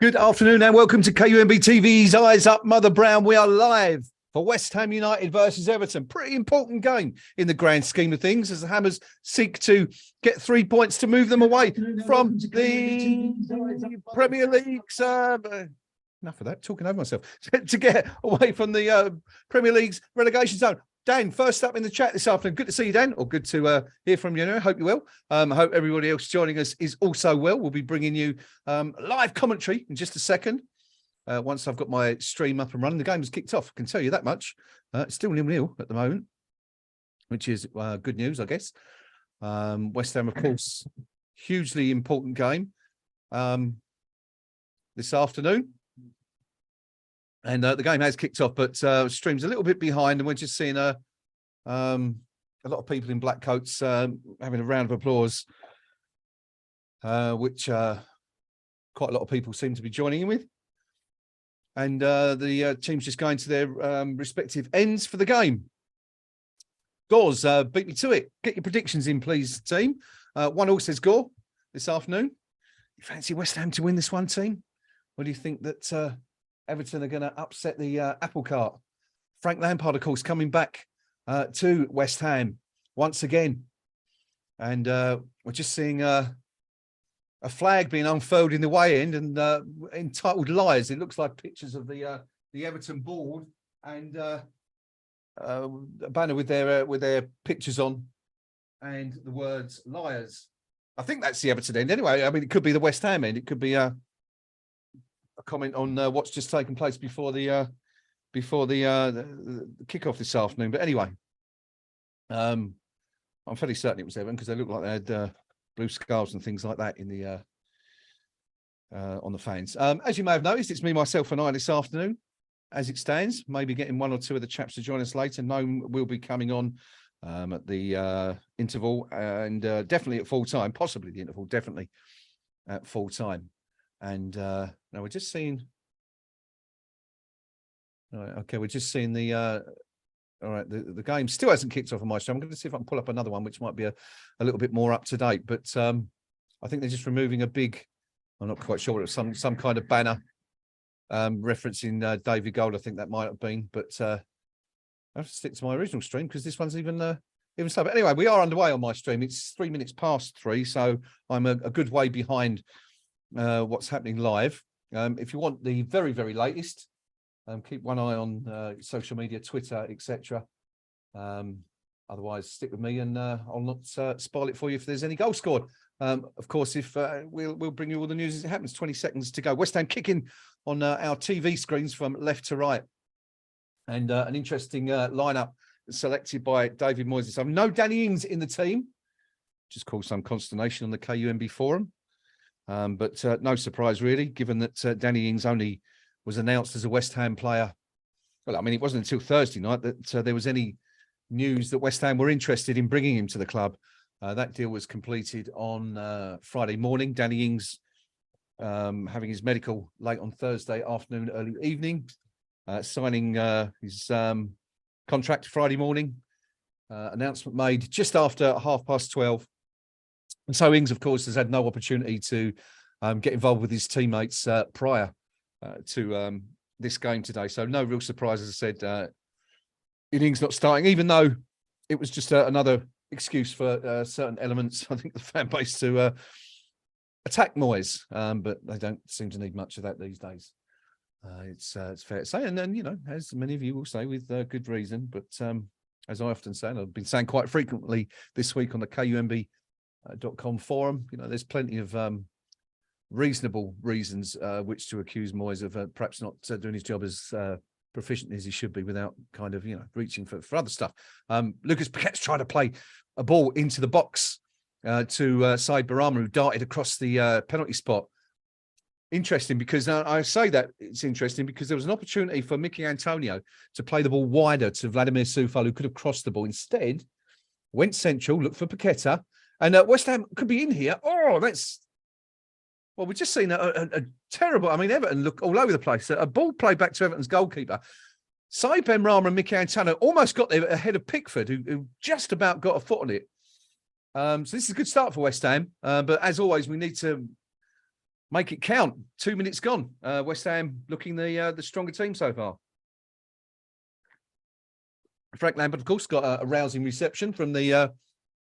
Good afternoon and welcome to KUMB TV's Eyes Up Mother Brown. We are live for West Ham United versus Everton. Pretty important game in the grand scheme of things as the Hammers seek to get 3 points to move them away from the Premier League's... enough of that, talking over myself. To get away from the Premier League's relegation zone. Dan, first up in the chat this afternoon. Good to see you, Dan, or good to hear from you. Hope you're well. I hope everybody else joining us is also well. We'll be bringing you live commentary in just a second. Once I've got my stream up and running, the game has kicked off. I can tell you that much. It's still 0-0 at the moment, which is good news, I guess. West Ham, of course, hugely important game this afternoon. And the game has kicked off, but stream's a little bit behind, and we're just seeing a lot of people in black coats having a round of applause, which quite a lot of people seem to be joining in with. And the team's just going to their respective ends for the game. Gores, beat me to it. Get your predictions in, please, team. 1-1 says Gore this afternoon. You fancy West Ham to win this one, team? Or do you think that... Everton are going to upset the apple cart? Frank Lampard, of course, coming back to West Ham once again. And we're just seeing a flag being unfurled in the way end and entitled Liars. It looks like pictures of the Everton board and a banner with their pictures on and the words Liars. I think that's the Everton end. Anyway, I mean, it could be the West Ham end. It could be a comment on what's just taken place before the kickoff this afternoon. But anyway, I'm fairly certain it was Everton because they looked like they had blue scarves and things like that in the on the fans. As you may have noticed, it's me, myself, and I this afternoon. As it stands, maybe getting one or two of the chaps to join us later. Noam will be coming on at the interval and definitely at full time, possibly the interval, definitely at full time. And now we're just seeing. All right, okay, we're just seeing the. All right, the game still hasn't kicked off on my show. I'm going to see if I can pull up another one, which might be a little bit more up to date. But I think they're just removing a big. I'm not quite sure. It was some kind of banner referencing David Gold. I think that might have been. But I have to stick to my original stream because this one's even slower. But anyway, we are underway on my stream. It's 3 minutes past 3, so I'm a good way behind. What's happening live. If you want the very, very latest, keep one eye on social media, Twitter, etc. Otherwise, stick with me and I'll not spoil it for you if there's any goal scored. Of course, if we'll bring you all the news as it happens. 20 seconds to go. West Ham kicking on our TV screens from left to right. And an interesting lineup selected by David Moyes. So no Danny Ings in the team. Just caused some consternation on the KUMB forum. But no surprise, really, given that Danny Ings only was announced as a West Ham player. Well, I mean, it wasn't until Thursday night that there was any news that West Ham were interested in bringing him to the club. That deal was completed on Friday morning. Danny Ings having his medical late on Thursday afternoon, early evening, signing his contract Friday morning. Announcement made just after 12:30. And so Ings, of course, has had no opportunity to get involved with his teammates prior to this game today. So no real surprise, as I said, in Ings not starting, even though it was just another excuse for certain elements, I think, the fan base to attack Moyes. But they don't seem to need much of that these days. It's fair to say. And then, you know, as many of you will say, with good reason. But as I often say, and I've been saying quite frequently this week on the KUMB.com forum, you know, there's plenty of reasonable reasons which to accuse Moyes of perhaps not doing his job as proficiently as he should be without kind of, you know, reaching for other stuff. Lucas Paquet's trying to play a ball into the box to Said Barama, who darted across the penalty spot. Interesting, because I say that it's interesting because there was an opportunity for Mickey Antonio to play the ball wider to Vladimir Soufal, who could have crossed the ball. Instead, went central, looked for Paqueta, and West Ham could be in here. Oh, that's... Well, we've just seen a terrible... I mean, Everton look all over the place. A ball played back to Everton's goalkeeper. Said Benrahma and Mickey Antonio almost got there ahead of Pickford, who just about got a foot on it. So this is a good start for West Ham. But as always, we need to Make it count. 2 minutes gone. West Ham looking the stronger team so far. Frank Lampard, of course, got a rousing reception from the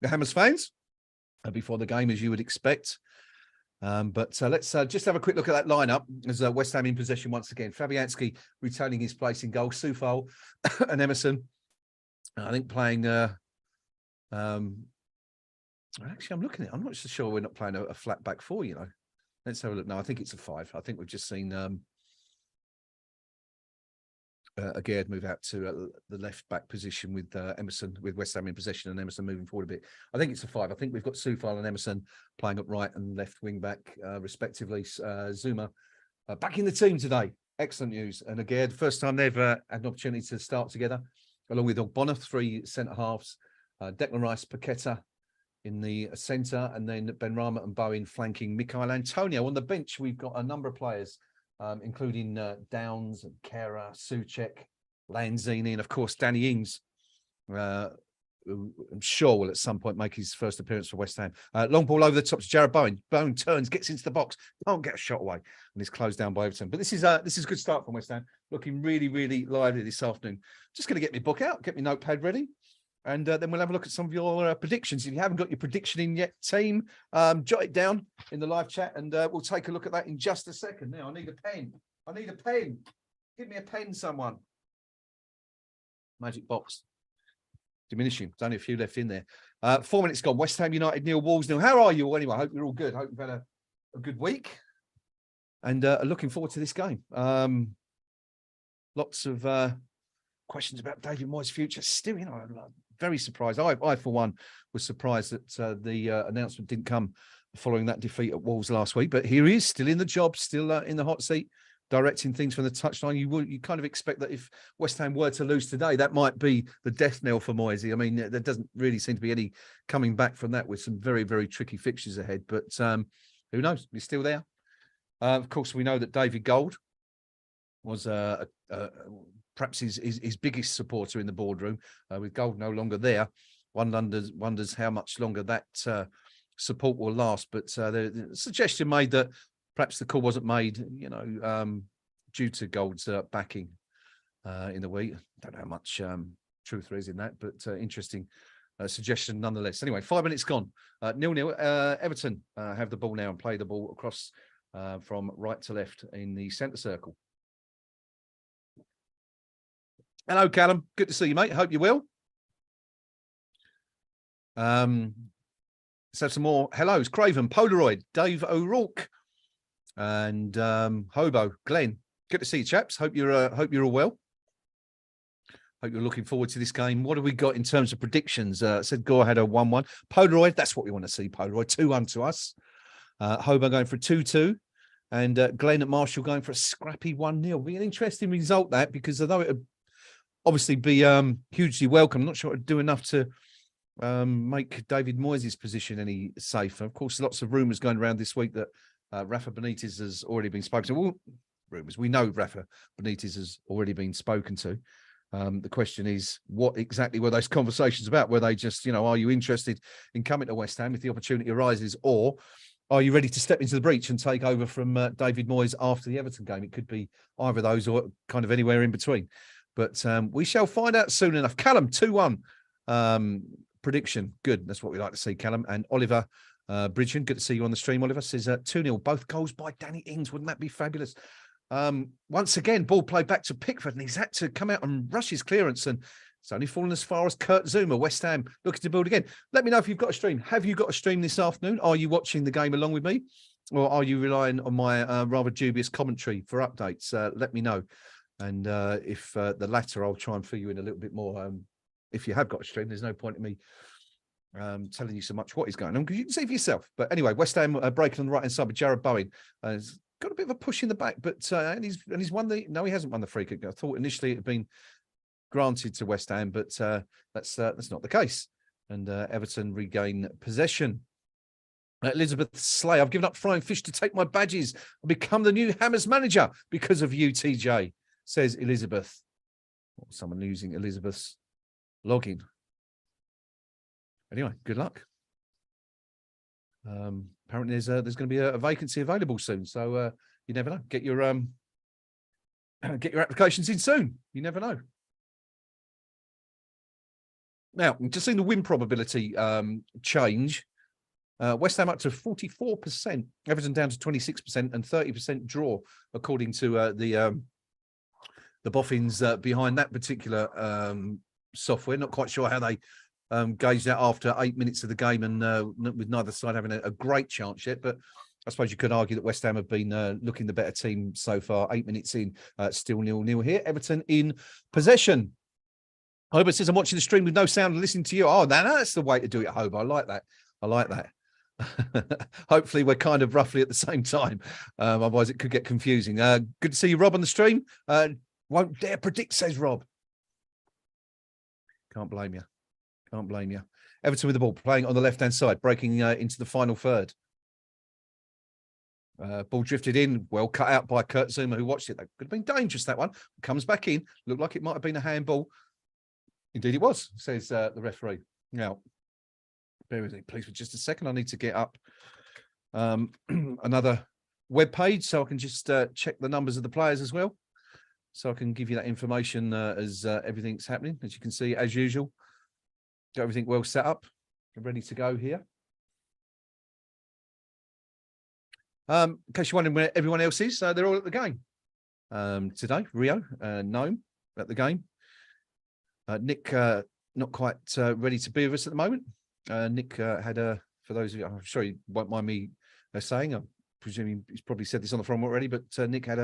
Hammers fans before the game, as you would expect. But let's just have a quick look at that lineup as West Ham in possession once again. Fabianski retaining his place in goal. Soufal and Emerson, I think, playing. Actually, I'm looking at it. I'm not so sure we're not playing a flat back four, you know. Let's have a look. No, I think it's a 5. I think we've just seen Aguerd move out to the left back position with Emerson, with West Ham in possession and Emerson moving forward a bit. I think it's a 5. I think we've got Soufal and Emerson playing up right and left wing back, respectively. Zuma back in the team today. Excellent news. And Aguerd, first time they've had an opportunity to start together, along with Ogbonna, 3 centre halves, Declan Rice, Paqueta in the centre, and then Benrahma and Bowen flanking Michail Antonio. On the bench, we've got a number of players, including Downs and Kera, Souček, Lanzini, and of course Danny Ings, who I'm sure will at some point make his first appearance for West Ham. Long ball over the top to Jarrod Bowen. Bowen turns, gets into the box, can't get a shot away, and is closed down by Everton. But this is a good start from West Ham. Looking really, really lively this afternoon. Just going to get my book out, get my notepad ready. And then we'll have a look at some of your predictions. If you haven't got your prediction in yet, team, jot it down in the live chat, and we'll take a look at that in just a second. Now, I need a pen. I need a pen. Give me a pen, someone. Magic box. Diminishing. There's only a few left in there. 4 minutes gone. West Ham United, nil, Wolves nil. How are you all anyway? I hope you're all good. I hope you've had a good week. And looking forward to this game. Lots of questions about David Moyes' future. Still, you know, I'm very surprised. I for one, was surprised that the announcement didn't come following that defeat at Wolves last week. But here he is, still in the job, still in the hot seat, directing things from the touchline. You kind of expect that if West Ham were to lose today, that might be the death knell for Moyes. I mean, there doesn't really seem to be any coming back from that, with some very, very tricky fixtures ahead. But who knows? He's still there. Of course, we know that David Gold was perhaps his biggest supporter in the boardroom. With Gold no longer there, one wonders how much longer that support will last. But the suggestion made that perhaps the call wasn't made, you know, due to Gold's backing in the week. Don't know how much truth there is in that, but interesting suggestion nonetheless. Anyway, 5 minutes gone. 0-0. Everton have the ball now and play the ball across from right to left in the centre circle. Hello, Callum. Good to see you, mate. Hope you're well. Let's have some more hellos. Craven, Polaroid, Dave O'Rourke, and Hobo, Glenn. Good to see you, chaps. Hope you're all well. Hope you're looking forward to this game. What have we got in terms of predictions? Said Gore had a 1-1. Polaroid, that's what we want to see, Polaroid. 2-1 to us. Hobo going for a 2-2. And Glenn at Marshall going for a scrappy 1-0. Be an interesting result, that, because although it would obviously be hugely welcome, I'm not sure it would do enough to make David Moyes' position any safer. Of course, lots of rumours going around this week that Rafa Benitez has already been spoken to. Well, rumours. We know Rafa Benitez has already been spoken to. The question is, what exactly were those conversations about? Were they just, you know, are you interested in coming to West Ham if the opportunity arises, or are you ready to step into the breach and take over from David Moyes after the Everton game? It could be either of those or kind of anywhere in between. But we shall find out soon enough. Callum, 2-1 prediction. Good. That's what we like to see, Callum. And Oliver Bridgen, good to see you on the stream, Oliver, says 2-0. Both goals by Danny Ings. Wouldn't that be fabulous? Once again, ball played back to Pickford, and he's had to come out and rush his clearance, and it's only fallen as far as Kurt Zuma. West Ham looking to build again. Let me know if you've got a stream. Have you got a stream this afternoon? Are you watching the game along with me, or are you relying on my rather dubious commentary for updates? Let me know. And if the latter, I'll try and fill you in a little bit more. If you have got a stream, there's no point in me telling you so much what is going on, because you can see for yourself. But anyway, West Ham breaking on the right-hand side with Jarrod Bowen. He's got a bit of a push in the back, but and he's won the. No, he hasn't won the free kick. I thought initially it had been granted to West Ham, but that's not the case. And Everton regain possession. Elizabeth Slay, I've given up frying fish to take my badges and become the new Hammers manager because of you, TJ, says Elizabeth. Or someone using Elizabeth's login. Anyway, good luck. Apparently, there's going to be a vacancy available soon. So you never know. Get your applications in soon. You never know. Now, just seeing the win probability change. West Ham up to 44%, Everton down to 26%, and 30% draw, according to the boffins behind that particular software. Not quite sure how they gauged that after 8 minutes of the game, and with neither side having a great chance yet. But I suppose you could argue that West Ham have been looking the better team so far. 8 minutes in, still 0-0 here. Everton in possession. Hobart says, I'm watching the stream with no sound and listening to you. Oh, that's the way to do it, Hobart. I like that. I like that. Hopefully we're kind of roughly at the same time. Otherwise it could get confusing. Good to see you, Rob, on the stream. Won't dare predict, says Rob. Can't blame you. Can't blame you. Everton with the ball, playing on the left-hand side, breaking into the final third. Ball drifted in, well cut out by Kurt Zuma, who watched it. That could have been dangerous, that one. Comes back in. Looked like it might have been a handball. Indeed it was, says the referee. Now, bear with me, please, for just a second. I need to get up another web page so I can just check the numbers of the players as well. So I can give you that information as everything's happening. As you can see, as usual, got everything well set up and ready to go here. In case you're wondering where everyone else is, they're all at the game today. Rio, Noam at the game. Nick, not quite ready to be with us at the moment. Nick had for those of you, I'm sure you won't mind me saying, I'm presuming he's probably said this on the forum already, but Nick had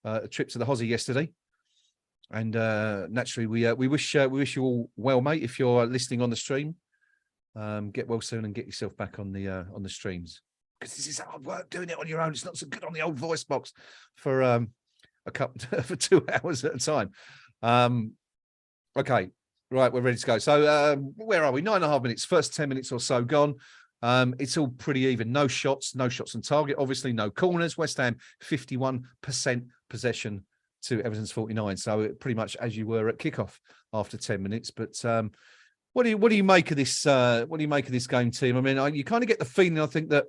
a trip to the Hozzy yesterday. And naturally, we wish you all well, mate. If you're listening on the stream, get well soon and get yourself back on the streams, because this is hard work doing it on your own. It's not so good on the old voice box for a couple for 2 hours at a time. Okay, right, we're ready to go. So where are we? 9.5 minutes. First 10 minutes or so gone. It's all pretty even. No shots on target. Obviously, no corners. West Ham 51% possession to Everton's 49. So pretty much as you were at kickoff after 10 minutes. But what do you make of this? What do you make of this game, team? I mean, you kind of get the feeling, I think, that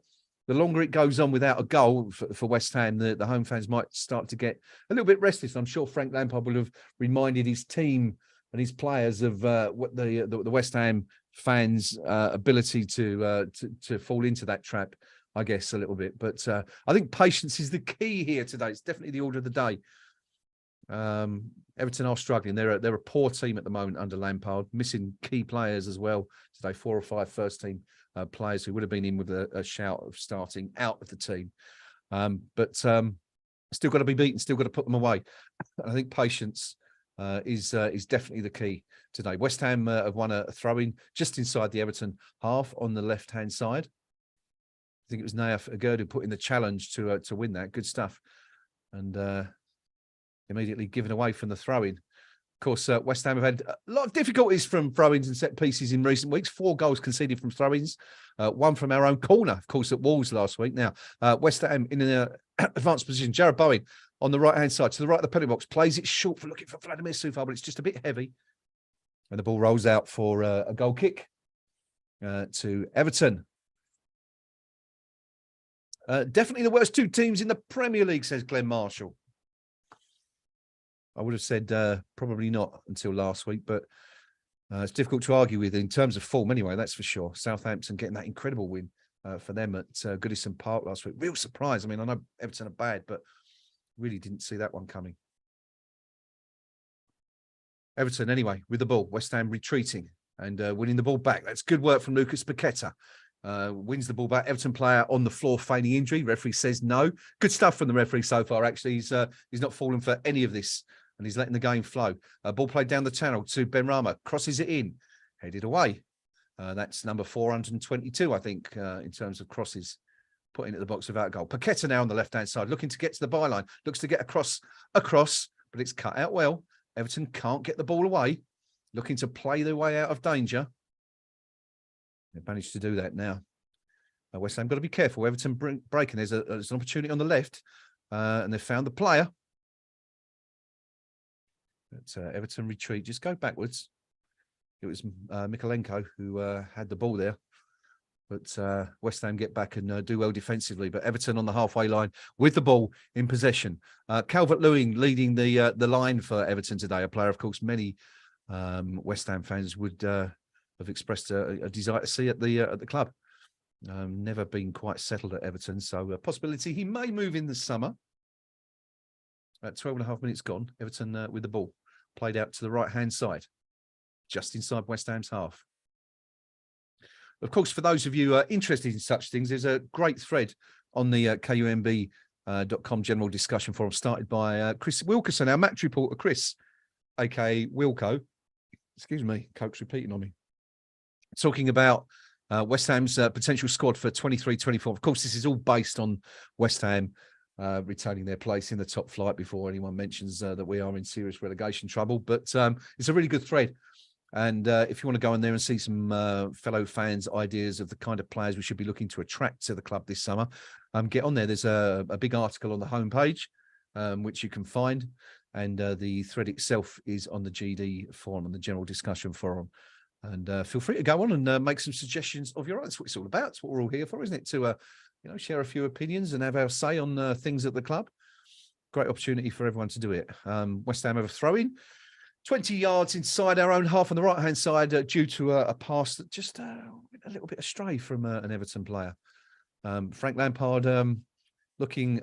the longer it goes on without a goal for West Ham, the home fans might start to get a little bit restless. I'm sure Frank Lampard will have reminded his team and his players of what the West Ham fans' ability to fall into that trap, I guess, a little bit. But I think patience is the key here today. It's definitely the order of the day. Everton are struggling. They're a poor team at the moment under Lampard, missing key players as well today. 4 or 5 first-team players who would have been in with a shout of starting out of the team. But still got to be beaten, still got to put them away. I think patience is definitely the key today. West Ham have won a throw-in just inside the Everton half on the left-hand side. I think it was Nayef Agurdu put in the challenge to win that. Good stuff. And immediately given away from the throw-in. Of course, West Ham have had a lot of difficulties from throw-ins and set pieces in recent weeks. 4 goals conceded from throw-ins, 1 from our own corner, of course, at Wolves last week. Now, West Ham in an advanced position. Jared Bowen on the right-hand side, to the right of the penalty box, plays it short for looking for Vladimir Sufar, but it's just a bit heavy. And the ball rolls out for a goal kick to Everton. Definitely the worst 2 teams in the Premier League, says Glenn Marshall. I would have said probably not until last week, but it's difficult to argue with in terms of form anyway, that's for sure. Southampton getting that incredible win for them at Goodison Park last week. Real surprise. I mean, I know Everton are bad, but really didn't see that one coming. Everton, anyway, with the ball. West Ham retreating and winning the ball back. That's good work from Lucas Paqueta. Wins the ball back. Everton player on the floor feigning injury. Referee says no. Good stuff from the referee so far, actually. He's not fallen for any of this, and he's letting the game flow. Ball played down the channel to Benrahma. Crosses it in. Headed away. That's number 422, I think, in terms of crosses put into the box without a goal. Paqueta now on the left-hand side, looking to get to the byline. Looks to get across, but it's cut out well. Everton can't get the ball away. Looking to play their way out of danger. They've managed to do that now. West Ham got to be careful. Everton breaking. There's an opportunity on the left, and they've found the player. But Everton retreat. Just go backwards. It was Mikolenko who had the ball there. But West Ham get back and do well defensively. But Everton on the halfway line with the ball in possession. Calvert-Lewin leading the line for Everton today. A player, of course, many West Ham fans would have expressed a desire to see at the club. Never been quite settled at Everton, so a possibility he may move in the summer. At 12.5 minutes gone, Everton with the ball played out to the right-hand side, just inside West Ham's half. Of course, for those of you interested in such things, there's a great thread on the KUMB.com general discussion forum started by Chris Wilkerson, our match reporter, Chris, aka Wilco. Excuse me, Coke's repeating on me. Talking about West Ham's potential squad for 23-24. Of course, this is all based on West Ham retaining their place in the top flight before anyone mentions that we are in serious relegation trouble. But it's a really good thread. And if you want to go in there and see some fellow fans' ideas of the kind of players we should be looking to attract to the club this summer, get on there. There's a big article on the homepage, which you can find. And the thread itself is on the GD forum, on the general discussion forum. And feel free to go on and make some suggestions of your own. That's what it's all about. It's what we're all here for, isn't it? To share a few opinions and have our say on things at the club. Great opportunity for everyone to do it. West Ham have a throw-in. 20 yards inside our own half on the right-hand side due to a pass that just went a little bit astray from an Everton player. Frank Lampard looking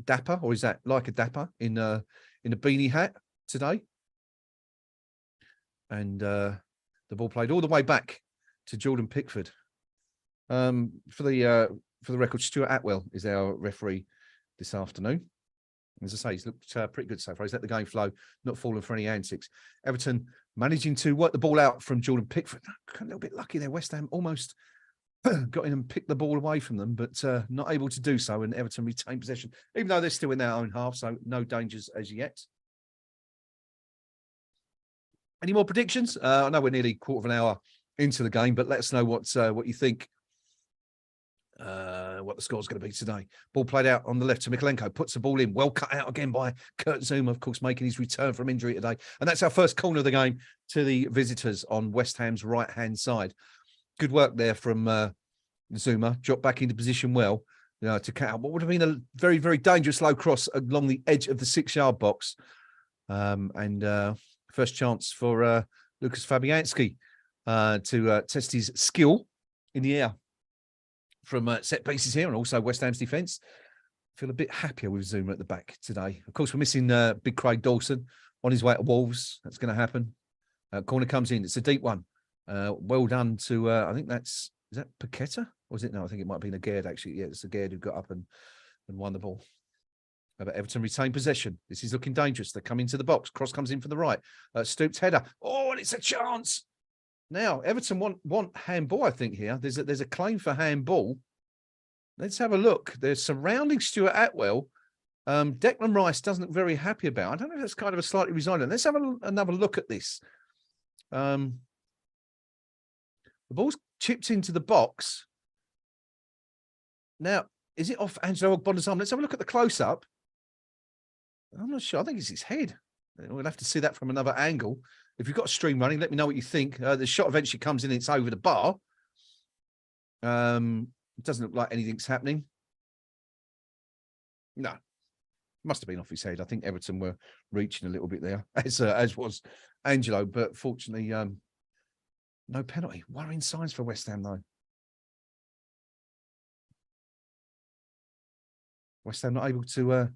dapper, or is that like a dapper, in a beanie hat today? And the ball played all the way back to Jordan Pickford. For the record, Stuart Atwell is our referee this afternoon. As I say, he's looked pretty good so far. He's let the game flow, not falling for any antics. Everton managing to work the ball out from Jordan Pickford. A little bit lucky there. West Ham almost got in and picked the ball away from them, but not able to do so. And Everton retain possession, even though they're still in their own half, so no dangers as yet. Any more predictions? I know we're nearly a quarter of an hour into the game, but let us know what you think. What the score's going to be today. Ball played out on the left to Mikalenko, puts the ball in, well cut out again by Kurt Zouma, of course, making his return from injury today. And that's our first corner of the game to the visitors on West Ham's right-hand side. Good work there from Zouma, dropped back into position well to cut out what would have been a very, very dangerous low cross along the edge of the 6-yard box. First chance for Lucas Fabianski to test his skill in the air from set pieces here, and also West Ham's defence. Feel a bit happier with Zouma at the back today. Of course, we're missing big Craig Dawson on his way to Wolves. That's going to happen. Corner comes in. It's a deep one. Well done to, I think is that Paqueta? Or is it? No, I think it might have been Aguerd, actually. Yeah, it's Aguerd who got up and won the ball. But Everton retain possession. This is looking dangerous. They come into the box. Cross comes in from the right. Stooped header. Oh, and it's a chance. Now, Everton want handball, I think, here. There's a claim for handball. Let's have a look. They're surrounding Stuart Atwell. Declan Rice doesn't look very happy about. I don't know if that's kind of a slightly resigned. Let's have another look at this. The ball's chipped into the box. Now, is it off Angelo Ogbonna's arm? Let's have a look at the close-up. I'm not sure. I think it's his head. We'll have to see that from another angle. If you've got a stream running, let me know what you think. The shot eventually comes in, it's over the bar. It doesn't look like anything's happening. No, must have been off his head. I think Everton were reaching a little bit there, as was Angelo, but fortunately, no penalty. Worrying signs for West Ham, though. West Ham not able to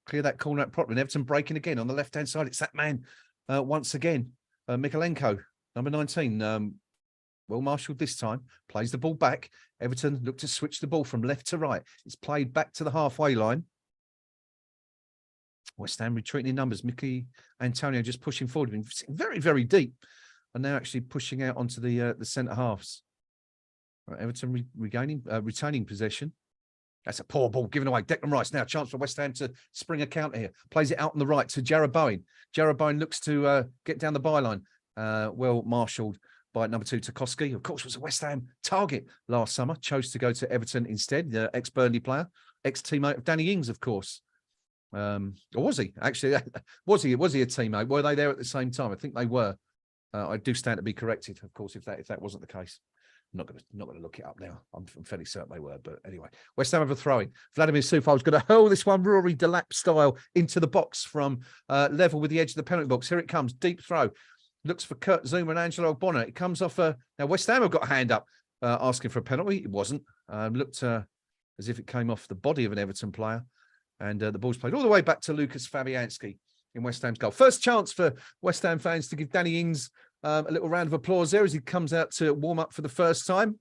clear that corner out properly. And Everton breaking again on the left-hand side. It's that man once again. Mikalenko, number 19, well marshalled this time, plays the ball back. Everton look to switch the ball from left to right. It's played back to the halfway line. West Ham retreating in numbers. Mickey Antonio just pushing forward, been very, very deep, and now actually pushing out onto the centre halves. Right, Everton retaining possession. That's a poor ball given away. Declan Rice now, chance for West Ham to spring a counter here. Plays it out on the right to Jarrod Bowen. Jarrod Bowen looks to get down the byline. Well marshalled by number 2, Tarkowski. Of course, was a West Ham target last summer. Chose to go to Everton instead. The ex-Burnley player, ex-teammate of Danny Ings, of course. Or was he? Actually, was he a teammate? Were they there at the same time? I think they were. I do stand to be corrected, of course, if that wasn't the case. not gonna look it up now. I'm fairly certain they were, but anyway, West Ham have a throw in. Vladimir Sufal's going to hurl this one Rory Delap style into the box from level with the edge of the penalty box. Here it comes, deep throw. Looks for Kurt Zouma and Angelo Bonner. It comes off now West Ham have got a hand up asking for a penalty. It wasn't. Looked as if it came off the body of an Everton player, and the ball's played all the way back to Lucas Fabianski in West Ham's goal. First chance for West Ham fans to give Danny Ings a little round of applause there as he comes out to warm up for the first time.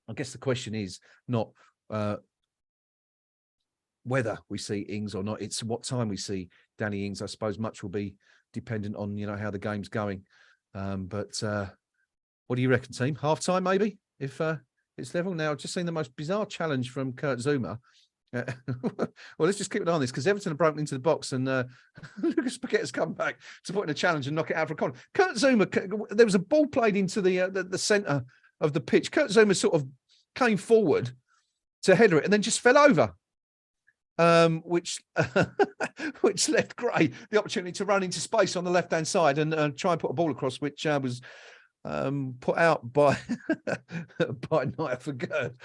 I guess the question is not whether we see Ings or not. It's what time we see Danny Ings. I suppose much will be dependent on, how the game's going. But what do you reckon, team? Half time, maybe, if it's level. Now, I've just seen the most bizarre challenge from Kurt Zouma. Well, let's just keep an eye on this because Everton have broken into the box and Lucas Paqueta's come back to put in a challenge and knock it out for a corner. Kurt Zouma, there was a ball played into the centre of the pitch. Kurt Zouma sort of came forward to header it and then just fell over, which left Gray the opportunity to run into space on the left-hand side and try and put a ball across, which was put out by by Naya for good.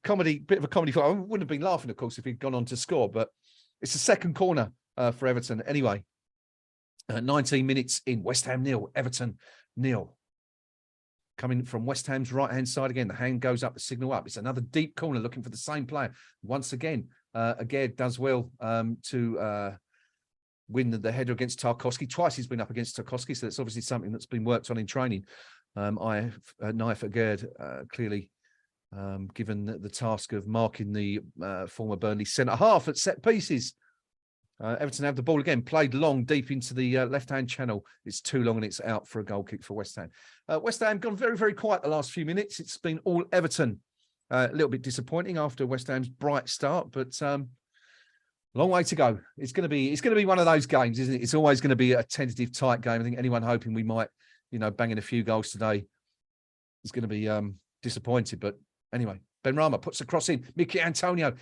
Comedy, bit of a comedy. I wouldn't have been laughing, of course, if he'd gone on to score, but it's a second corner for Everton. Anyway, 19 minutes in, West Ham 0, Everton 0. Coming from West Ham's right-hand side again, the hand goes up, the signal up. It's another deep corner looking for the same player. Once again, Aguerd does well to win the header against Tarkowski. Twice he's been up against Tarkowski, so it's obviously something that's been worked on in training. Naif Aguerd clearly given the task of marking the former Burnley centre-half at set pieces. Everton have the ball again, played long, deep into the left-hand channel. It's too long and it's out for a goal kick for West Ham. West Ham gone very, very quiet the last few minutes. It's been all Everton. A little bit disappointing after West Ham's bright start, but long way to go. It's going to be one of those games, isn't it? It's always going to be a tentative, tight game. I think anyone hoping we might, bang in a few goals today is going to be disappointed. But anyway, Benrahma puts a cross in. Mickey Antonio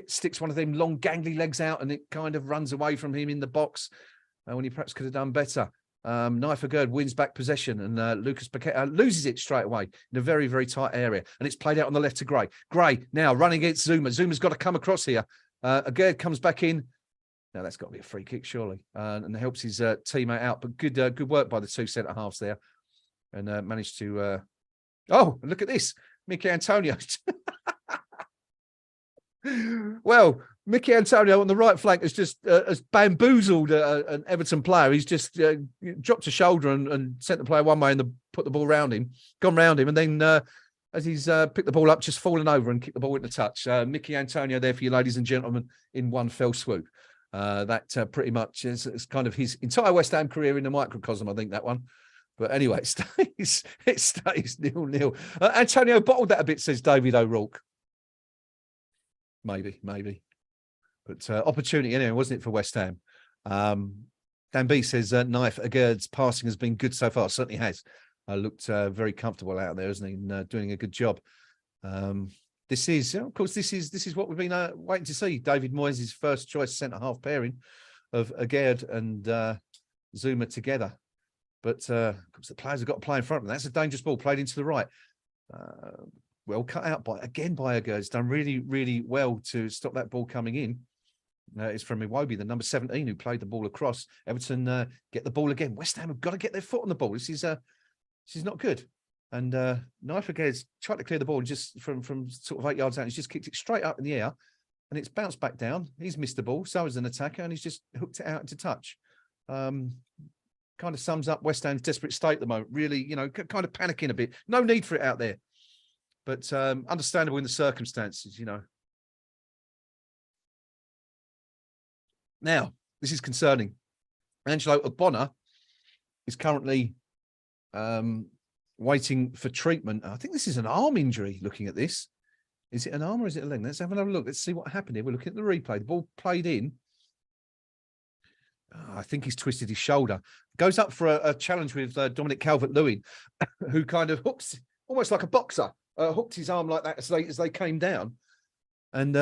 sticks one of them long, gangly legs out, and it kind of runs away from him in the box when he perhaps could have done better. Naif Aguerd wins back possession, and Lucas Paqueta loses it straight away in a very, very tight area. And it's played out on the left to Gray. Gray now running against Zouma. Zuma's got to come across here. Aguerd comes back in. Now that's got to be a free kick, surely, and helps his teammate out. But good work by the two centre halves there, and managed to. Oh, look at this, Mickey Antonio. Well, Mickey Antonio on the right flank has just has bamboozled an Everton player. He's just dropped a shoulder and sent the player one way and put the ball round him, gone round him, and then. As he's picked the ball up, just fallen over and kicked the ball into touch. Mickey Antonio there for you, ladies and gentlemen, in one fell swoop. That pretty much is kind of his entire West Ham career in a microcosm, I think, that one. But anyway, it stays 0-0. Antonio bottled that a bit, says David O'Rourke. Maybe. But opportunity anyway, wasn't it, for West Ham? Dan B says, Naif Aguerd's passing has been good so far. Certainly has. Looked very comfortable out there, isn't he? And doing a good job. This is what we've been waiting to see. David Moyes' first choice centre half pairing of Aguerd and Zouma together. But of course, the players have got to play in front of them. That's a dangerous ball played into the right. Well cut out by Aguerd. It's done really, really well to stop that ball coming in. It's from Iwobi, the number 17, who played the ball across. Everton get the ball again. West Ham have got to get their foot on the ball. This is not good. And Naif Aguerd's tried to clear the ball just from sort of 8 yards out. He's just kicked it straight up in the air and it's bounced back down. He's missed the ball. So is an attacker, and he's just hooked it out into touch. Kind of sums up West Ham's desperate state at the moment. Really, kind of panicking a bit. No need for it out there. But understandable in the circumstances, Now, this is concerning. Angelo Ogbonna is currently waiting for treatment. I think this is an arm injury, looking at this. Is it an arm or is it a leg? Let's have another look. Let's see what happened here. We're looking at the replay. The ball played in. I think he's twisted his shoulder. Goes up for a challenge with Dominic Calvert-Lewin, who kind of hooks, almost like a boxer, hooked his arm like that as they came down. And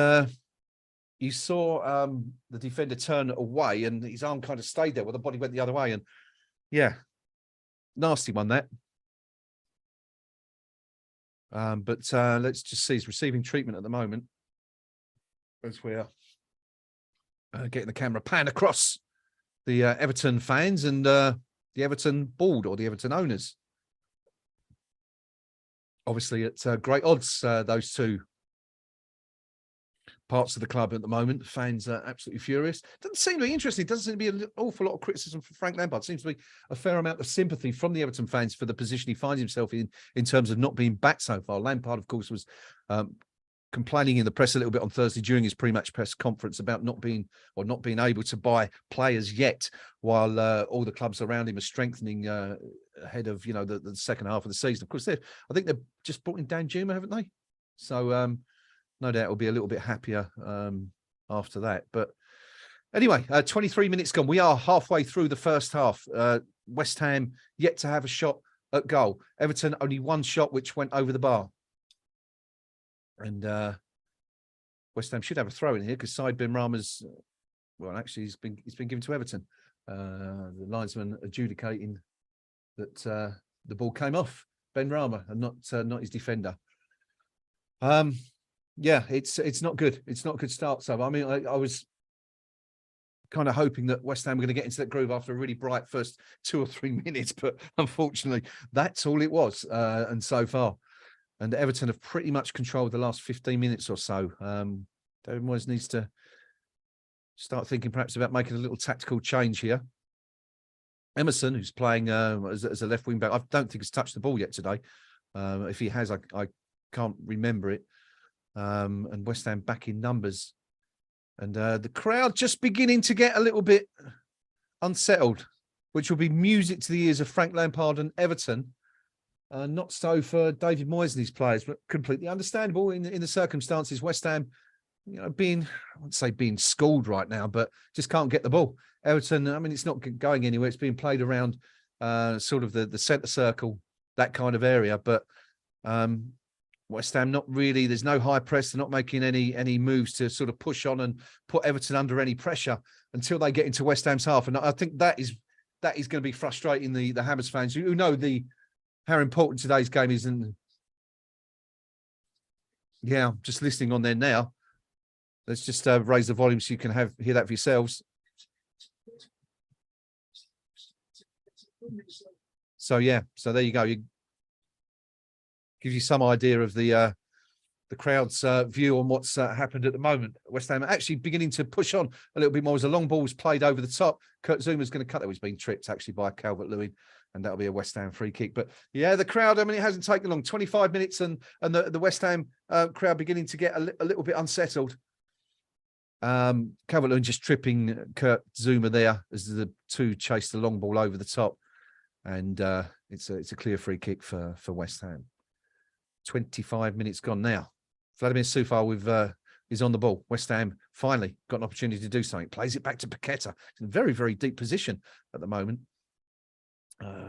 you saw the defender turn away and his arm kind of stayed there while the body went the other way. And yeah, nasty one, that. But let's just see. He's receiving treatment at the moment as we're getting the camera pan across the Everton fans and the Everton board or the Everton owners. Obviously, at great odds, those two parts of the club at the moment. Fans are absolutely furious. Doesn't seem to be interesting. Doesn't seem to be an awful lot of criticism for Frank Lampard. Seems to be a fair amount of sympathy from the Everton fans for the position he finds himself in terms of not being back so far. Lampard, of course, was complaining in the press a little bit on Thursday during his pre-match press conference about not being able to buy players yet, while all the clubs around him are strengthening ahead of the second half of the season. Of course, I think they've just brought in Dan Juma, haven't they? So no doubt will be a little bit happier after that. But anyway, 23 minutes gone. We are halfway through the first half. West Ham yet to have a shot at goal. Everton only one shot, which went over the bar. And West Ham should have a throw in here because Said Ben Rama's, well, actually, he's been given to Everton. The linesman adjudicating that the ball came off Ben Rama and not his defender. Yeah, it's not good. It's not a good start. So I mean, I was kind of hoping that West Ham were going to get into that groove after a really bright first 2 or 3 minutes, but unfortunately, that's all it was. And so far. And Everton have pretty much controlled the last 15 minutes or so. David Moyes needs to start thinking perhaps about making a little tactical change here. Emerson, who's playing as a left wing back, I don't think has touched the ball yet today. If he has, I can't remember it. And West Ham back in numbers. And the crowd just beginning to get a little bit unsettled, which will be music to the ears of Frank Lampard and Everton. Not so for David Moyes and his players, but completely understandable in the circumstances. West Ham, I wouldn't say being schooled right now, but just can't get the ball. Everton, I mean, it's not going anywhere. It's being played around sort of the centre circle, that kind of area. But West Ham, not really. There's no high press. They're not making any moves to sort of push on and put Everton under any pressure until they get into West Ham's half. And I think that is going to be frustrating the Hammers fans who know how important today's game is. And yeah, just listening on there now. Let's just raise the volume so you can hear that for yourselves. So yeah, so there you go. Gives you some idea of the crowd's view on what's happened at the moment. West Ham actually beginning to push on a little bit more as a long ball was played over the top. Kurt Zuma's going to cut that. He's been tripped actually by Calvert-Lewin, and that'll be a West Ham free kick. But yeah, the crowd, I mean, it hasn't taken long. 25 minutes and the West Ham crowd beginning to get a little bit unsettled. Calvert-Lewin just tripping Kurt Zouma there as the two chase the long ball over the top. And it's a clear free kick for West Ham. 25 minutes gone now. Vladimir Soufal is on the ball. West Ham finally got an opportunity to do something. Plays it back to Paqueta. It's in a very, very deep position at the moment.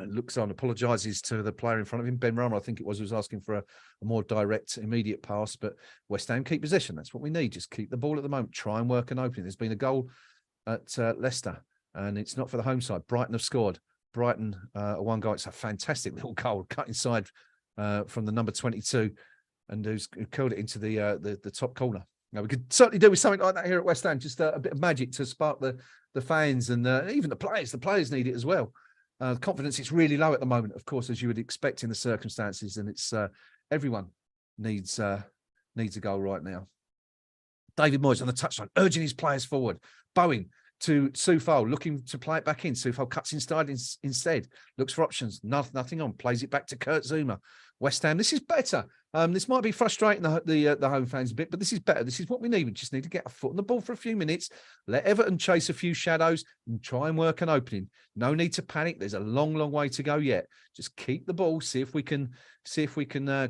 Looks on, apologises to the player in front of him. Ben Rama, I think it was asking for a more direct, immediate pass. But West Ham keep possession. That's what we need. Just keep the ball at the moment. Try and work an opening. There's been a goal at Leicester, and it's not for the home side. Brighton have scored. Brighton, a one goal. It's a fantastic little goal cut inside from the number 22, and who's curled it into the top corner. Now, we could certainly do with something like that here at West Ham. Just a bit of magic to spark the fans and even the players. The players need it as well. Confidence is really low at the moment, of course, as you would expect in the circumstances, and it's everyone needs a goal right now. David Moyes on the touchline, urging his players forward. Bowen to Soufal, looking to play it back in. Soufal cuts inside instead, looks for options, nothing on, plays it back to Kurt Zouma. West Ham, this is better. This might be frustrating the home fans a bit, but this is better. This is what we need. We just need to get a foot on the ball for a few minutes, let Everton chase a few shadows and try and work an opening. No need to panic. There's a long, long way to go yet. Just keep the ball, see if we can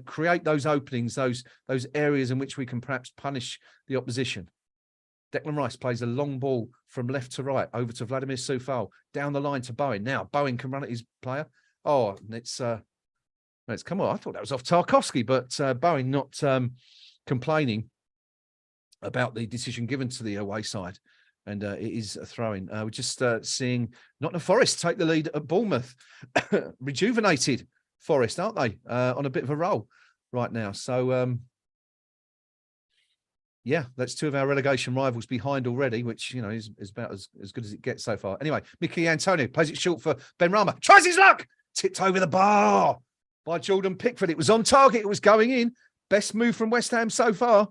create those openings, those areas in which we can perhaps punish the opposition. Declan Rice plays a long ball from left to right over to Vladimir Soufal, down the line to Bowen. Now Bowen can run at his player. Oh, it's come on. I thought that was off Tarkowski, but Bowen not complaining about the decision given to the away side, and it is a throw-in. We're just seeing Nottingham Forest take the lead at Bournemouth. Rejuvenated Forest, aren't they? On a bit of a roll. right now. So, yeah, that's two of our relegation rivals behind already, which, you know, is about as good as it gets so far. Anyway, Mickey Antonio plays it short for Benrahma. Tries his luck. Tipped over the bar by Jordan Pickford. It was on target. It was going in. Best move from West Ham so far.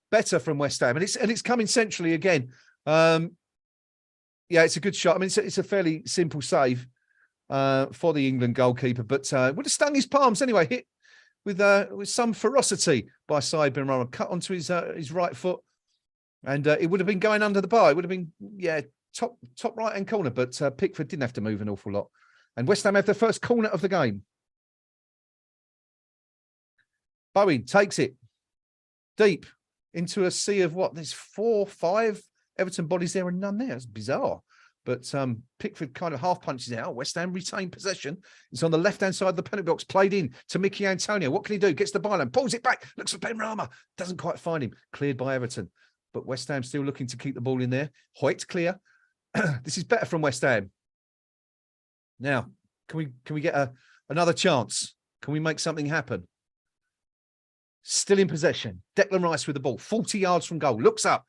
Better from West Ham. And it's coming centrally again. Yeah, it's a good shot. I mean, it's a fairly simple save for the England goalkeeper, but would have stung his palms anyway. Hit with some ferocity by Said Benrahma, cut onto his right foot, and it would have been going under the bar. It would have been, yeah, top right hand corner, but Pickford didn't have to move an awful lot. And West Ham have their first corner of the game. Bowen takes it deep into a sea of what? There's 4, 5 Everton bodies there and none there. It's bizarre. But Pickford kind of half punches out. West Ham retain possession. It's on the left-hand side of the penalty box, played in to Mickey Antonio. What can he do? Gets the byline, pulls it back, looks for Benrahma. Doesn't quite find him. Cleared by Everton. But West Ham still looking to keep the ball in there. Hoyt clear. This is better from West Ham. Now, can we get another chance? Can we make something happen? Still in possession. Declan Rice with the ball, 40 yards from goal. Looks up.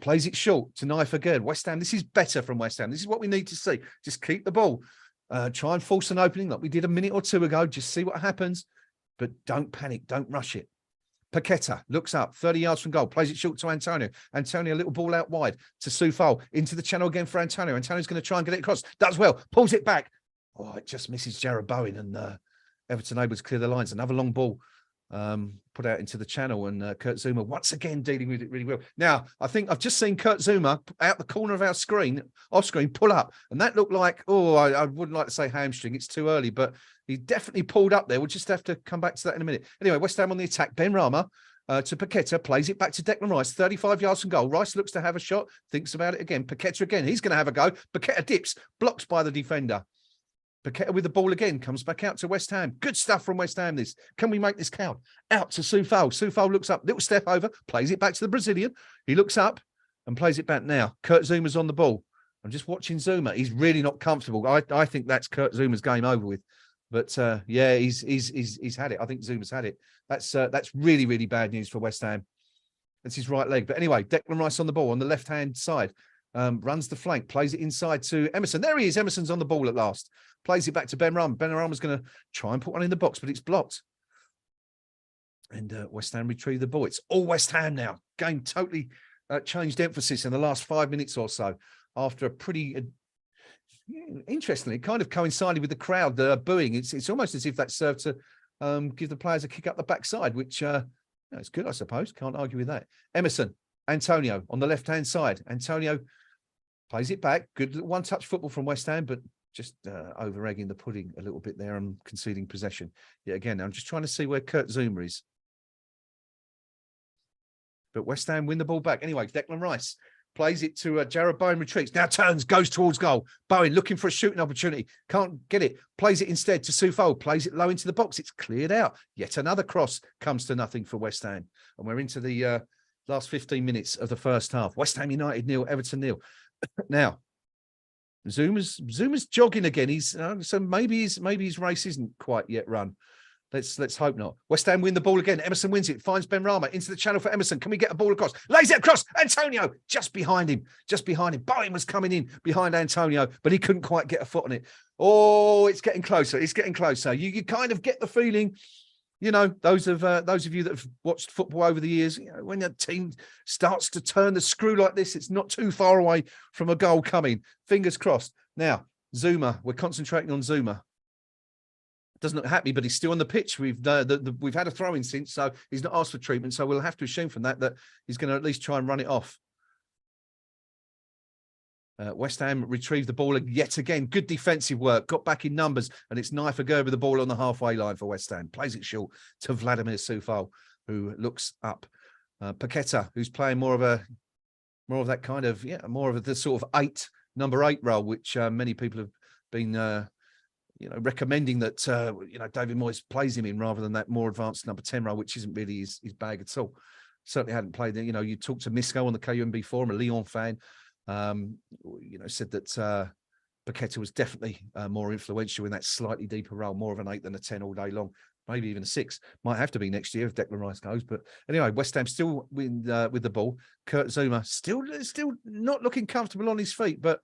Plays it short to Naif again. West Ham, this is better from West Ham. This is what we need to see. Just keep the ball. Try and force an opening like we did a minute or two ago. Just see what happens. But don't panic. Don't rush it. Paqueta looks up, 30 yards from goal. Plays it short to Antonio. Antonio, a little ball out wide to Soufal. Into the channel again for Antonio. Antonio's going to try and get it across. Does well. Pulls it back. Oh, it just misses Jarrod Bowen. And Everton able to clear the lines. Another long ball. Put out into the channel, and Kurt Zuma once again dealing with it really well. Now, I think I've just seen Kurt Zuma out the corner of our screen, off screen, pull up, and that looked like, I wouldn't like to say hamstring, it's too early, but he definitely pulled up there. We'll just have to come back to that in a minute. Anyway, West Ham on the attack. Benrahma to Paqueta, plays it back to Declan Rice, 35 yards from goal. Rice looks to have a shot, thinks about it again. Paqueta again, he's going to have a go. Paqueta dips, blocked by the defender. Paqueta with the ball again, comes back out to West Ham. Good stuff from West Ham, this. Can we make this count? Out to Soufal. Soufal looks up, little step over, plays it back to the Brazilian. He looks up and plays it back now. Kurt Zuma's on the ball. I'm just watching Zuma. He's really not comfortable. I think that's Kurt Zuma's game over with. But, yeah, he's had it. I think Zuma's had it. That's really, really bad news for West Ham. That's his right leg. But anyway, Declan Rice on the ball on the left-hand side. Runs the flank, plays it inside to Emerson. There he is. Emerson's on the ball at last. Plays it back to Benrahma. Benrahma's going to try and put one in the box, but it's blocked. And West Ham retrieve the ball. It's all West Ham now. Game totally changed emphasis in the last 5 minutes or so after a pretty... interestingly, it kind of coincided with the crowd booing. It's almost as if that served to give the players a kick up the backside, which it's good, I suppose. Can't argue with that. Emerson, Antonio on the left-hand side. Antonio plays it back. Good one-touch football from West Ham, but just over-egging the pudding a little bit there and conceding possession. Yeah, again, I'm just trying to see where Kurt Zuma is. But West Ham win the ball back. Anyway, Declan Rice plays it to Jarrod Bowen, retreats. Now turns, goes towards goal. Bowen looking for a shooting opportunity. Can't get it. Plays it instead to Soufal. Plays it low into the box. It's cleared out. Yet another cross comes to nothing for West Ham. And we're into the last 15 minutes of the first half. West Ham United 0, Everton 0. Now, Zuma's jogging again. He's so maybe his race isn't quite yet run. Let's hope not. West Ham win the ball again. Emerson wins it. Finds Benrahma into the channel for Emerson. Can we get a ball across? Lays it across. Antonio just behind him. Bowen was coming in behind Antonio, but he couldn't quite get a foot on it. Oh, it's getting closer. It's getting closer. You kind of get the feeling, you know, those of you that have watched football over the years, you know, when a team starts to turn the screw like this, it's not too far away from a goal coming. Fingers crossed. Now, Zuma, we're concentrating on Zuma. Doesn't look happy, but he's still on the pitch. We've had a throw-in since, so he's not asked for treatment. So we'll have to assume from that he's going to at least try and run it off. West Ham retrieved the ball yet again. Good defensive work. Got back in numbers, and it's Naif Aguerd with the ball on the halfway line for West Ham. Plays it short to Vladimir Soufal, who looks up. Paqueta, who's playing more of that kind of more of the sort of number 8 role, which many people have been. Recommending that, David Moyes plays him in rather than that more advanced number 10 role, which isn't really his bag at all. Certainly hadn't played there. You talked to Misco on the KUMB forum, a Lyon fan, said that Paqueta was definitely more influential in that slightly deeper role, more of an 8 than a 10 all day long, maybe even a 6. Might have to be next year if Declan Rice goes. But anyway, West Ham still with the ball. Kurt Zouma still not looking comfortable on his feet, but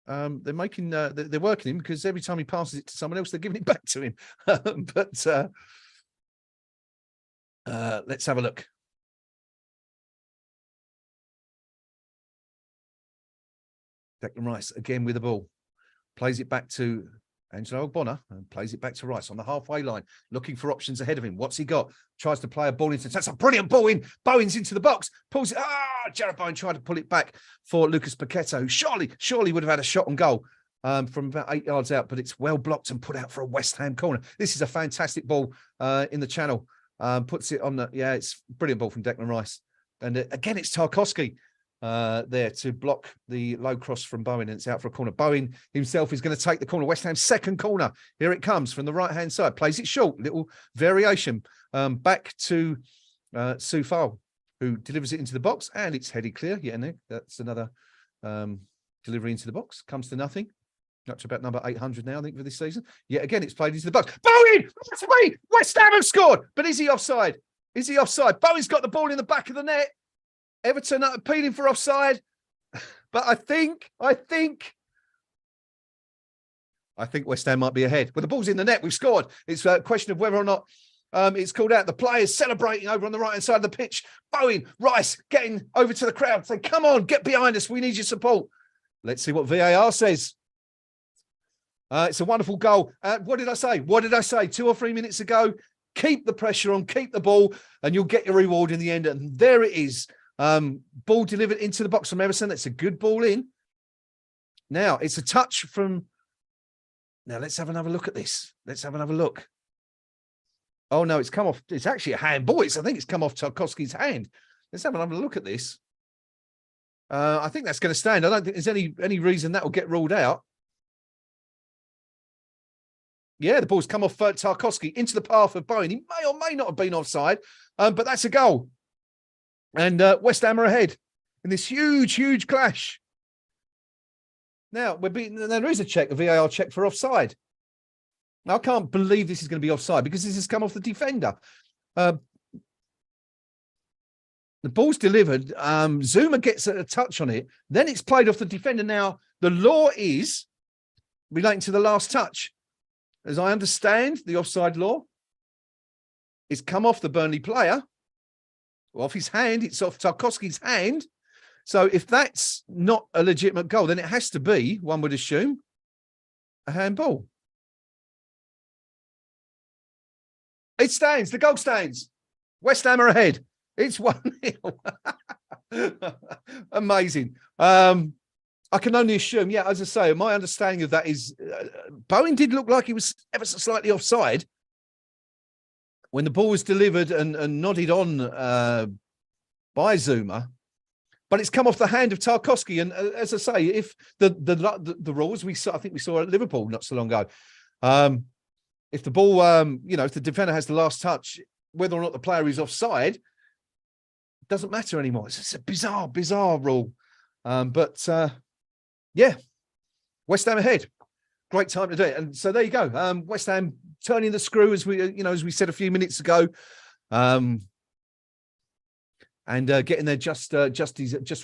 they're making they're working him, because every time he passes it to someone else, they're giving it back to him. But let's have a look. Declan Rice again with the ball, plays it back to Angelo Bonner and plays it back to Rice on the halfway line, looking for options ahead of him. What's he got? Tries to play a ball into. That's a brilliant ball in. Bowen's into the box, pulls it. Jarrod Bowen tried to pull it back for Lucas Paqueta, who surely would have had a shot on goal from about 8 yards out, but it's well blocked and put out for a West Ham corner. This is a fantastic ball in the channel. Puts it on the. Yeah, it's a brilliant ball from Declan Rice, and again it's Tarkowski there to block the low cross from Bowen, and it's out for a corner. Bowen himself is going to take the corner. West Ham's second corner. Here it comes from the right-hand side. Plays it short. Little variation. Back to Soufal, who delivers it into the box, and it's headed clear. Yeah, Nick, that's another delivery into the box. Comes to nothing. Up to about number 800 now, I think, for this season. Yet again, it's played into the box. Bowen! That's me! West Ham have scored! But is he offside? Is he offside? Bowen's got the ball in the back of the net. Everton are appealing for offside, but I think West Ham might be ahead. Well, the ball's in the net. We've scored. It's a question of whether or not it's called out. The players celebrating over on the right-hand side of the pitch. Bowen, Rice getting over to the crowd, saying, come on, get behind us. We need your support. Let's see what VAR says. It's a wonderful goal. What did I say? 2 or 3 minutes ago? Keep the pressure on, keep the ball, and you'll get your reward in the end. And there it is. Ball delivered into the box from Everton. That's a good ball in. Now it's a touch from. Now let's have another look at this. Let's have another look. Oh no, it's come off. It's actually a handball. I think it's come off Tarkowski's hand. Let's have another look at this. I think that's going to stand. I don't think there's any reason that will get ruled out. Yeah, the ball's come off Tarkowski into the path of Bowen. He may or may not have been offside, but that's a goal. And West Ham are ahead in this huge clash. Now, there is a VAR check for offside. Now, I can't believe this is going to be offside because this has come off the defender. The ball's delivered. Zouma gets a touch on it. Then it's played off the defender. Now, the law is relating to the last touch. As I understand the offside law, it's come off the Burnley player. Off his hand, it's off Tarkowski's hand. So if that's not a legitimate goal, then it has to be, one would assume, a handball. It stands. The goal stands. West Ham are ahead. It's 1-0. Amazing. I can only assume, yeah, as I say, my understanding of that is Bowen did look like he was ever so slightly offside when the ball was delivered and nodded on by Zouma, but it's come off the hand of Tarkowski. And as I say, if the rules I think we saw at Liverpool not so long ago, if the ball, if the defender has the last touch, whether or not the player is offside, it doesn't matter anymore. It's a bizarre rule. Yeah, West Ham ahead. Great time to do it. And so there you go. West Ham turning the screw, as we said a few minutes ago, and getting their just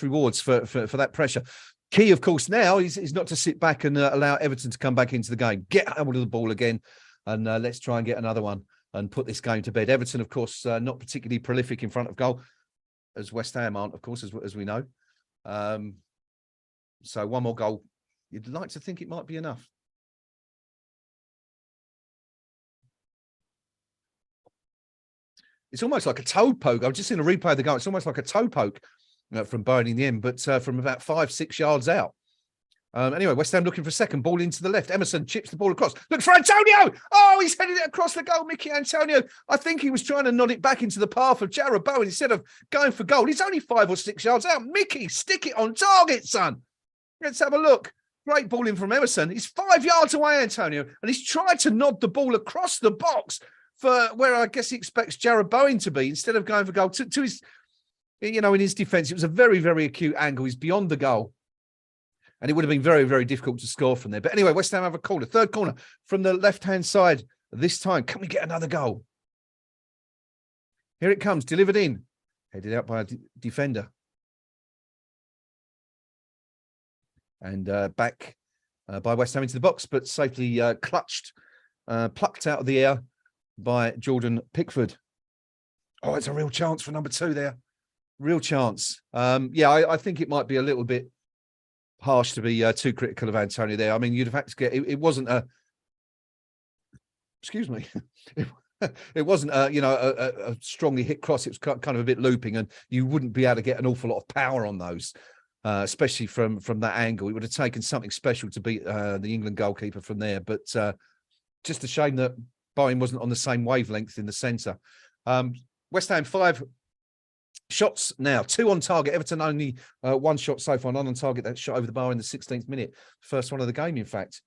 rewards for that pressure. Key, of course, now is not to sit back and allow Everton to come back into the game. Get hold of the ball again, and let's try and get another one and put this game to bed. Everton, of course, not particularly prolific in front of goal, as West Ham aren't, of course, as we know. So one more goal, you'd like to think it might be enough. It's almost like a toe poke. I've just seen a replay of the goal. It's almost like a toe poke from Bowen in the end, but from about 5-6 yards out. Anyway, West Ham looking for a second. Ball into the left. Emerson chips the ball across. Look for Antonio. Oh, he's headed it across the goal. Mickey Antonio. I think he was trying to nod it back into the path of Jarrod Bowen instead of going for goal. He's only 5 or 6 yards out. Mickey, stick it on target, son. Let's have a look. Great ball in from Emerson. He's 5 yards away, Antonio, and he's tried to nod the ball across the box for where I guess he expects Jarrod Bowen to be instead of going for goal. To his, in his defence, it was a very, very acute angle. He's beyond the goal. And it would have been very, very difficult to score from there. But anyway, West Ham have a corner, third corner from the left-hand side this time. Can we get another goal? Here it comes, delivered in. Headed out by a defender. And back by West Ham into the box, but safely plucked out of the air by Jordan Pickford. Oh, it's a real chance for number 2 there. Real chance. I think it might be a little bit harsh to be too critical of Antonio there. I mean, you'd have had to get it wasn't a excuse me. It wasn't a strongly hit cross. It was kind of a bit looping, and you wouldn't be able to get an awful lot of power on those, especially from that angle. It would have taken something special to beat the England goalkeeper from there. But just a shame that Bowen wasn't on the same wavelength in the centre. West Ham 5 shots now, 2 on target. Everton only 1 shot so far, none on target. That shot over the bar in the 16th minute, first one of the game, in fact.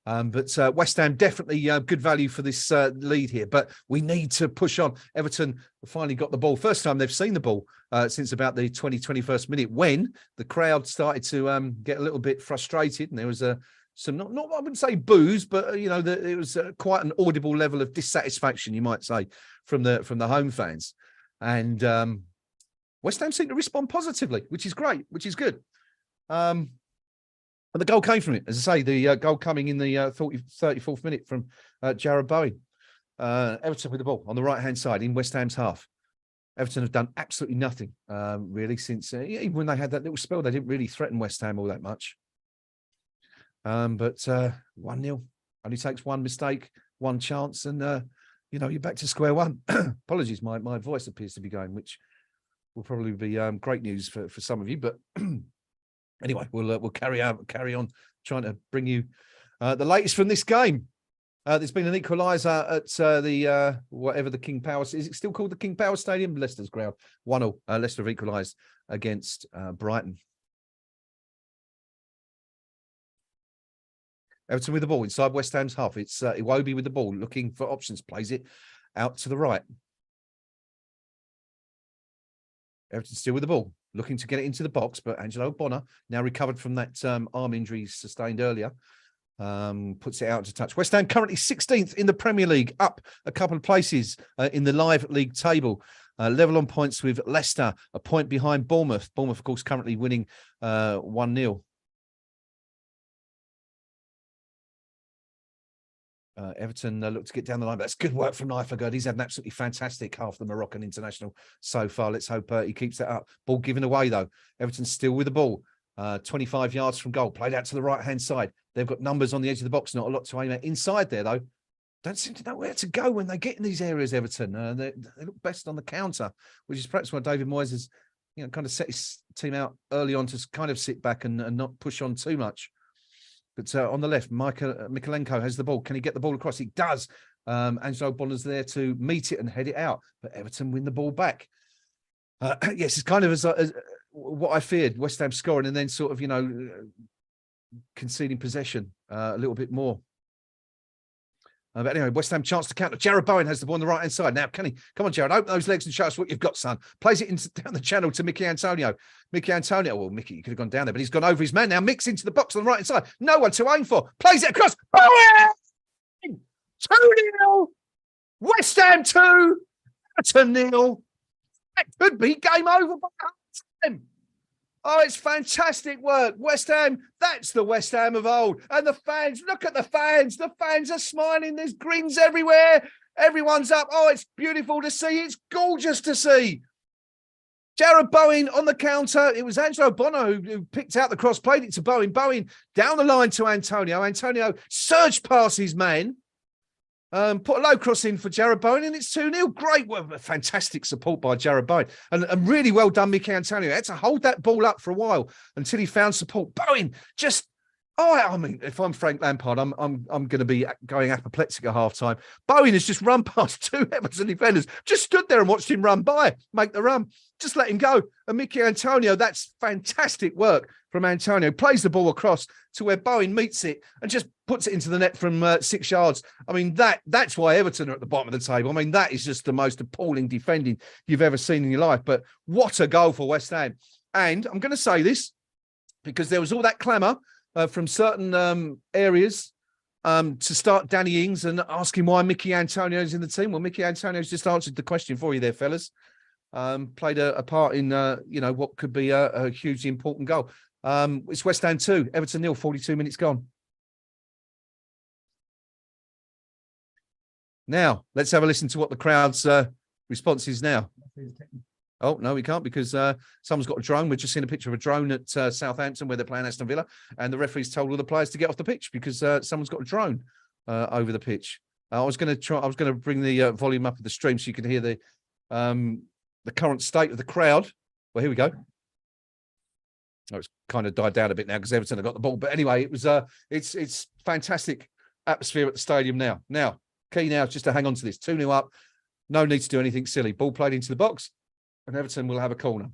But West Ham definitely good value for this lead here. But we need to push on. Everton finally got the ball. First time they've seen the ball since about the 21st minute, when the crowd started to get a little bit frustrated, and there was some not I wouldn't say boos, but it was quite an audible level of dissatisfaction, you might say, from the home fans. And West Ham seemed to respond positively, which is great, which is good. And the goal came from it. As I say, the goal coming in the 34th minute from Jarrod Bowen. Everton with the ball on the right-hand side in West Ham's half. Everton have done absolutely nothing, really, since even when they had that little spell, they didn't really threaten West Ham all that much. But 1-0, only takes one mistake, one chance, and you're back to square one. Apologies, my voice appears to be going, which will probably be great news for some of you. But anyway, we'll carry on trying to bring you the latest from this game. There's been an equaliser at the whatever the King Power, is it still called the King Power Stadium? Leicester's ground, 1-0. Leicester have equalised against Brighton. Everton with the ball inside West Ham's half. It's Iwobi with the ball, looking for options, plays it out to the right. Everton still with the ball, looking to get it into the box, but Angelo Bonner, now recovered from that arm injury sustained earlier, puts it out to touch. West Ham currently 16th in the Premier League, up a couple of places in the live league table. Level on points with Leicester, a point behind Bournemouth. Bournemouth, of course, currently winning 1-0. Everton look to get down the line, but that's good work from Nifagerd. He's had an absolutely fantastic half the Moroccan international so far. Let's hope he keeps that up. Ball given away, though. Everton still with the ball. 25 yards from goal. Played out to the right-hand side. They've got numbers on the edge of the box. Not a lot to aim at. Inside there, though, don't seem to know where to go when they get in these areas, Everton. They look best on the counter, which is perhaps why David Moyes has kind of set his team out early on to kind of sit back and not push on too much. But on the left, Mikalenko has the ball. Can he get the ball across? He does. Angelo Bonner's there to meet it and head it out. But Everton win the ball back. Yes, it's kind of as what I feared. West Ham scoring and then sort of, conceding possession a little bit more. But anyway, West Ham chance to counter. Jarrod Bowen has the ball on the right-hand side. Now, can he? Come on, Jarrod, open those legs and show us what you've got, son. Plays it down the channel to Mickey Antonio. Mickey, you could have gone down there, but he's gone over his man now. Mix into the box on the right-hand side. No one to aim for. Plays it across. Bowen! 2-0. West Ham 2. Everton 0. That could be game over by half-time. Oh, it's fantastic work. West Ham, that's the West Ham of old. And the fans, look at the fans. The fans are smiling. There's grins everywhere. Everyone's up. Oh, it's beautiful to see. It's gorgeous to see. Jarrod Bowen on the counter. It was Angelo Bonner who picked out the cross, played it to Bowen. Bowen down the line to Antonio. Antonio surged past his man. Put a low cross in for Jarrod Bowen, and it's 2-0. Great work. Fantastic support by Jarrod Bowen. And really well done, Mickey Antonio. He had to hold that ball up for a while until he found support. Bowen just... I mean, if I'm Frank Lampard, I'm going to be going apoplectic at half-time. Bowen has just run past 2 Everton defenders, just stood there and watched him run by, make the run. Just let him go. And Mickey Antonio, that's fantastic work from Antonio. Plays the ball across to where Bowen meets it and just puts it into the net from 6 yards. I mean, that's why Everton are at the bottom of the table. I mean, that is just the most appalling defending you've ever seen in your life. But what a goal for West Ham. And I'm going to say this because there was all that clamour from certain areas to start Danny Ings and asking why Mickey Antonio's in the team. Well, Mickey Antonio's just answered the question for you there, fellas. Played a part in, what could be a hugely important goal. It's West Ham 2, Everton 0, 42 minutes gone. Now, let's have a listen to what the crowd's response is now. Oh, no, we can't because someone's got a drone. We've just seen a picture of a drone at Southampton where they're playing Aston Villa, and the referee's told all the players to get off the pitch because someone's got a drone over the pitch. I was going to bring the volume up of the stream so you can hear the current state of the crowd. Well, here we go. Oh, it's kind of died down a bit now because Everton have got the ball. But anyway, it was it's fantastic atmosphere at the stadium now. Now, key now is just to hang on to this. 2-0 up. No need to do anything silly. Ball played into the box, and Everton will have a corner.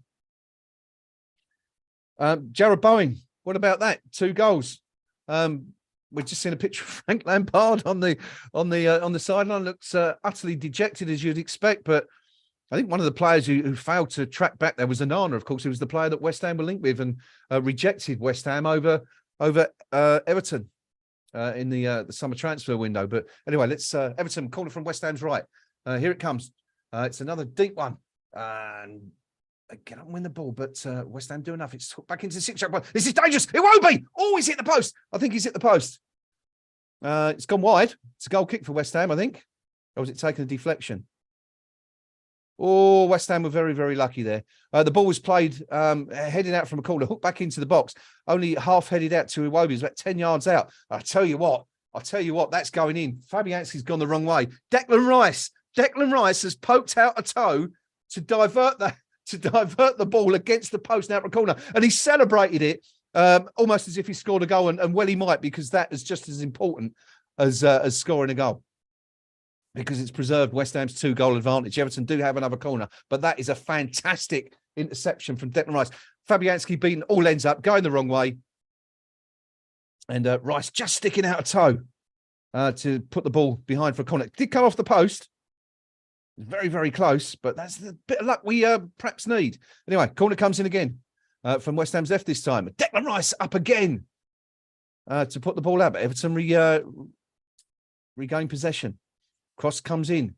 Jared Bowen, what about that? 2 goals. We've just seen a picture of Frank Lampard on the sideline. Looks utterly dejected as you'd expect, but I think one of the players who failed to track back there was Onana, of course. He was the player that West Ham were linked with and rejected West Ham over Everton in the summer transfer window. But anyway, let's Everton corner from West Ham's right. Here it comes. It's another deep one. And they get up and win the ball, but West Ham do enough. It's took back into the 6-yard box. This is dangerous. It won't be. Oh, he's hit the post. I think he's hit the post. It's gone wide. It's a goal kick for West Ham, I think. Or was it taking a deflection? Oh, West Ham were very, very lucky there. The ball was played heading out from a corner, hooked back into the box, only half headed out to Iwobi. It was about 10 yards out. I tell you what, that's going in. Fabianski's gone the wrong way. Declan Rice has poked out a toe to divert the ball against the post out from corner, and he celebrated it almost as if he scored a goal, and well, he might, because that is just as important as scoring a goal, because it's preserved West Ham's 2-goal advantage. Everton do have another corner, but that is a fantastic interception from Declan Rice. Fabianski beaten all ends up, going the wrong way, and Rice just sticking out a toe to put the ball behind for a corner. It did come off the post. Very, very close, but that's the bit of luck we perhaps need. Anyway, corner comes in again from West Ham's left this time. Declan Rice up again to put the ball out, but Everton regain possession. Cross comes in.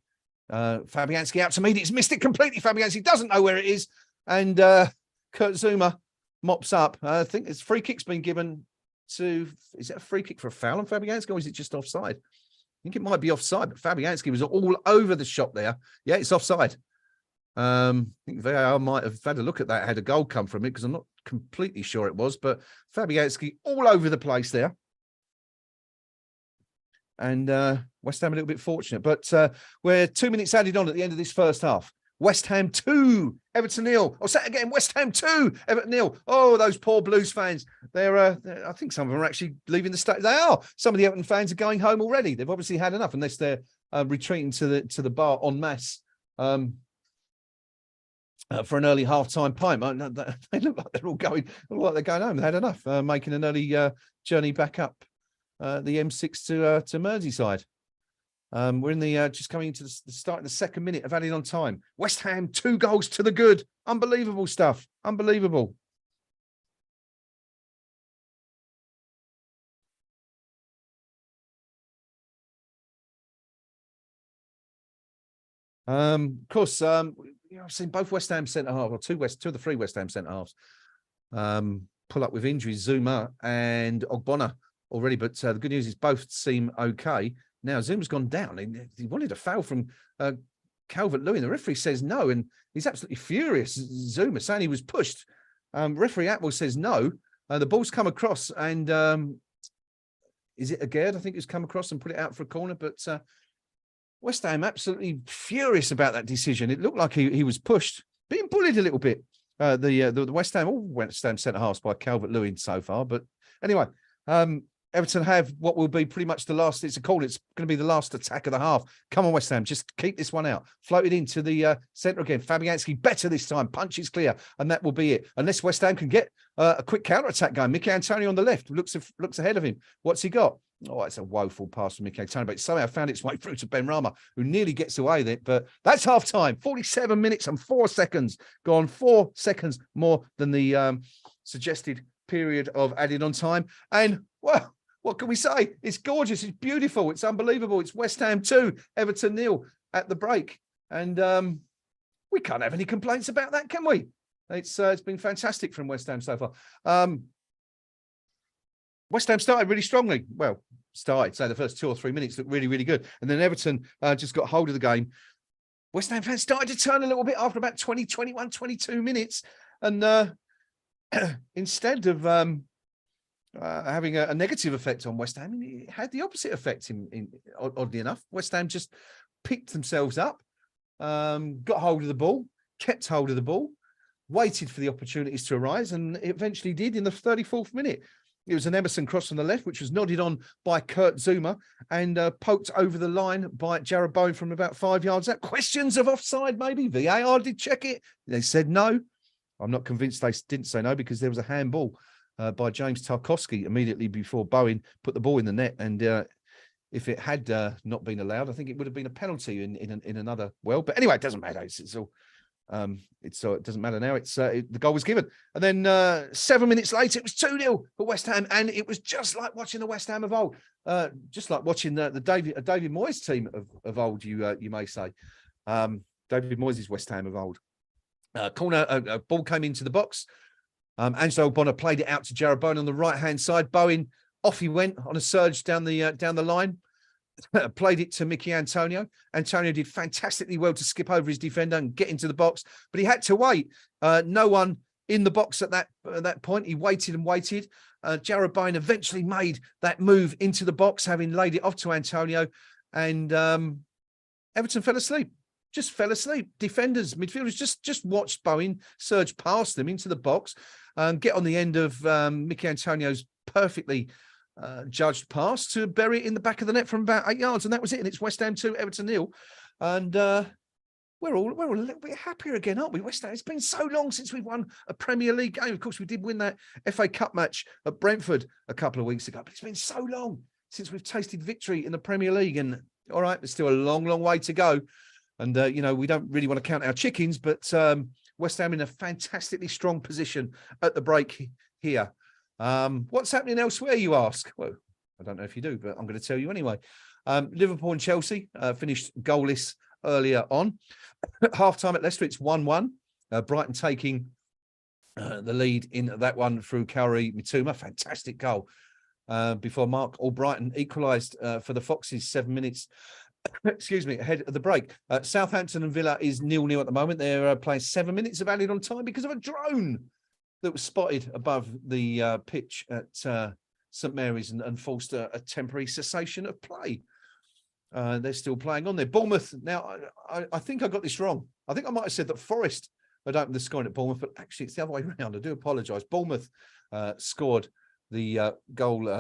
Fabianski out to meet it. He's missed it completely. Fabianski doesn't know where it is, and Kurt Zouma mops up. I think it's free kick's been given to. Is it a free kick for a foul on Fabianski, or is it just offside? I think it might be offside, but Fabianski was all over the shop there. Yeah, it's offside. I think VAR might have had a look at that, had a goal come from it, because I'm not completely sure it was, but Fabianski all over the place there. And West Ham a little bit fortunate, but we're 2 minutes added on at the end of this first half. West Ham 2, Everton 0. I'll say it again, West Ham 2, Everton 0. Oh, those poor Blues fans. They're I think some of them are actually leaving the stadium. They are. Some of the Everton fans are going home already. They've obviously had enough, unless they're retreating to the bar en masse for an early half-time pint. They look like they're all going, they're going home. They had enough, making an early journey back up the M6 to Merseyside. We're in the just coming into the start of the second minute of added on time. West Ham 2 goals to the good. Unbelievable stuff. Unbelievable. Of course, I've seen both West Ham centre halves, or two of the 3 West Ham centre halves pull up with injuries, Zouma and Ogbonna already. But the good news is both seem okay. Now, Zuma's gone down. He wanted a foul from Calvert-Lewin. The referee says no, and he's absolutely furious. Zouma saying he was pushed. Referee Atwell says no. The ball's come across, and is it Aguerd? I think it's come across and put it out for a corner. But West Ham absolutely furious about that decision. It looked like he was pushed, being bullied a little bit. The West Ham, all West Ham centre halves by Calvert-Lewin so far. But anyway, Everton have what will be pretty much the last. It's a call. It's going to be the last attack of the half. Come on, West Ham, just keep this one out. Floated into the centre again. Fabianski better this time. Punches clear, and that will be it. Unless West Ham can get a quick counter attack going. Mickey Antonio on the left looks ahead of him. What's he got? Oh, it's a woeful pass from Mickey Antonio, but somehow found its way through to Ben Rama, who nearly gets away with it. But that's half time. 47 minutes and 4 seconds gone. 4 seconds more than the suggested period of added on time. And, well, what can we say? It's gorgeous. It's beautiful. It's unbelievable. It's West Ham 2, Everton 0 at the break. And we can't have any complaints about that, can we? It's been fantastic from West Ham so far. West Ham started really strongly. Well, started, say the first 2 or 3 minutes looked really, really good. And then Everton just got hold of the game. West Ham fans started to turn a little bit after about 20, 21, 22 minutes. And instead of having a negative effect on West Ham, it had the opposite effect, oddly enough. West Ham just picked themselves up, got hold of the ball, kept hold of the ball, waited for the opportunities to arise, and it eventually did in the 34th minute. It was an Emerson cross from the left, which was nodded on by Kurt Zuma and poked over the line by Jarrod Bowen from about 5 yards out. Questions of offside, maybe. VAR did check it. They said no. I'm not convinced they didn't say no, because there was a handball by James Tarkowski immediately before Bowen put the ball in the net. And if it had not been allowed, I think it would have been a penalty in another well. But anyway, it doesn't matter. It's all. It doesn't matter now. The goal was given, and then 7 minutes later, it was 2-0 for West Ham, and it was just like watching the West Ham of old, just like watching the David Moyes team of old. You may say, David Moyes' West Ham of old. Corner ball came into the box. Angelo Bonner played it out to Jarrod Bowen on the right hand side. Bowen off he went on a surge down the line. Played it to Mickey Antonio. Antonio did fantastically well to skip over his defender and get into the box, but he had to wait. No one in the box at that point. He waited and waited. Jarrod Bowen eventually made that move into the box, having laid it off to Antonio, and Everton fell asleep. Just fell asleep. Defenders, midfielders just watched Bowen surge past them into the box, get on the end of Mickey Antonio's perfectly judged pass to bury it in the back of the net from about 8 yards, and that was it. And it's West Ham 2, Everton 0, and we're all a little bit happier again, aren't we? West Ham. It's been so long since we've won a Premier League game. Of course, we did win that FA Cup match at Brentford a couple of weeks ago, but it's been so long since we've tasted victory in the Premier League. And all right, there's still a long, long way to go. And we don't really want to count our chickens, but West Ham in a fantastically strong position at the break here. What's happening elsewhere, you ask? Well, I don't know if you do, but I'm going to tell you anyway. Liverpool and Chelsea finished goalless earlier on. Half-time at Leicester, it's 1-1. Brighton taking the lead in that one through Kaori Mitoma. Fantastic goal. Before Mark Albrighton equalised for the Foxes 7 minutes, excuse me, ahead of the break. Southampton and Villa is 0-0 at the moment. They're playing 7 minutes of added on time because of a drone that was spotted above the pitch at St Mary's and forced a temporary cessation of play. They're still playing on there. Bournemouth, now, I think I got this wrong. I think I might have said that Forest had opened the scoring at Bournemouth, but actually it's the other way around. I do apologise. Bournemouth scored the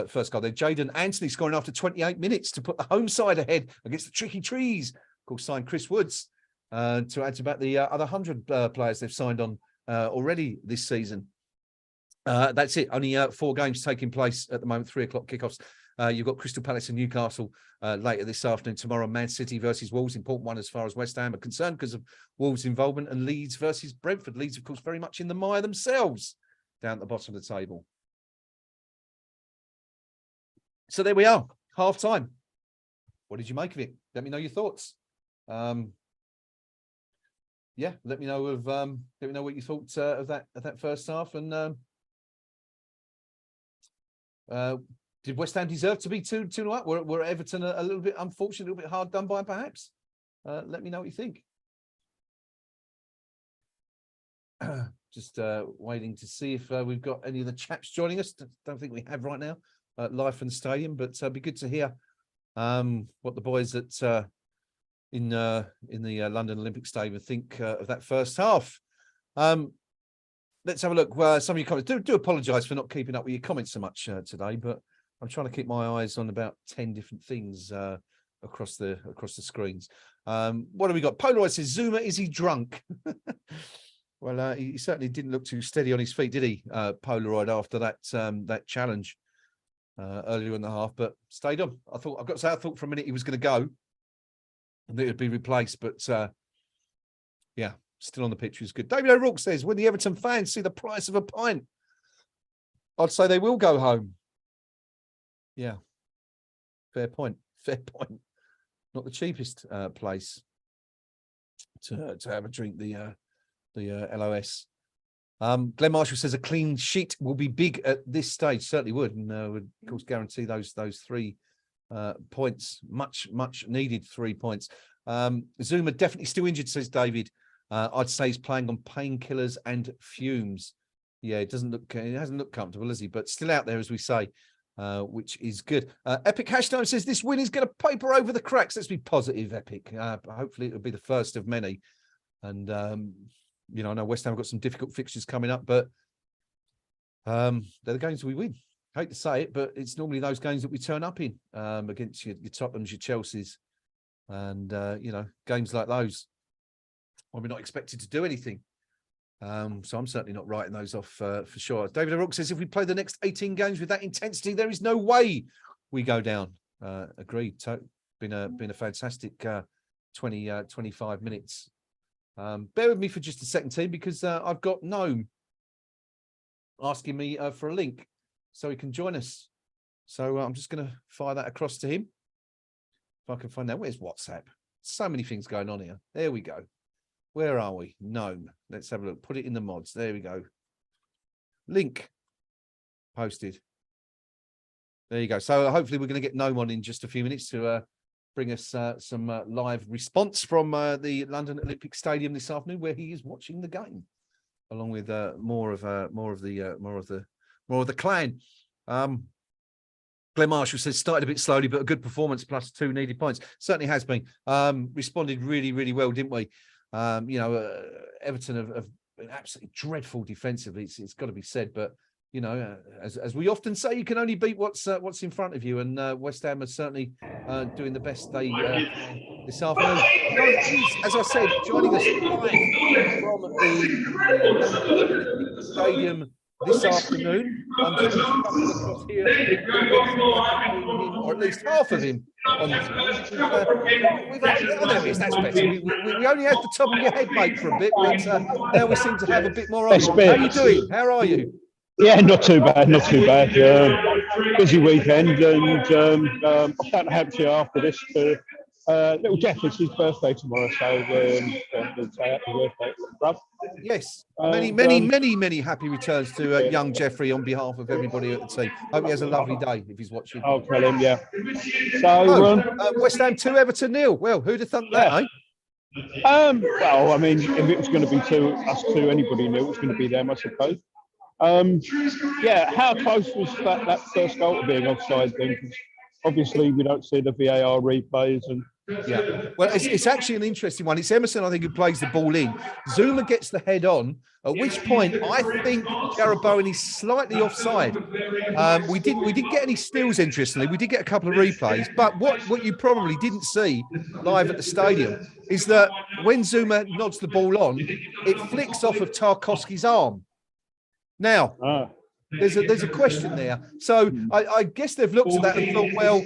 first goal there. Jadon Anthony scoring after 28 minutes to put the home side ahead against the Tricky Trees. Of course, signed Chris Woods to add to about the other 100 players they've signed on already this season. That's it. Only 4 games taking place at the moment, 3 o'clock kickoffs. You've got Crystal Palace and Newcastle later this afternoon. Tomorrow, Man City versus Wolves, important one as far as West Ham are concerned because of Wolves' involvement, and Leeds versus Brentford. Leeds, of course, very much in the mire themselves down at the bottom of the table. So there we are, half time. What did you make of it? Let me know your thoughts. Yeah, let me know what you thought of that first half. And did West Ham deserve to be 2-0 up? Were Everton a little bit unfortunate, a little bit hard done by, perhaps? Let me know what you think. Just waiting to see if we've got any of the chaps joining us. Don't think we have right now, live from the stadium, but it'd be good to hear what the boys at in the London Olympic Stadium think of that first half. Let's have a look. Some of your comments. Do apologise for not keeping up with your comments so much today, but I'm trying to keep my eyes on about 10 different things across the screens. What have we got? Polaroid says, Zuma, is he drunk? Well, he certainly didn't look too steady on his feet, did he, Polaroid, after that challenge earlier in the half, but stayed on. I thought for a minute he was going to go and it would be replaced, but yeah, still on the pitch was good. David O'Rourke says, when the Everton fans see the price of a pint I'd say they will go home. Yeah. Fair point. Fair point. Not the cheapest place to have a drink, the LOS. Glenn Marshall says a clean sheet will be big at this stage. Certainly would, and would of course guarantee those 3 points. Much needed 3 points. Zuma definitely still injured, says David. I'd say he's playing on painkillers and fumes. Yeah, it hasn't looked comfortable, has he? But still out there, as we say, which is good. Epic Hashtag says this win is going to paper over the cracks. Let's be positive, Epic. Hopefully it'll be the first of many. And I know West Ham have got some difficult fixtures coming up, but they're the games we win. Hate to say it, but it's normally those games that we turn up in against your Tottenhams, your Chelseas, and games like those when we're not expected to do anything. So I'm certainly not writing those off for sure. David O'Rourke says if we play the next 18 games with that intensity, there is no way we go down. Agreed. Been a fantastic 25 minutes. Bear with me for just a second, team, because I've got Gnome asking me for a link so he can join us. So I'm just going to fire that across to him. If I can find that. Where's WhatsApp? So many things going on here. There we go. Where are we? Gnome. Let's have a look. Put it in the mods. There we go. Link posted. There you go. So hopefully we're going to get Gnome on in just a few minutes to bring us some live response from the London Olympic Stadium this afternoon, where he is watching the game, along with more of the clan. Glenn Marshall says started a bit slowly, but a good performance plus 2 needed points. Certainly has been. Responded really, really well, didn't we? Everton have been absolutely dreadful defensively. It's got to be said, but as we often say, you can only beat what's in front of you, and West Ham are certainly doing the best they this afternoon. As I said, joining us live from the stadium this afternoon. I'm just going to come across here, or at least half of him. That's better. We only had the top of your head, mate, for a bit, but now we seem to have a bit more of it. How are you doing? How are you? Yeah, not too bad. Busy weekend, and I'm going to Hampshire after this to little Jeff. It's his birthday tomorrow, so we'll say happy birthday, bruv. Yes, many happy returns to young Jeffrey on behalf of everybody at the team. Hope he has a lovely day if he's watching. I'll tell him, yeah. So West Ham 2, Everton 0. Well, who'd have thunk that, eh? Well, I mean, if it was going to be us two, anybody knew it was going to be them, I suppose. How close was that first goal to being offside then? Because obviously we don't see the VAR replays. And well, it's actually an interesting one. It's Emerson, I think, who plays the ball in. Zuma gets the head on, at which point I think Jarrod Bowen is slightly offside. We didn't get any stills, interestingly. We did get a couple of replays, but what you probably didn't see live at the stadium is that when Zuma nods the ball on, it flicks off of Tarkowski's arm. Now, there's a question there. So I guess they've looked at that and thought, well,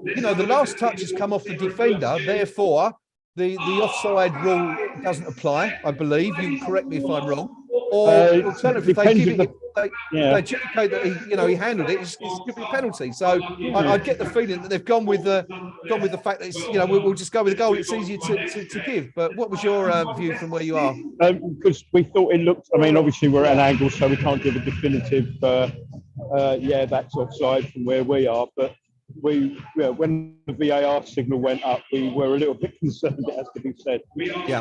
the last touch has come off the defender, therefore the offside rule doesn't apply, I believe. You can correct me if I'm wrong. Or alternatively, they adjudicate that he handled it. It could be a penalty. So I get the feeling that they've gone with the fact that it's, we'll just go with the goal. It's easier to give. But what was your view from where you are? Because we thought it looked. I mean, obviously we're at an angle, so we can't give a definitive. That's offside from where we are. But when the VAR signal went up, we were a little bit concerned. It has to be said. Yeah.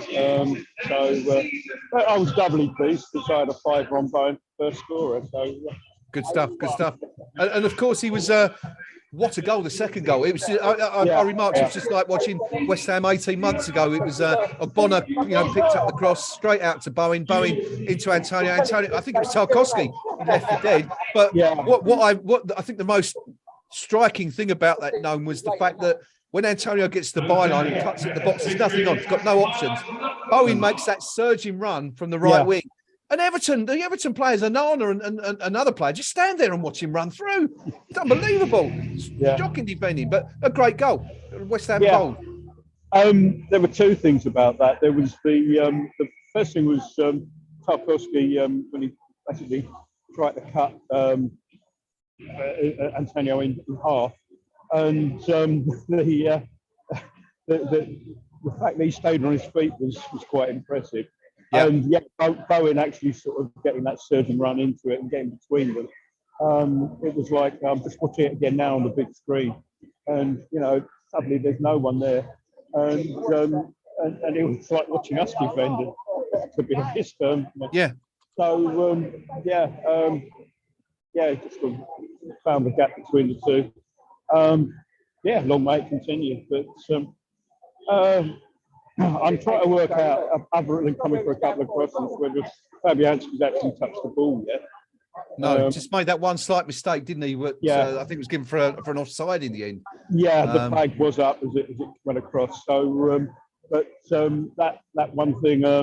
I was doubly pleased because I had a 5-run Bowen first scorer. So good stuff. And of course he was. What a goal! The second goal. It was. I remarked. It was just like watching West Ham 18 months ago. It was Bonner, picked up the cross straight out to Bowen. Bowen into Antonio. Antonio. I think it was Tarkowski. He left for dead. But what I think the most striking thing about that Gnome was the fact that when Antonio gets to the byline and cuts at the box, there's nothing on. He's got no options. Bowen makes that surging run from the right wing. And the Everton players, Anana and another player, just stand there and watch him run through. It's unbelievable. Shocking defending, but a great goal. West Ham goal. There were two things about that. There was the first thing was Tarkowski when he basically tried to cut Antonio in half, and the fact that he stayed on his feet was quite impressive. Yeah. And yeah, Bowen actually sort of getting that surging run into it and getting between them. It was like I'm just watching it again now on the big screen, and suddenly there's no one there, and it was like watching us defend, to be honest. Yeah. So just found the gap between the two. Long may it continue, but I'm trying to work out, other than coming for a couple of crosses, whether Fabianski's actually touched the ball yet. No, just made that one slight mistake, didn't he? But, I think it was given for an offside in the end. Yeah, the flag was up as it went across. So, that one thing, I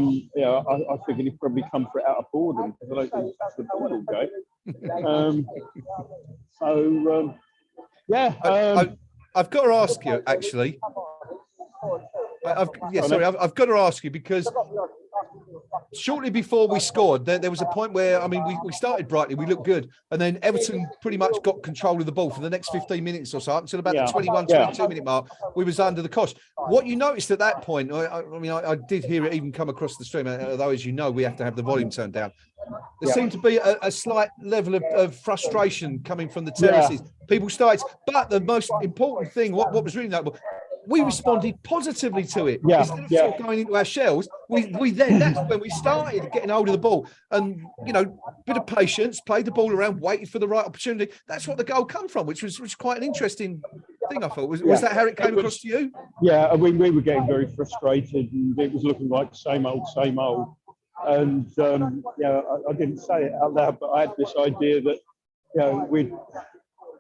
figured he'd probably come for it out of boredom because I don't think it's the ball game. I've got to ask you, actually. I've got to ask you because shortly before we scored, there was a point where, I mean, we started brightly, we looked good, and then Everton pretty much got control of the ball for the next 15 minutes or so, up until about the 22-minute mark. We was under the cosh. What you noticed at that point, I did hear it even come across the stream, although, as you know, we have to have the volume turned down. There seemed to be a slight level of frustration coming from the terraces. People started, but the most important thing, what was really notable, we responded positively to it. Instead of sort of going into our shells, we then, that's when we started getting hold of the ball and, bit of patience, played the ball around, waited for the right opportunity. That's what the goal come from, which was quite an interesting thing, I thought. Was that how it came across to you? Yeah, we were getting very frustrated and it was looking like same old. And, I didn't say it out loud, but I had this idea that,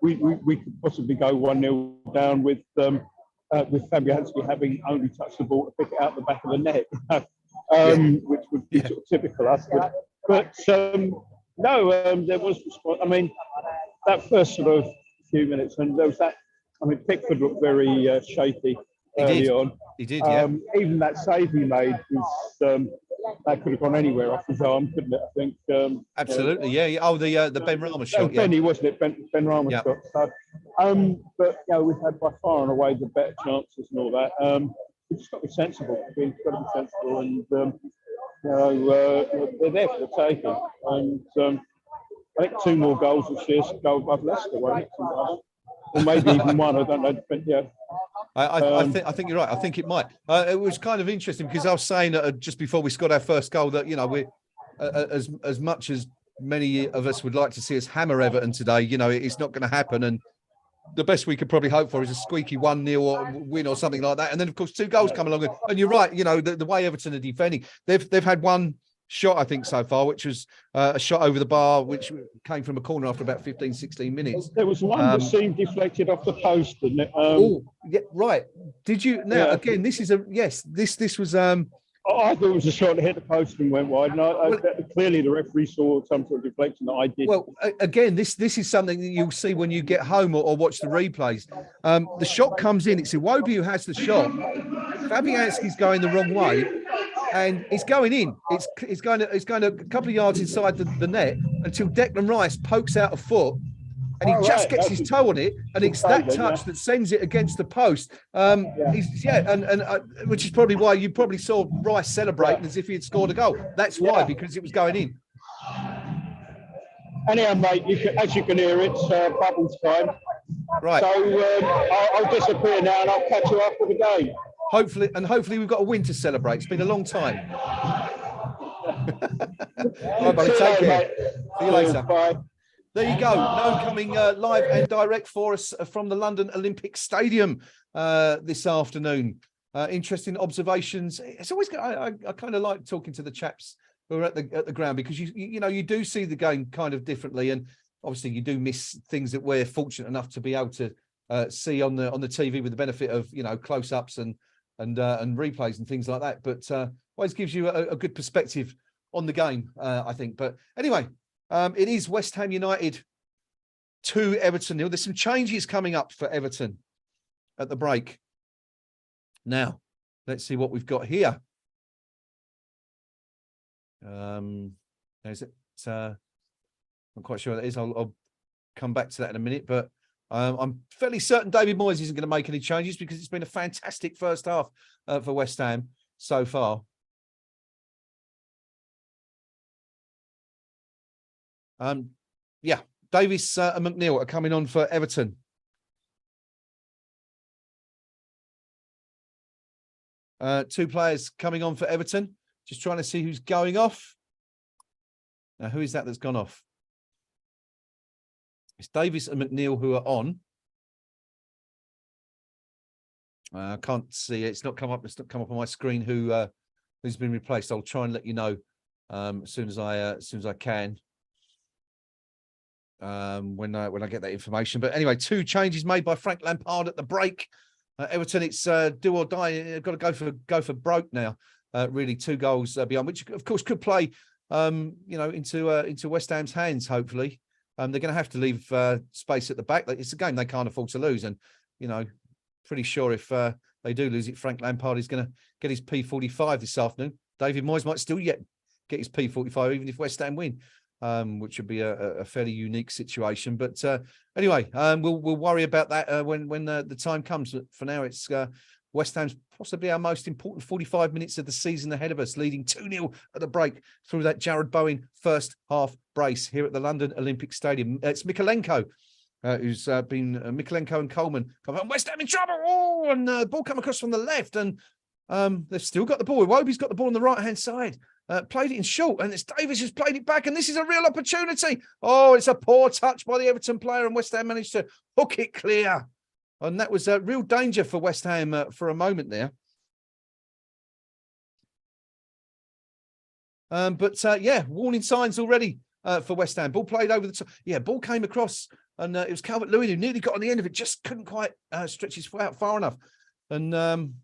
we could possibly go 1-0 down with Fabianski having only touched the ball to pick it out the back of the net, which would be sort of typical us. But there was response. I mean, that first sort of few minutes, and there was that. I mean, Pickford looked very shaky early on. He did, yeah. Even that save he made was that could have gone anywhere off his arm, couldn't it? I think. Absolutely, yeah. Oh, the Ben Rama shot, Benny, wasn't it? Ben Rama shot. So, but we've had by far and away the better chances and all that. We've just got to be sensible. We've got to be sensible, and they're there for the taking. And I think 2 more goals will see us go above Leicester, won't it? Or maybe even one. I don't know. But I think you're right. I think it might. It was kind of interesting because I was saying just before we scored our first goal that we're as much as many of us would like to see us hammer Everton today. It's not going to happen, and the best we could probably hope for is a squeaky 1-0 or win or something like that. And then of course 2 goals come along, and you're right. The way Everton are defending, they've had one shot, I think, so far, which was a shot over the bar, which came from a corner after about 15-16 minutes. There was one that seemed deflected off the post, didn't it? Yeah, right. Did you? Now, again, this is this was... I thought it was a shot that hit the post and went wide. And clearly the referee saw some sort of deflection that I did. Well, again, this is something that you'll see when you get home or watch the replays. The shot comes in. It's Iwobi who has the shot. Fabianski's going the wrong way. And it's going in. It's going a couple of yards inside the net until Declan Rice pokes out a foot, and he just gets his toe on it, and it's that touch that sends it against the post. Which is probably why you probably saw Rice celebrating as if he had scored a goal. That's why, because it was going in. Anyhow, mate, as you can hear, it's bubbles time. Right. So I'll disappear now, and I'll catch you after the game. Hopefully we've got a win to celebrate. It's been a long time. All right, buddy, take care. See you later. Bye. There you go. No coming live and direct for us from the London Olympic Stadium this afternoon. Interesting observations. It's always I kind of like talking to the chaps who are at the ground, because you do see the game kind of differently, and obviously you do miss things that we're fortunate enough to be able to see on the TV with the benefit of close-ups and replays and things like that. But always gives you a good perspective on the game, I think. But anyway, it is West Ham United 2, Everton 0. There's some changes coming up for Everton at the break. Now, let's see what we've got here. Is it? I'm quite sure that is. I'll come back to that in a minute, but I'm fairly certain David Moyes isn't going to make any changes because it's been a fantastic first half for West Ham so far. Yeah, Davies and McNeil are coming on for Everton. Two players coming on for Everton. Just trying to see who's going off. Now, who is that that's gone off? It's Davies and McNeil who are on. I can't see it. It's not come up. It's not come up on my screen. Who's been replaced? I'll try and let you know as soon as I can. When I get that information. But anyway, two changes made by Frank Lampard at the break. Everton, it's do or die. Got to go for broke now. Really, 2 goals beyond, which of course could play, into West Ham's hands. Hopefully, they're going to have to leave space at the back. It's a game they can't afford to lose, and pretty sure if they do lose it, Frank Lampard is going to get his P45 this afternoon. David Moyes might still yet get his P45 even if West Ham win. Which would be a fairly unique situation. But anyway, we'll worry about that when the time comes. But for now, it's West Ham's possibly our most important 45 minutes of the season ahead of us, leading 2-0 at the break through that Jared Bowen first half brace here at the London Olympic Stadium. It's Mikolenko, who's been Mikolenko and Coleman come on. West Ham in trouble. Oh, and the ball come across from the left, and they've still got the ball. Iwobi's got the ball on the right-hand side. Played it in short, and it's Davies who's played it back, and this is a real opportunity. Oh, it's a poor touch by the Everton player, and West Ham managed to hook it clear. And that was a real danger for West Ham for a moment there. But warning signs already for West Ham. Ball played over the top. Yeah, ball came across, and it was Calvert-Lewin who nearly got on the end of it, just couldn't quite stretch his foot out far enough. And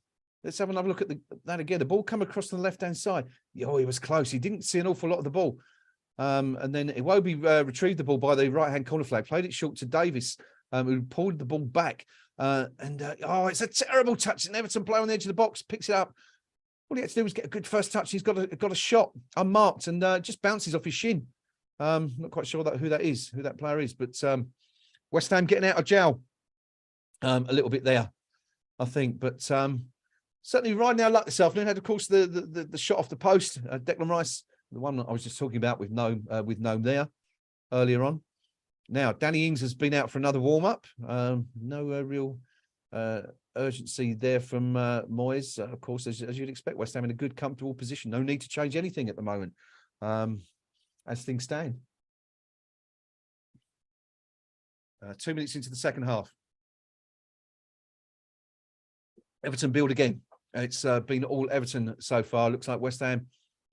let's have another look at that again. The ball come across to the left-hand side. Oh, he was close. He didn't see an awful lot of the ball. And then Iwobi retrieved the ball by the right-hand corner flag, played it short to Davies, who pulled the ball back. It's a terrible touch. An Everton player on the edge of the box picks it up. All he had to do was get a good first touch. He's got a shot unmarked and just bounces off his shin. Not quite sure who that player is, but West Ham getting out of jail a little bit there, I think. But certainly riding our luck this afternoon. Had, of course, the shot off the post. Declan Rice, the one that I was just talking about with Nome there earlier on. Now, Danny Ings has been out for another warm-up. No real urgency there from Moyes. Of course, as you'd expect, West Ham in a good, comfortable position. No need to change anything at the moment as things stand. 2 minutes into the second half. Everton build again. It's been all Everton so far. Looks like West Ham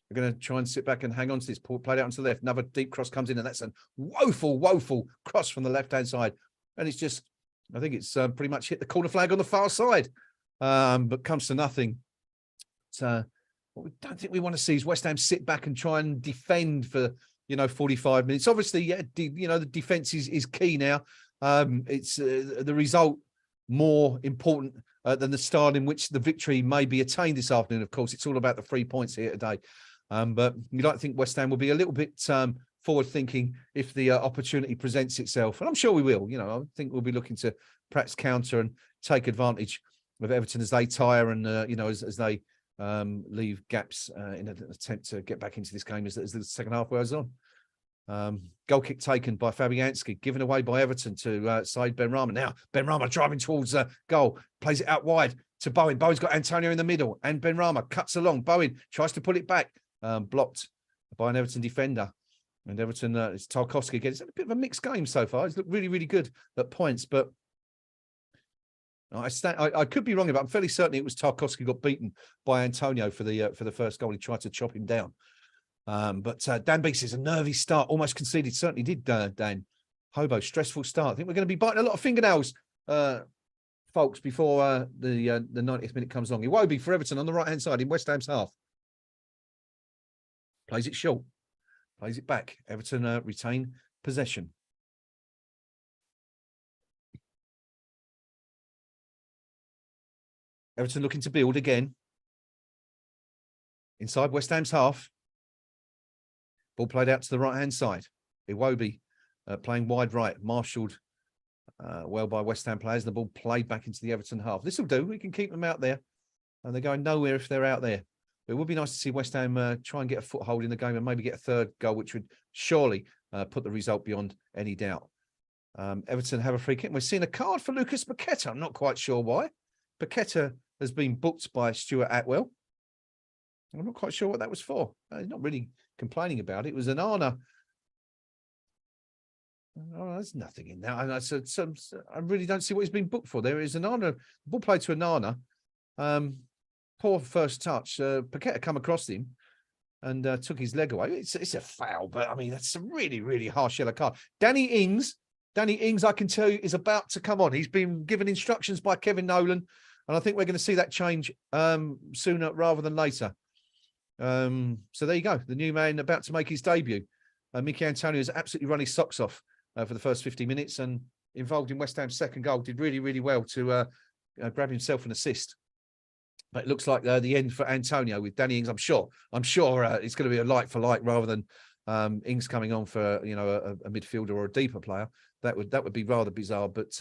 are going to try and sit back and hang on to this. Played out onto the left. Another deep cross comes in, and that's a woeful cross from the left-hand side. And it's just, I think it's pretty much hit the corner flag on the far side, but comes to nothing. So what we don't think we want to see is West Ham sit back and try and defend for 45 minutes. Obviously, the defence is key now. It's the result more important than the style in which the victory may be attained this afternoon. Of course, it's all about the 3 points here today. But you don't think West Ham will be a little bit forward-thinking if the opportunity presents itself. And I'm sure we will. I think we'll be looking to perhaps counter and take advantage of Everton as they tire and, as they leave gaps in an attempt to get back into this game as the second half wears on. Goal kick taken by Fabianski, given away by Everton to Said Benrahma. Now, Benrahma driving towards goal, plays it out wide to Bowen. Bowen's got Antonio in the middle, and Benrahma cuts along. Bowen tries to pull it back, blocked by an Everton defender. And Everton, it's Tarkowski again. It's a bit of a mixed game so far. It's looked really, really good at points, but I could be wrong about it. I'm fairly certain it was Tarkowski got beaten by Antonio for the first goal. He tried to chop him down. But Dan Beeks is a nervy start, almost conceded. Certainly did, Dan. Hobo, stressful start. I think we're going to be biting a lot of fingernails, folks, before the 90th minute comes along. Iwobi for Everton on the right-hand side in West Ham's half. Plays it short. Plays it back. Everton retain possession. Everton looking to build again. Inside West Ham's half. Ball played out to the right-hand side. Iwobi playing wide right, marshalled well by West Ham players. The ball played back into the Everton half. This will do. We can keep them out there, and they're going nowhere if they're out there. But it would be nice to see West Ham try and get a foothold in the game and maybe get a third goal, which would surely put the result beyond any doubt. Everton have a free kick. We're seeing a card for Lucas Paqueta. I'm not quite sure why. Paqueta has been booked by Stuart Atwell. I'm not quite sure what that was for. He's not really complaining about it. It was an Anna. Oh, there's nothing in there. I really don't see what he's been booked for. There is an Anna. Ball played to Anana. Poor first touch. Paqueta come across him and took his leg away. It's a foul, but I mean, that's a really, really harsh yellow card. Danny Ings, I can tell you, is about to come on. He's been given instructions by Kevin Nolan, and I think we're going to see that change sooner rather than later. So there you go. The new man about to make his debut. Mickey Antonio has absolutely run his socks off for the first 50 minutes and involved in West Ham's second goal. Did really, really well to grab himself an assist. But it looks like the end for Antonio with Danny Ings. I'm sure it's going to be a like for like rather than Ings coming on for a midfielder or a deeper player. That would be rather bizarre. But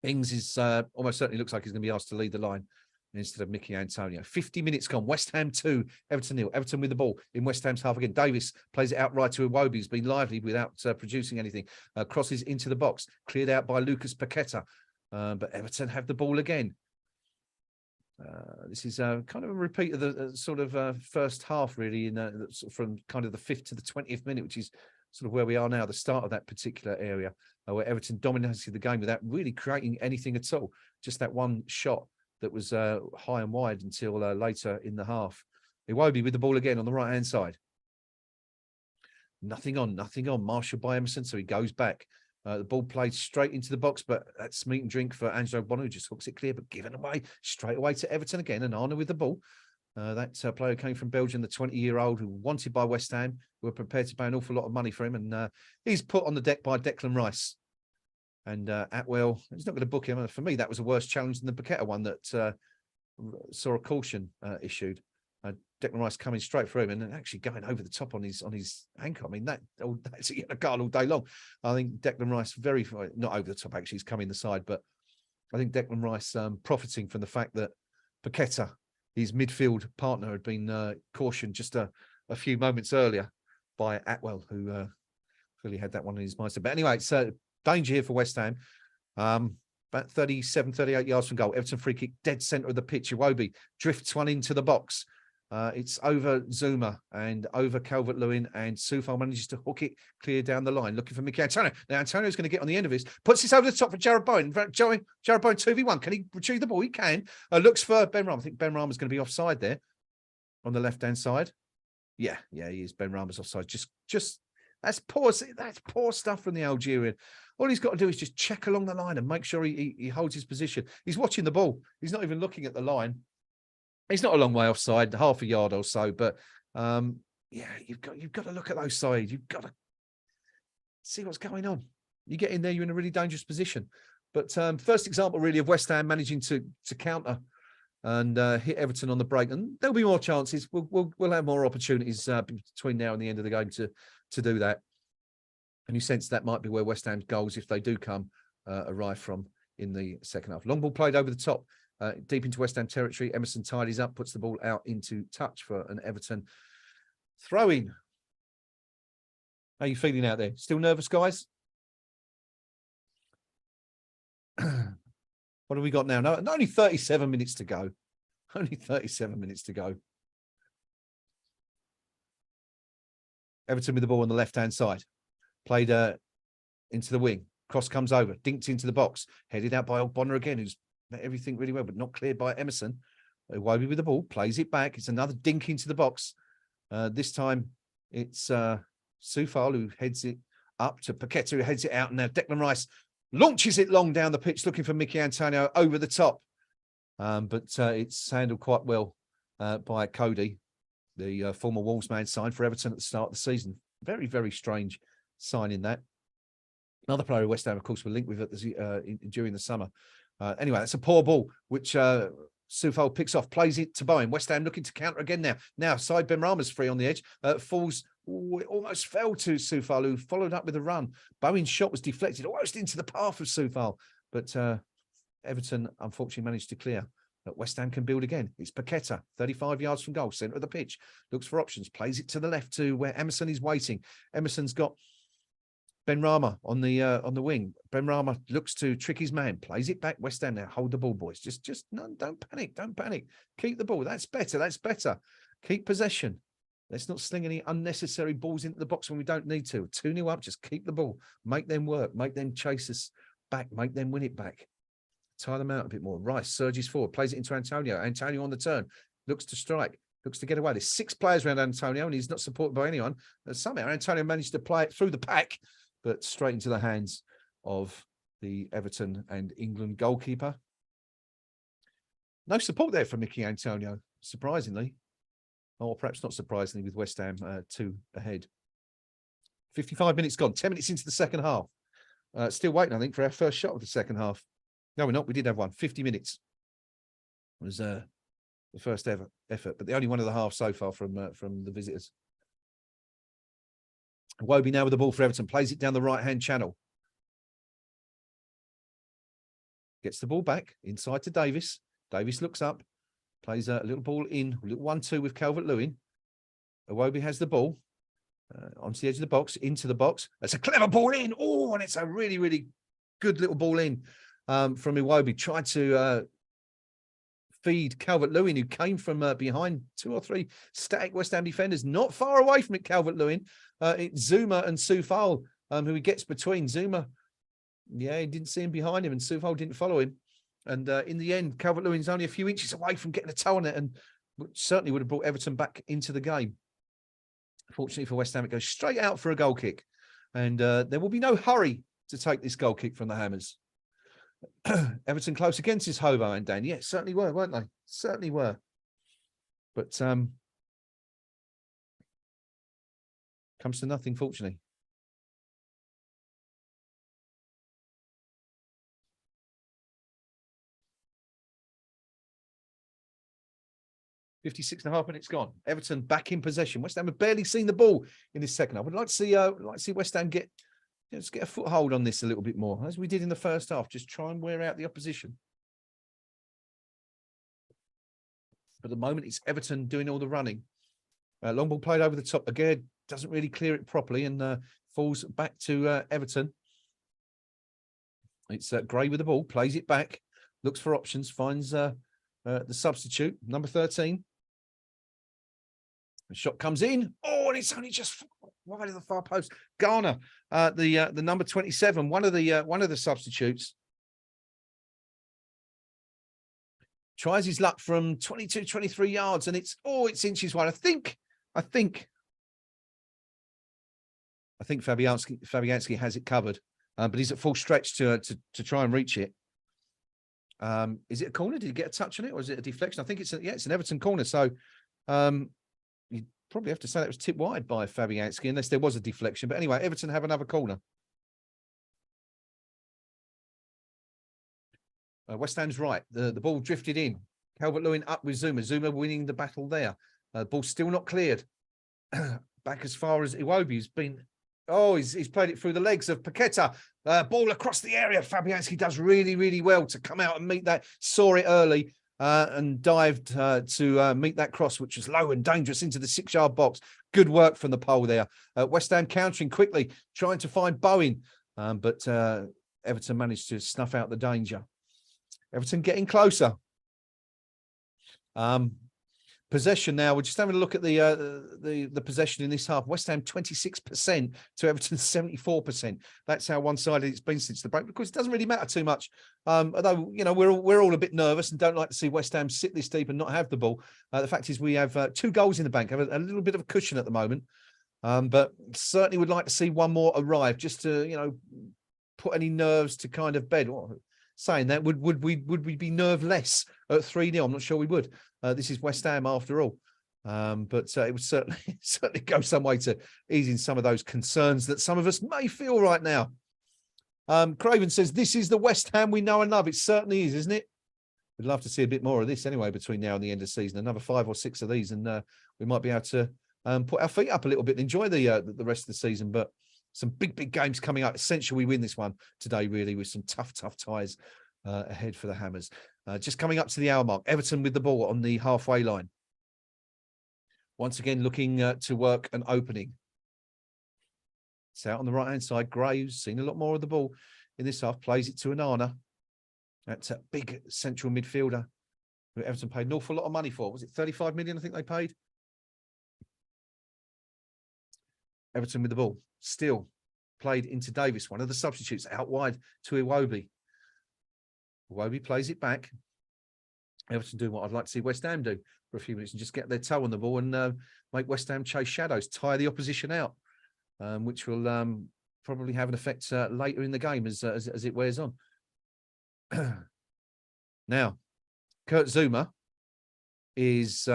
Ings is almost certainly looks like he's going to be asked to lead the line instead of Mickey Antonio. 50 minutes gone. West Ham 2, Everton 0. Everton with the ball in West Ham's half again. Davis plays it out right to Iwobi. He's been lively without producing anything. Crosses into the box. Cleared out by Lucas Paqueta. But Everton have the ball again. This is kind of a repeat of the sort of first half, really, from kind of the 5th to the 20th minute, which is sort of where we are now, the start of that particular area, where Everton dominated the game without really creating anything at all. Just that one shot that was high and wide until later in the half. Iwobi with the ball again on the right-hand side. Nothing on. Marshall by Emerson, so he goes back. The ball played straight into the box, but that's meat and drink for Angelo Bono, who just hooks it clear, but given away straight away to Everton again. And Arna with the ball. That player came from Belgium, the 20-year-old who wanted by West Ham, who were prepared to pay an awful lot of money for him. And he's put on the deck by Declan Rice. And Atwell, he's not going to book him. For me, that was a worse challenge than the Paqueta one that saw a caution issued. Declan Rice coming straight through him and actually going over the top on his ankle. I mean, that's a card all day long. I think Declan Rice not over the top, actually, he's coming the side, but I think Declan Rice profiting from the fact that Paqueta, his midfield partner, had been cautioned just a few moments earlier by Atwell, who clearly had that one in his mindset. But anyway, it's danger here for West Ham. About 37, 38 yards from goal. Everton free kick, dead centre of the pitch. Iwobi drifts one into the box. It's over Zuma and over Calvert-Lewin, and Soufal manages to hook it clear down the line, looking for Mickey Antonio. Now Antonio's going to get on the end of this, puts this over the top for Jared Bowen. Jared Bowen 2v1. Can he retrieve the ball? He can. Looks for Ben Rama. I think Ben Rama's going to be offside there on the left-hand side. Yeah, he is. Ben Rama's offside. Just that's poor stuff from the Algerian. All he's got to do is just check along the line and make sure he holds his position. He's watching the ball. He's not even looking at the line. He's not a long way offside, half a yard or so, but you've got to look at those sides. You've got to see what's going on. You get in there, you're in a really dangerous position. But first example, really, of West Ham managing to counter and hit Everton on the break, and there'll be more chances. We'll have more opportunities between now and the end of the game to do that. And you sense that might be where West Ham's goals, if they do come, arrive from in the second half. Long ball played over the top. Deep into West Ham territory. Emerson tidies up, puts the ball out into touch for an Everton throw-in. How are you feeling out there? Still nervous, guys? What have we got now? No, only 37 minutes to go. Only 37 minutes to go. Everton with the ball on the left-hand side. Played into the wing. Cross comes over. Dinked into the box. Headed out by Bonner again, who's everything really well, but not cleared by Emerson. Iwobi with the ball, plays it back. It's another dink into the box. This time it's Soufal who heads it up to Paqueta, who heads it out. And now Declan Rice launches it long down the pitch, looking for Mickey Antonio over the top. But it's handled quite well by Cody, the former Wolves man, signed for Everton at the start of the season. Very, very strange signing that. Another player of West Ham, of course, were linked with it during the summer. Anyway, that's a poor ball, which Soufal picks off, plays it to Bowen. West Ham looking to counter again now. Now, side Ben Rama's free on the edge. Falls Ooh, it almost fell to Soufal, who followed up with a run. Bowen's shot was deflected almost into the path of Soufal, but Everton unfortunately managed to clear. But West Ham can build again. It's Paqueta, 35 yards from goal, centre of the pitch. Looks for options, plays it to the left to where Emerson is waiting. Emerson's got Ben Rama on the wing. Ben Rama looks to trick his man, plays it back. West Ham now, hold the ball, boys. Just no, don't panic. Keep the ball. That's better. Keep possession. Let's not sling any unnecessary balls into the box when we don't need to. 2-0 up, just keep the ball. Make them work. Make them chase us back. Make them win it back. Tire them out a bit more. Rice surges forward, plays it into Antonio. Antonio on the turn, looks to strike, looks to get away. There's 6 players around Antonio, and he's not supported by anyone. Somehow Antonio managed to play it through the pack, but straight into the hands of the Everton and England goalkeeper. No support there from Mickey Antonio, surprisingly. Or perhaps not surprisingly, with West Ham 2 ahead. 55 minutes gone, 10 minutes into the second half. Still waiting, I think, for our first shot of the second half. No, we're not. We did have one. 50 minutes was the first ever effort, but the only one of the half so far from the visitors. Iwobi now with the ball for Everton, plays it down the right-hand channel. Gets the ball back inside to Davis. Davis looks up, plays a little ball in, a little 1-2 with Calvert-Lewin. Iwobi has the ball onto the edge of the box, into the box. That's a clever ball in. Oh, and it's a really, really good little ball in. From Iwobi, tried to feed Calvert-Lewin, who came from behind 2 or 3 static West Ham defenders, not far away from it, Calvert-Lewin. It's Zuma and Soufal, who he gets between. Zuma, yeah, he didn't see him behind him, and Soufal didn't follow him. And in the end, Calvert-Lewin's only a few inches away from getting a toe on it, and certainly would have brought Everton back into the game. Fortunately for West Ham, it goes straight out for a goal kick. And there will be no hurry to take this goal kick from the Hammers. Everton close against his Hovo and Dan. Yeah, certainly were, weren't they? Certainly were. But comes to nothing, fortunately. .56.5 minutes gone. Everton back in possession. West Ham have barely seen the ball in this second half. I'd like to see West Ham get a foothold on this a little bit more, as we did in the first half. Just try and wear out the opposition. At the moment, it's Everton doing all the running. Long ball played over the top. Again, doesn't really clear it properly and falls back to Everton. It's Gray with the ball, plays it back, looks for options, finds the substitute, number 13. The shot comes in. Oh, and it's only just wide of the far post. Garner, the number 27, one of the substitutes, tries his luck from 22, 23 yards, and it's inches wide. I think Fabianski has it covered, but he's at full stretch to try and reach it. Is it a corner? Did he get a touch on it, or is it a deflection? I think it's an Everton corner. So you probably have to say that was tipped wide by Fabianski, unless there was a deflection. But anyway, Everton have another corner. West Ham's right. The ball drifted in. Calvert-Lewin up with Zuma. Zuma winning the battle there. Ball still not cleared. Back as far as Iwobi's been. Oh, he's played it through the legs of Paqueta. Ball across the area. Fabianski does really, really well to come out and meet that. Saw it early and dived to meet that cross, which was low and dangerous into the 6-yard box. Good work from the pole there. West Ham countering quickly, trying to find Bowen, but Everton managed to snuff out the danger. Everton getting closer. Possession now. We're just having a look at the possession in this half. West Ham 26% to Everton 74%. That's how one-sided it's been since the break. Because it doesn't really matter too much. Although we're all a bit nervous and don't like to see West Ham sit this deep and not have the ball. The fact is we have 2 goals in the bank. Have a little bit of a cushion at the moment, but certainly would like to see one more arrive just to put any nerves to kind of bed. Well, saying that, would we be nerveless at 3-0? I'm not sure we would. This is West Ham after all. But it would certainly go some way to easing some of those concerns that some of us may feel right now. Craven says, this is the West Ham we know and love. It certainly is, isn't it? We'd love to see a bit more of this anyway between now and the end of the season. Another 5 or 6 of these, and we might be able to put our feet up a little bit and enjoy the rest of the season. But some big games coming up. Essentially, we win this one today, really, with some tough ties ahead for the Hammers. Just coming up to the hour mark, Everton with the ball on the halfway line. Once again, looking to work an opening. It's out on the right-hand side. Graves, seen a lot more of the ball in this half, plays it to Anana. That's a big central midfielder who Everton paid an awful lot of money for. Was it 35 million, I think they paid? Everton with the ball. Still played into Davis, one of the substitutes, out wide to Iwobi. Iwobi plays it back. Everton doing what I'd like to see West Ham do for a few minutes and just get their toe on the ball and make West Ham chase shadows, tire the opposition out, which will probably have an effect later in the game as it wears on. Now, Kurt Zouma is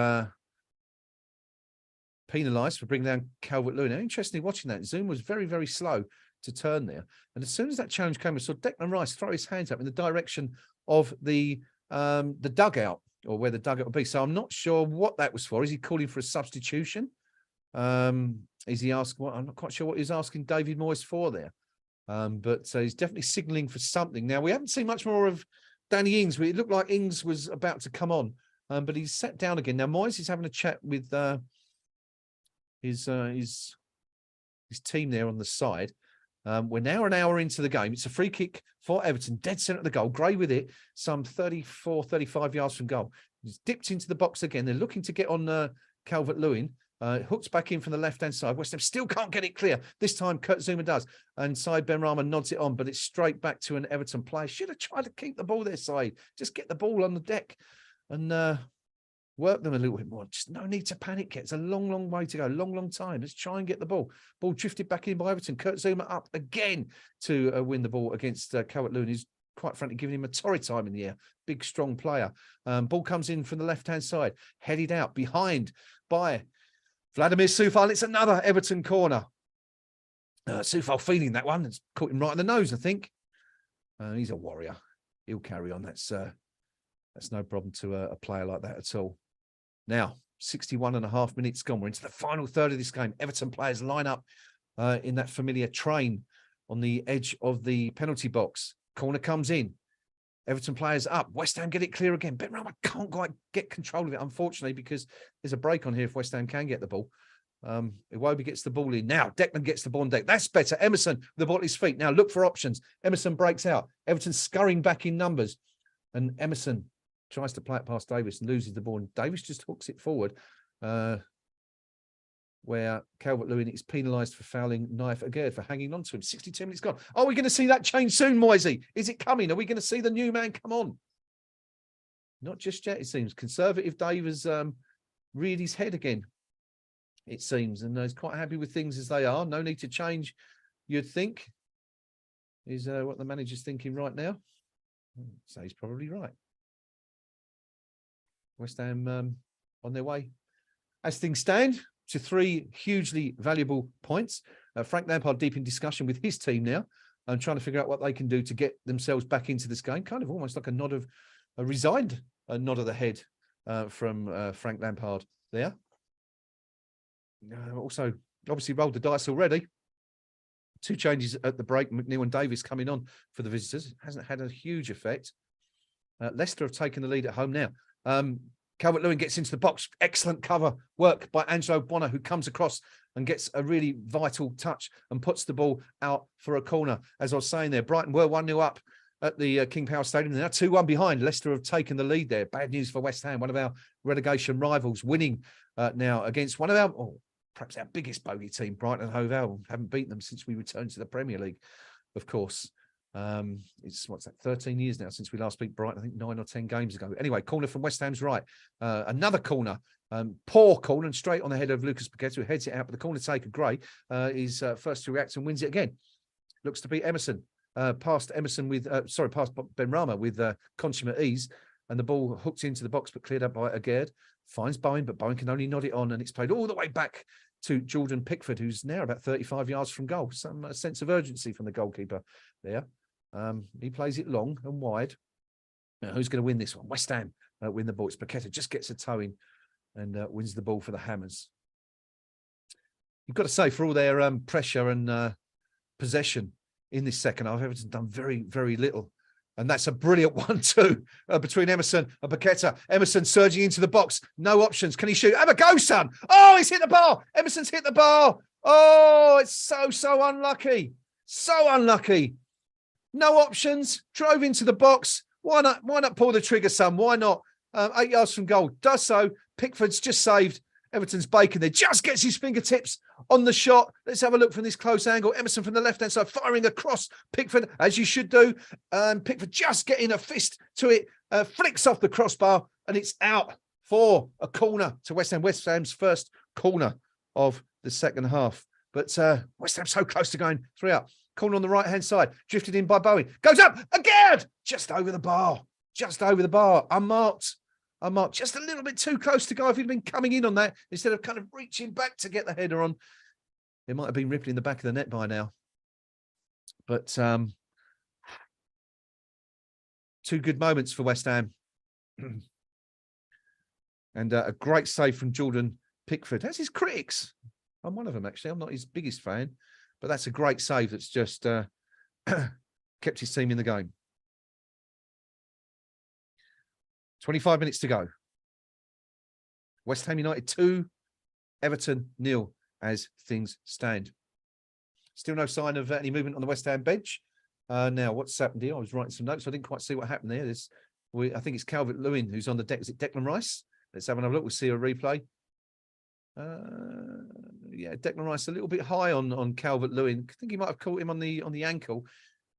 penalised for bringing down Calvert-Lewin. Now, interestingly, watching that, Zouma was very slow to turn there. And as soon as that challenge came, I saw Declan Rice throw his hands up in the direction of the dugout, or where the dugout would be. So I'm not sure what that was for. Is he calling for a substitution? Is he asking what? I'm not quite sure what he's asking David Moyes for there. But he's definitely signalling for something. Now, we haven't seen much more of Danny Ings. It looked like Ings was about to come on, but he's sat down again. Now, Moyes is having a chat with his team there on the side. We're now an hour into the game. It's a free kick for Everton, dead centre of the goal. Gray with it, some 35 yards from goal. He's dipped into the box again. They're looking to get on Calvert-Lewin. Hooks back in from the left-hand side. West Ham still can't get it clear. This time, Kurt Zouma does. And Said Benrahma nods it on, but it's straight back to an Everton player. Should have tried to keep the ball there, Said. Just get the ball on the deck and work them a little bit more. Just no need to panic yet. It's a long way to go. Long time. Let's try and get the ball. Ball drifted back in by Everton. Kurt Zouma up again to win the ball against Calvert-Lewin, who's quite frankly giving him a torrid time in the air. Big, strong player. Ball comes in from the left-hand side. Headed out behind by Vladimir Soufal. It's another Everton corner. Soufal feeling that one. It's caught him right in the nose, I think. He's a warrior. He'll carry on. That's no problem to a player like that at all. Now, 61.5 minutes gone. We're into the final third of this game. Everton players line up in that familiar train on the edge of the penalty box. Corner comes in. Everton players up. West Ham get it clear again. Benrahma can't quite get control of it, unfortunately, because there's a break on here if West Ham can get the ball. Iwobi gets the ball in. Now, Declan gets the ball on deck. That's better. Emerson with the ball at his feet. Now, look for options. Emerson breaks out. Everton scurrying back in numbers. And Emerson tries to play it past Davis and loses the ball. And Davis just hooks it forward, where Calvert-Lewin is penalised for fouling Naif Aguerd for hanging on to him. 62 minutes gone. Are we going to see that change soon, Moisey? Is it coming? Are we going to see the new man come on? Not just yet, it seems. Conservative Dave has reared his head again, it seems, and he's quite happy with things as they are. No need to change, you'd think, is what the manager's thinking right now. So he's probably right. West Ham on their way, as things stand, to 3 hugely valuable points. Frank Lampard deep in discussion with his team now and trying to figure out what they can do to get themselves back into this game. Kind of almost like a resigned nod of the head from Frank Lampard there. Also, obviously rolled the dice already. 2 changes at the break. McNeil and Davis coming on for the visitors. Hasn't had a huge effect. Leicester have taken the lead at home now. Calvert-Lewin gets into the box. Excellent cover work by Angelo Bonner, who comes across and gets a really vital touch and puts the ball out for a corner. As I was saying there, Brighton were 1-0 up at the King Power Stadium. They're now 2-1 behind. Leicester have taken the lead there. Bad news for West Ham, one of our relegation rivals, winning now against one of our, perhaps our biggest bogey team, Brighton and Hove Albion. Haven't beaten them since we returned to the Premier League, of course. It's 13 years now since we last beat Brighton. I think 9 or 10 games ago. Anyway, corner from West Ham's right. Another corner, poor corner, and straight on the head of Lucas Paqueta, who heads it out. But the corner taker, Gray, is first to react and wins it again. Looks to be Emerson. Past Emerson with, past Benrahma with consummate ease. And the ball hooked into the box, but cleared up by Aguerd. Finds Bowen, but Bowen can only nod it on. And it's played all the way back to Jordan Pickford, who's now about 35 yards from goal. Some sense of urgency from the goalkeeper there. He plays it long and wide. Now, who's going to win this one? West Ham win the ball. It's Paqueta, just gets a toe in and wins the ball for the Hammers. you've got to say, for all their pressure and possession in this second half, Everton done very, very little. And that's a brilliant 1-2 between Emerson and Paqueta. Emerson surging into the box. No options. Can he shoot? Have a go, son. Oh, he's hit the bar. Emerson's hit the bar. Oh, it's so unlucky. So unlucky. No options. Drove into the box. Why not pull the trigger, son? Why not? 8 yards from goal. Does so. Pickford's just saved Everton's bacon there. Just gets his fingertips on the shot. Let's have a look from this close angle. Emerson from the left-hand side, firing across Pickford, as you should do. Pickford just getting a fist to it, flicks off the crossbar, and it's out for a corner to West Ham. West Ham's first corner of the second half. But West Ham so close to going 3 up. Corner on the right-hand side, drifted in by Bowen. Goes up again, just over the bar. Just over the bar, unmarked. Just a little bit too close to go. If he'd been coming in on that, instead of kind of reaching back to get the header on, it might have been ripping in the back of the net by now. But 2 good moments for West Ham. And a great save from Jordan Pickford. That's his critics. I'm one of them, actually. I'm not his biggest fan. But that's a great save that's just kept his team in the game. 25 minutes to go. West Ham United 2, Everton 0 as things stand. Still no sign of any movement on the West Ham bench. Now, what's happened here? I was writing some notes. So I didn't quite see what happened there. I think it's Calvert-Lewin who's on the deck. Is it Declan Rice? Let's have another look. We'll see a replay. Yeah, Declan Rice a little bit high on Calvert-Lewin. I think he might have caught him on the ankle.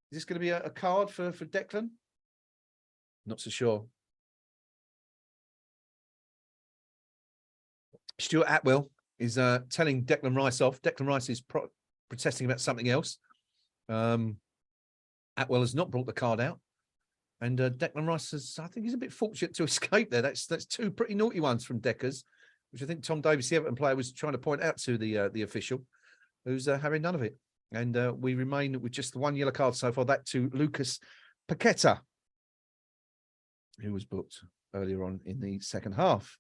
Is this going to be a card for Declan? Not so sure. Stuart Atwell is telling Declan Rice off. Declan Rice is protesting about something else. Atwell has not brought the card out. And Declan Rice has, I think he's a bit fortunate to escape there. That's 2 pretty naughty ones from Deckers, which I think Tom Davies, the Everton player, was trying to point out to the official, who's having none of it. And we remain with just the 1 yellow card so far, that to Lucas Paqueta, who was booked earlier on in the second half.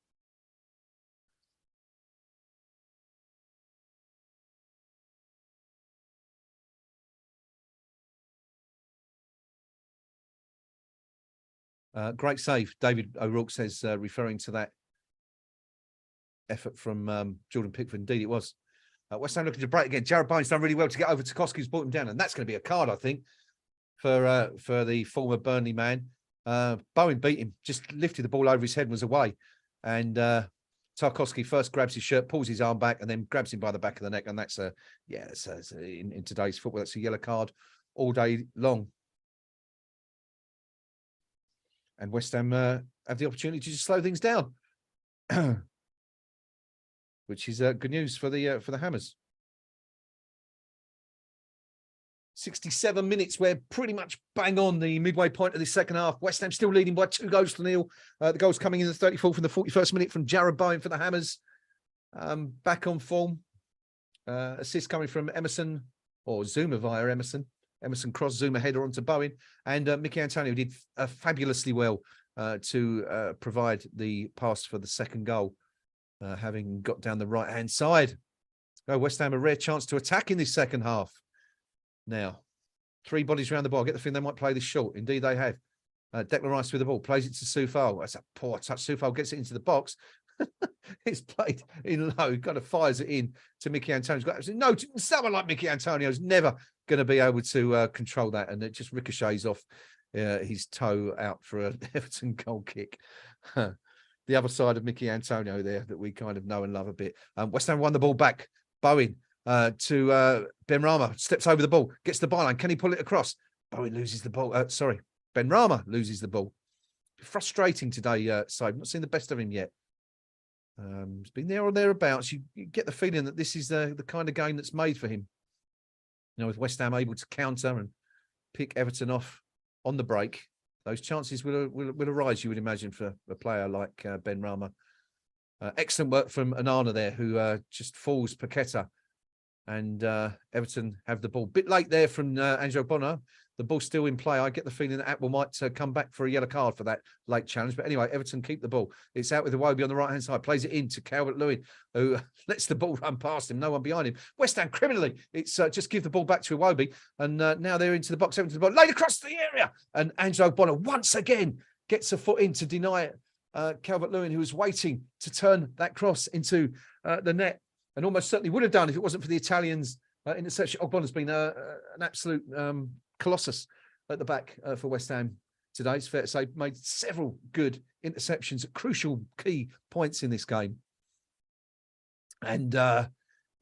Great save, David O'Rourke says, referring to that effort from Jordan Pickford. Indeed, it was. West Ham looking to break again. Jared Bowen's done really well to get over Tarkowski's brought him down, and that's going to be a card, I think, for the former Burnley man. Bowen beat him, just lifted the ball over his head and was away. And Tarkowski first grabs his shirt, pulls his arm back, and then grabs him by the back of the neck. And that's in today's football, that's a yellow card all day long. And West Ham have the opportunity to just slow things down, which is good news for the Hammers. 67 minutes. We're pretty much bang on the midway point of the second half. West Ham still leading by 2-0. The goals coming in the 34th and the 41st minute from Jared Bowen for the Hammers. Back on form. Assist coming from Emerson, or Zuma via Emerson. Emerson crossed Zuma header onto Bowen, and Mickey Antonio did fabulously well to provide the pass for the second goal, having got down the right-hand side. West Ham a rare chance to attack in this second half. Now, 3 bodies around the ball. I get the feeling they might play this short. Indeed, they have. Declan Rice with the ball, plays it to Soufal. That's a poor touch. Soufal gets it into the box. It's played in low, kind of fires it in to Mickey Antonio. No, someone like Mickey Antonio is never going to be able to control that, and it just ricochets off his toe out for an Everton goal kick. The other side of Mickey Antonio there that we kind of know and love a bit. West Ham won the ball back. Bowen to Benrahma, steps over the ball, gets the byline. Can he pull it across? Bowen loses the ball. Benrahma loses the ball. Frustrating today, so I've not seen the best of him yet. It's been there or thereabouts. You get the feeling that this is the kind of game that's made for him. You know, with West Ham able to counter and pick Everton off on the break, those chances will arise, you would imagine, for a player like Benrahma. Excellent work from Onana there, who just falls Paqueta and Everton have the ball. Bit late there from Angelo Bonner. The ball's still in play. I get the feeling that Atwell might come back for a yellow card for that late challenge. But anyway, Everton keep the ball. It's out with Iwobi on the right-hand side. Plays it into Calvert-Lewin, who lets the ball run past him. No one behind him. West Ham criminally. It's just give the ball back to Iwobi. And now they're into the box. Everton to the ball. Laid across the area. And Angelo Bonner once again gets a foot in to deny Calvert-Lewin, who was waiting to turn that cross into the net. And almost certainly would have done if it wasn't for the Italians' interception. Ogbonna's been an absolute colossus at the back for West Ham today. It's fair to say, made several good interceptions at crucial key points in this game. And it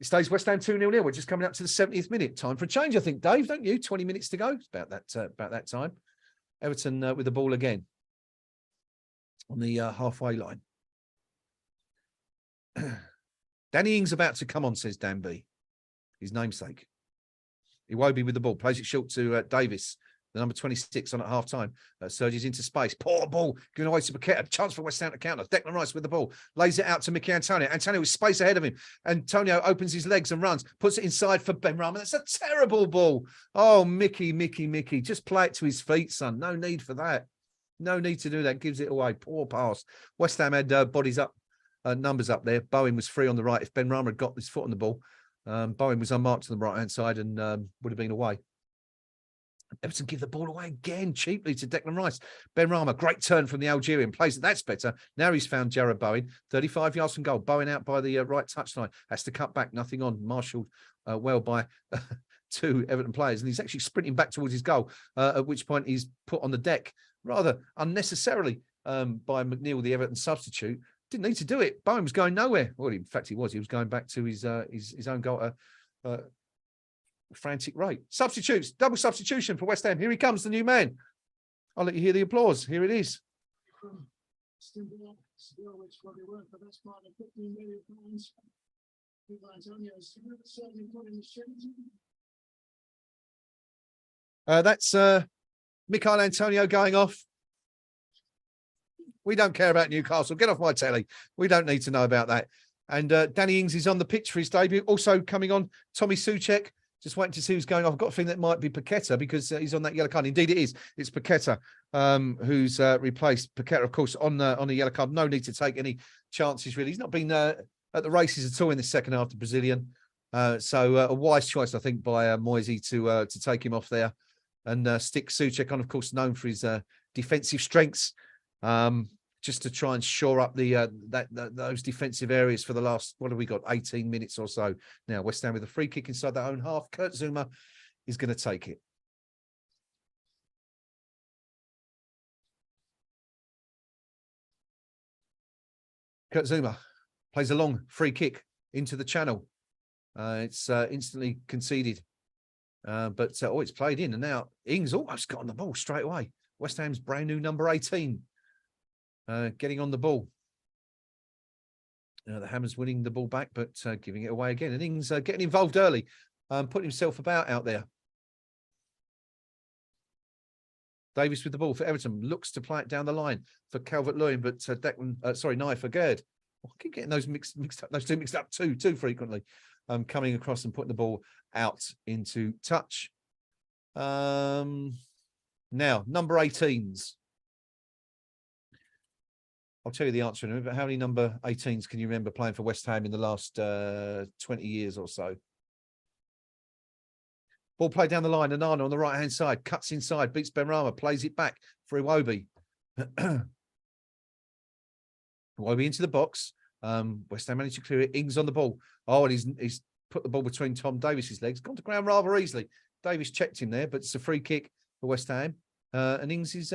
stays West Ham 2-0 nil. We're just coming up to the 70th minute. Time for a change, I think, Dave, don't you? 20 minutes to go. It's about that time. Everton with the ball again on the halfway line. Danny Ings about to come on, says Dan B, his namesake. Iwobi with the ball, plays it short to Davis, the number 26 on at half-time. Surges into space. Poor ball, giving away to Paqueta. Chance for West Ham to counter. Declan Rice with the ball. Lays it out to Mickey Antonio. Antonio with space ahead of him. Antonio opens his legs and runs. Puts it inside for Benrahma. That's a terrible ball. Oh, Mickey. Just play it to his feet, son. No need for that. No need to do that. Gives it away. Poor pass. West Ham had bodies up, numbers up there. Bowen was free on the right. If Benrahma had got his foot on the ball, Bowen was unmarked on the right-hand side and would have been away. Everton give the ball away again cheaply to Declan Rice. Benrahma, great turn from the Algerian, plays it. That's better. Now he's found Jarrod Bowen, 35 yards from goal. Bowen out by the right touchline. Has to cut back, nothing on. Marshalled well by two Everton players. And he's actually sprinting back towards his goal, at which point he's put on the deck rather unnecessarily by McNeil, the Everton substitute. Didn't need to do it. Bowen was going nowhere. Well, in fact, he was. He was going back to his own goal at a frantic rate. Substitutes, double substitution for West Ham. Here he comes, the new man. I'll let you hear the applause. Here it is. That's Michail Antonio going off. We don't care about Newcastle. Get off my telly. We don't need to know about that. And Danny Ings is on the pitch for his debut. Also coming on, Tommy Souček. Just waiting to see who's going off. I've got a feeling that might be Paqueta because he's on that yellow card. Indeed, it is. It's Paqueta who's replaced Paqueta, of course, on a yellow card. No need to take any chances, really. He's not been at the races at all in the second half, the Brazilian. So a wise choice, I think, by Moisey to take him off there and stick Souček on, of course, known for his defensive strengths. Just to try and shore up the those defensive areas for the last, what have we got, 18 minutes or so. Now, West Ham with a free kick inside their own half. Kurt Zouma is going to take it. Kurt Zouma plays a long free kick into the channel. It's instantly conceded. But it's played in, and now Ings almost got on the ball straight away. West Ham's brand new number 18. Getting on the ball. The Hammers winning the ball back, but giving it away again. And Ings getting involved early, putting himself about out there. Davis with the ball for Everton. Looks to play it down the line for Calvert-Lewin, but Nye for Gerd. I keep getting those those two mixed up too frequently. Coming across and putting the ball out into touch. Now, number 18s. I'll tell you the answer in a minute, but how many number 18s can you remember playing for West Ham in the last 20 years or so? Ball played down the line. Anana on the right-hand side, cuts inside, beats Benrahma, plays it back for Iwobi. Iwobi into the box. West Ham managed to clear it. Ings on the ball. Oh, and he's put the ball between Tom Davis's legs. Gone to ground rather easily. Davis checked him there, but it's a free kick for West Ham. And Ings is...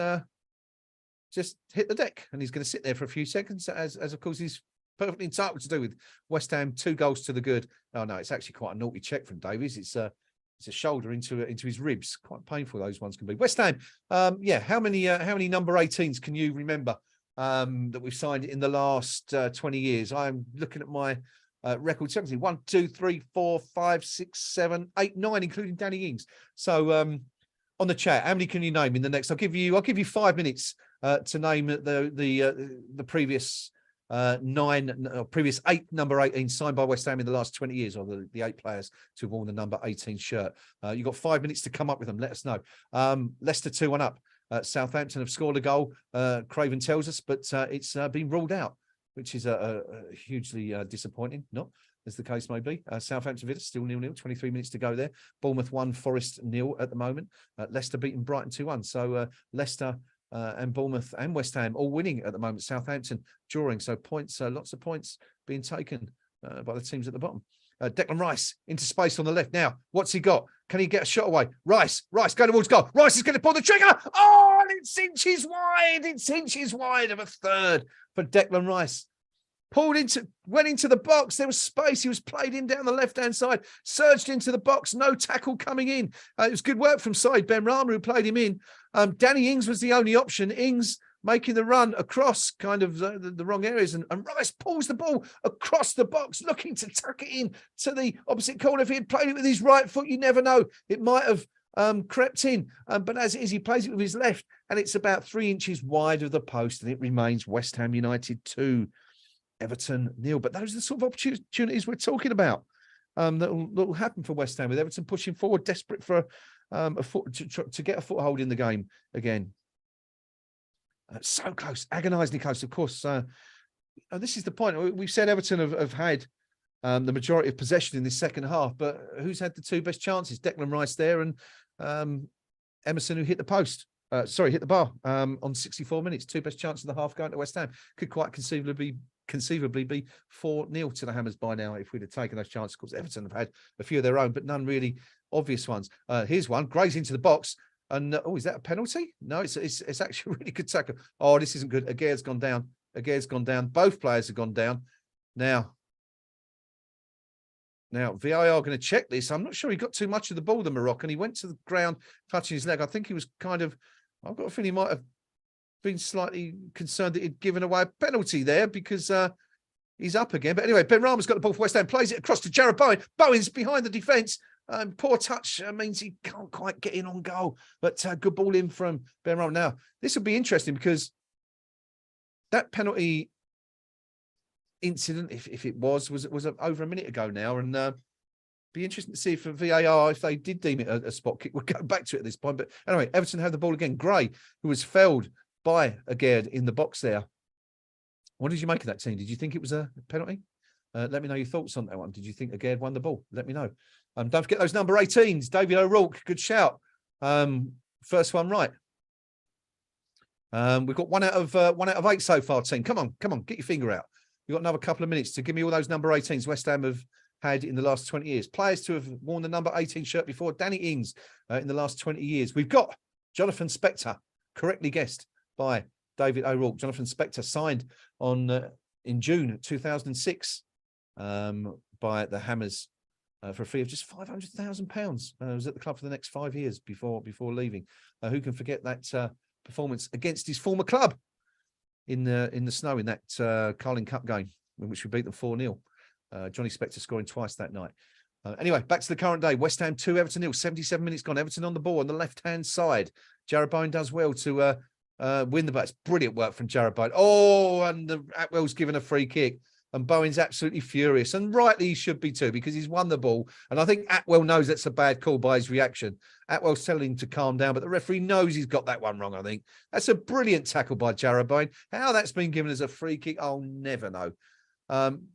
just hit the deck, and he's going to sit there for a few seconds, as of course he's perfectly entitled to do with West Ham. 2 goals to the good. Oh no, it's actually quite a naughty check from Davies. It's a shoulder into his ribs. Quite painful those ones can be. West Ham, how many number 18s can you remember that we've signed in the last 20 years? I'm looking at my record. 1, 2, 3, 4, 5, 6, 7, 8, 9, including Danny Ings. So on the chat, how many can you name in the next? I'll give you 5 minutes to name the previous previous 8 number 18 signed by West Ham in the last 20 years, or the 8 players to have worn the number 18 shirt. You've got 5 minutes to come up with them. Let us know. Leicester 2-1 up. Southampton have scored a goal, Craven tells us, but it's been ruled out, which is hugely disappointing, not as the case may be. Southampton Villa still 0-0, 23 minutes to go there. Bournemouth 1, Forest 0 at the moment. Leicester beating Brighton 2-1. So Leicester and Bournemouth and West Ham all winning at the moment. Southampton drawing. So points, lots of points being taken by the teams at the bottom. Declan Rice into space on the left now. What's he got? Can he get a shot away? Rice going towards goal. Rice is going to pull the trigger. Oh, and it's inches wide. It's inches wide of a third for Declan Rice. Went into the box. There was space. He was played in down the left-hand side, surged into the box. No tackle coming in. It was good work from side Ben Rama, who played him in. Danny Ings was the only option. Ings making the run across kind of the wrong areas. And Rice pulls the ball across the box, looking to tuck it in to the opposite corner. If he had played it with his right foot, you never know. It might have crept in. But as it is, he plays it with his left. And it's about 3 inches wide of the post. And it remains West Ham United 2. Everton 0, but those are the sort of opportunities we're talking about that will happen for West Ham, with Everton pushing forward, desperate for to get a foothold in the game again. So close, agonisingly close. Of course, this is the point. We've said Everton have had the majority of possession in this second half, but who's had the 2 best chances? Declan Rice there and Emerson, who hit the post. Hit the bar on 64 minutes. 2 best chances of the half going to West Ham. Could quite conceivably be 4-0 to the Hammers by now if we'd have taken those chances. Of course, Everton have had a few of their own, but none really obvious ones. Here's one. Gray's into the box. And, is that a penalty? No, it's actually a really good tackle. Oh, this isn't good. Aguerre's gone down. Both players have gone down. Now, VAR are going to check this. I'm not sure he got too much of the ball, the Moroccan. He went to the ground, touching his leg. I think he was I've got a feeling he might have been slightly concerned that he'd given away a penalty there because he's up again. But anyway, Ben Rama's got the ball for West Ham, plays it across to Jarrod Bowen. Bowen's behind the defence. Poor touch means he can't quite get in on goal. But good ball in from Ben Rama. Now, this will be interesting because that penalty incident, if it was over a minute ago now, and be interesting to see if VAR, if they did deem it a spot kick, we'll go back to it at this point. But anyway, Everton have the ball again. Gray, who was felled by Aguerd in the box there. What did you make of that team? Did you think it was a penalty? Let me know your thoughts on that one. Did you think Aguerd won the ball? Let me know. Don't forget those number 18s. David O'Rourke, good shout. First one right. We've got 1 out of 8 so far, team. Come on, get your finger out. You've got another couple of minutes to give me all those number 18s West Ham have had in the last 20 years. Players to have worn the number 18 shirt before. Danny Ings in the last 20 years. We've got Jonathan Spector, correctly guessed by David O'Rourke. Jonathan Spector signed in June 2006 by the Hammers for a fee of just £500,000. Was at the club for the next 5 years before leaving. Who can forget that performance against his former club in the snow in that Carling Cup game in which we beat them 4-0. Johnny Spector scoring twice that night. Anyway, back to the current day. West Ham 2, Everton 0. 77 minutes gone. Everton on the ball on the left-hand side. Jarrod Bowen does well to win the ball. It's brilliant work from Jarrod Bowen. Oh, and Atwell's given a free kick. And Bowen's absolutely furious. And rightly he should be too, because he's won the ball. And I think Atwell knows that's a bad call by his reaction. Atwell's telling him to calm down, but the referee knows he's got that one wrong, I think. That's a brilliant tackle by Jarrod Bowen. How that's been given as a free kick, I'll never know.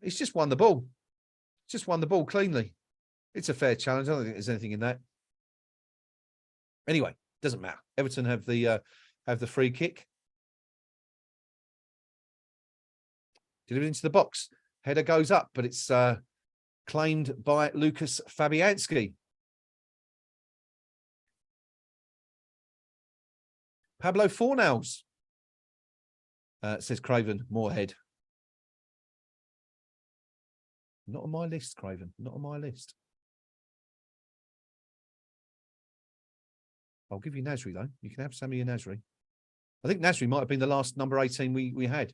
He's just won the ball. Just won the ball cleanly. It's a fair challenge. I don't think there's anything in that. Anyway, doesn't matter. Everton have the free kick. Delivered into the box. Header goes up, but it's claimed by Lucas Fabianski. Pablo Fornals, says Craven Moorhead. Not on my list, Craven. Not on my list. I'll give you Nasri, though. You can have Sammy and Nasri. I think Nasri might have been the last number 18 we had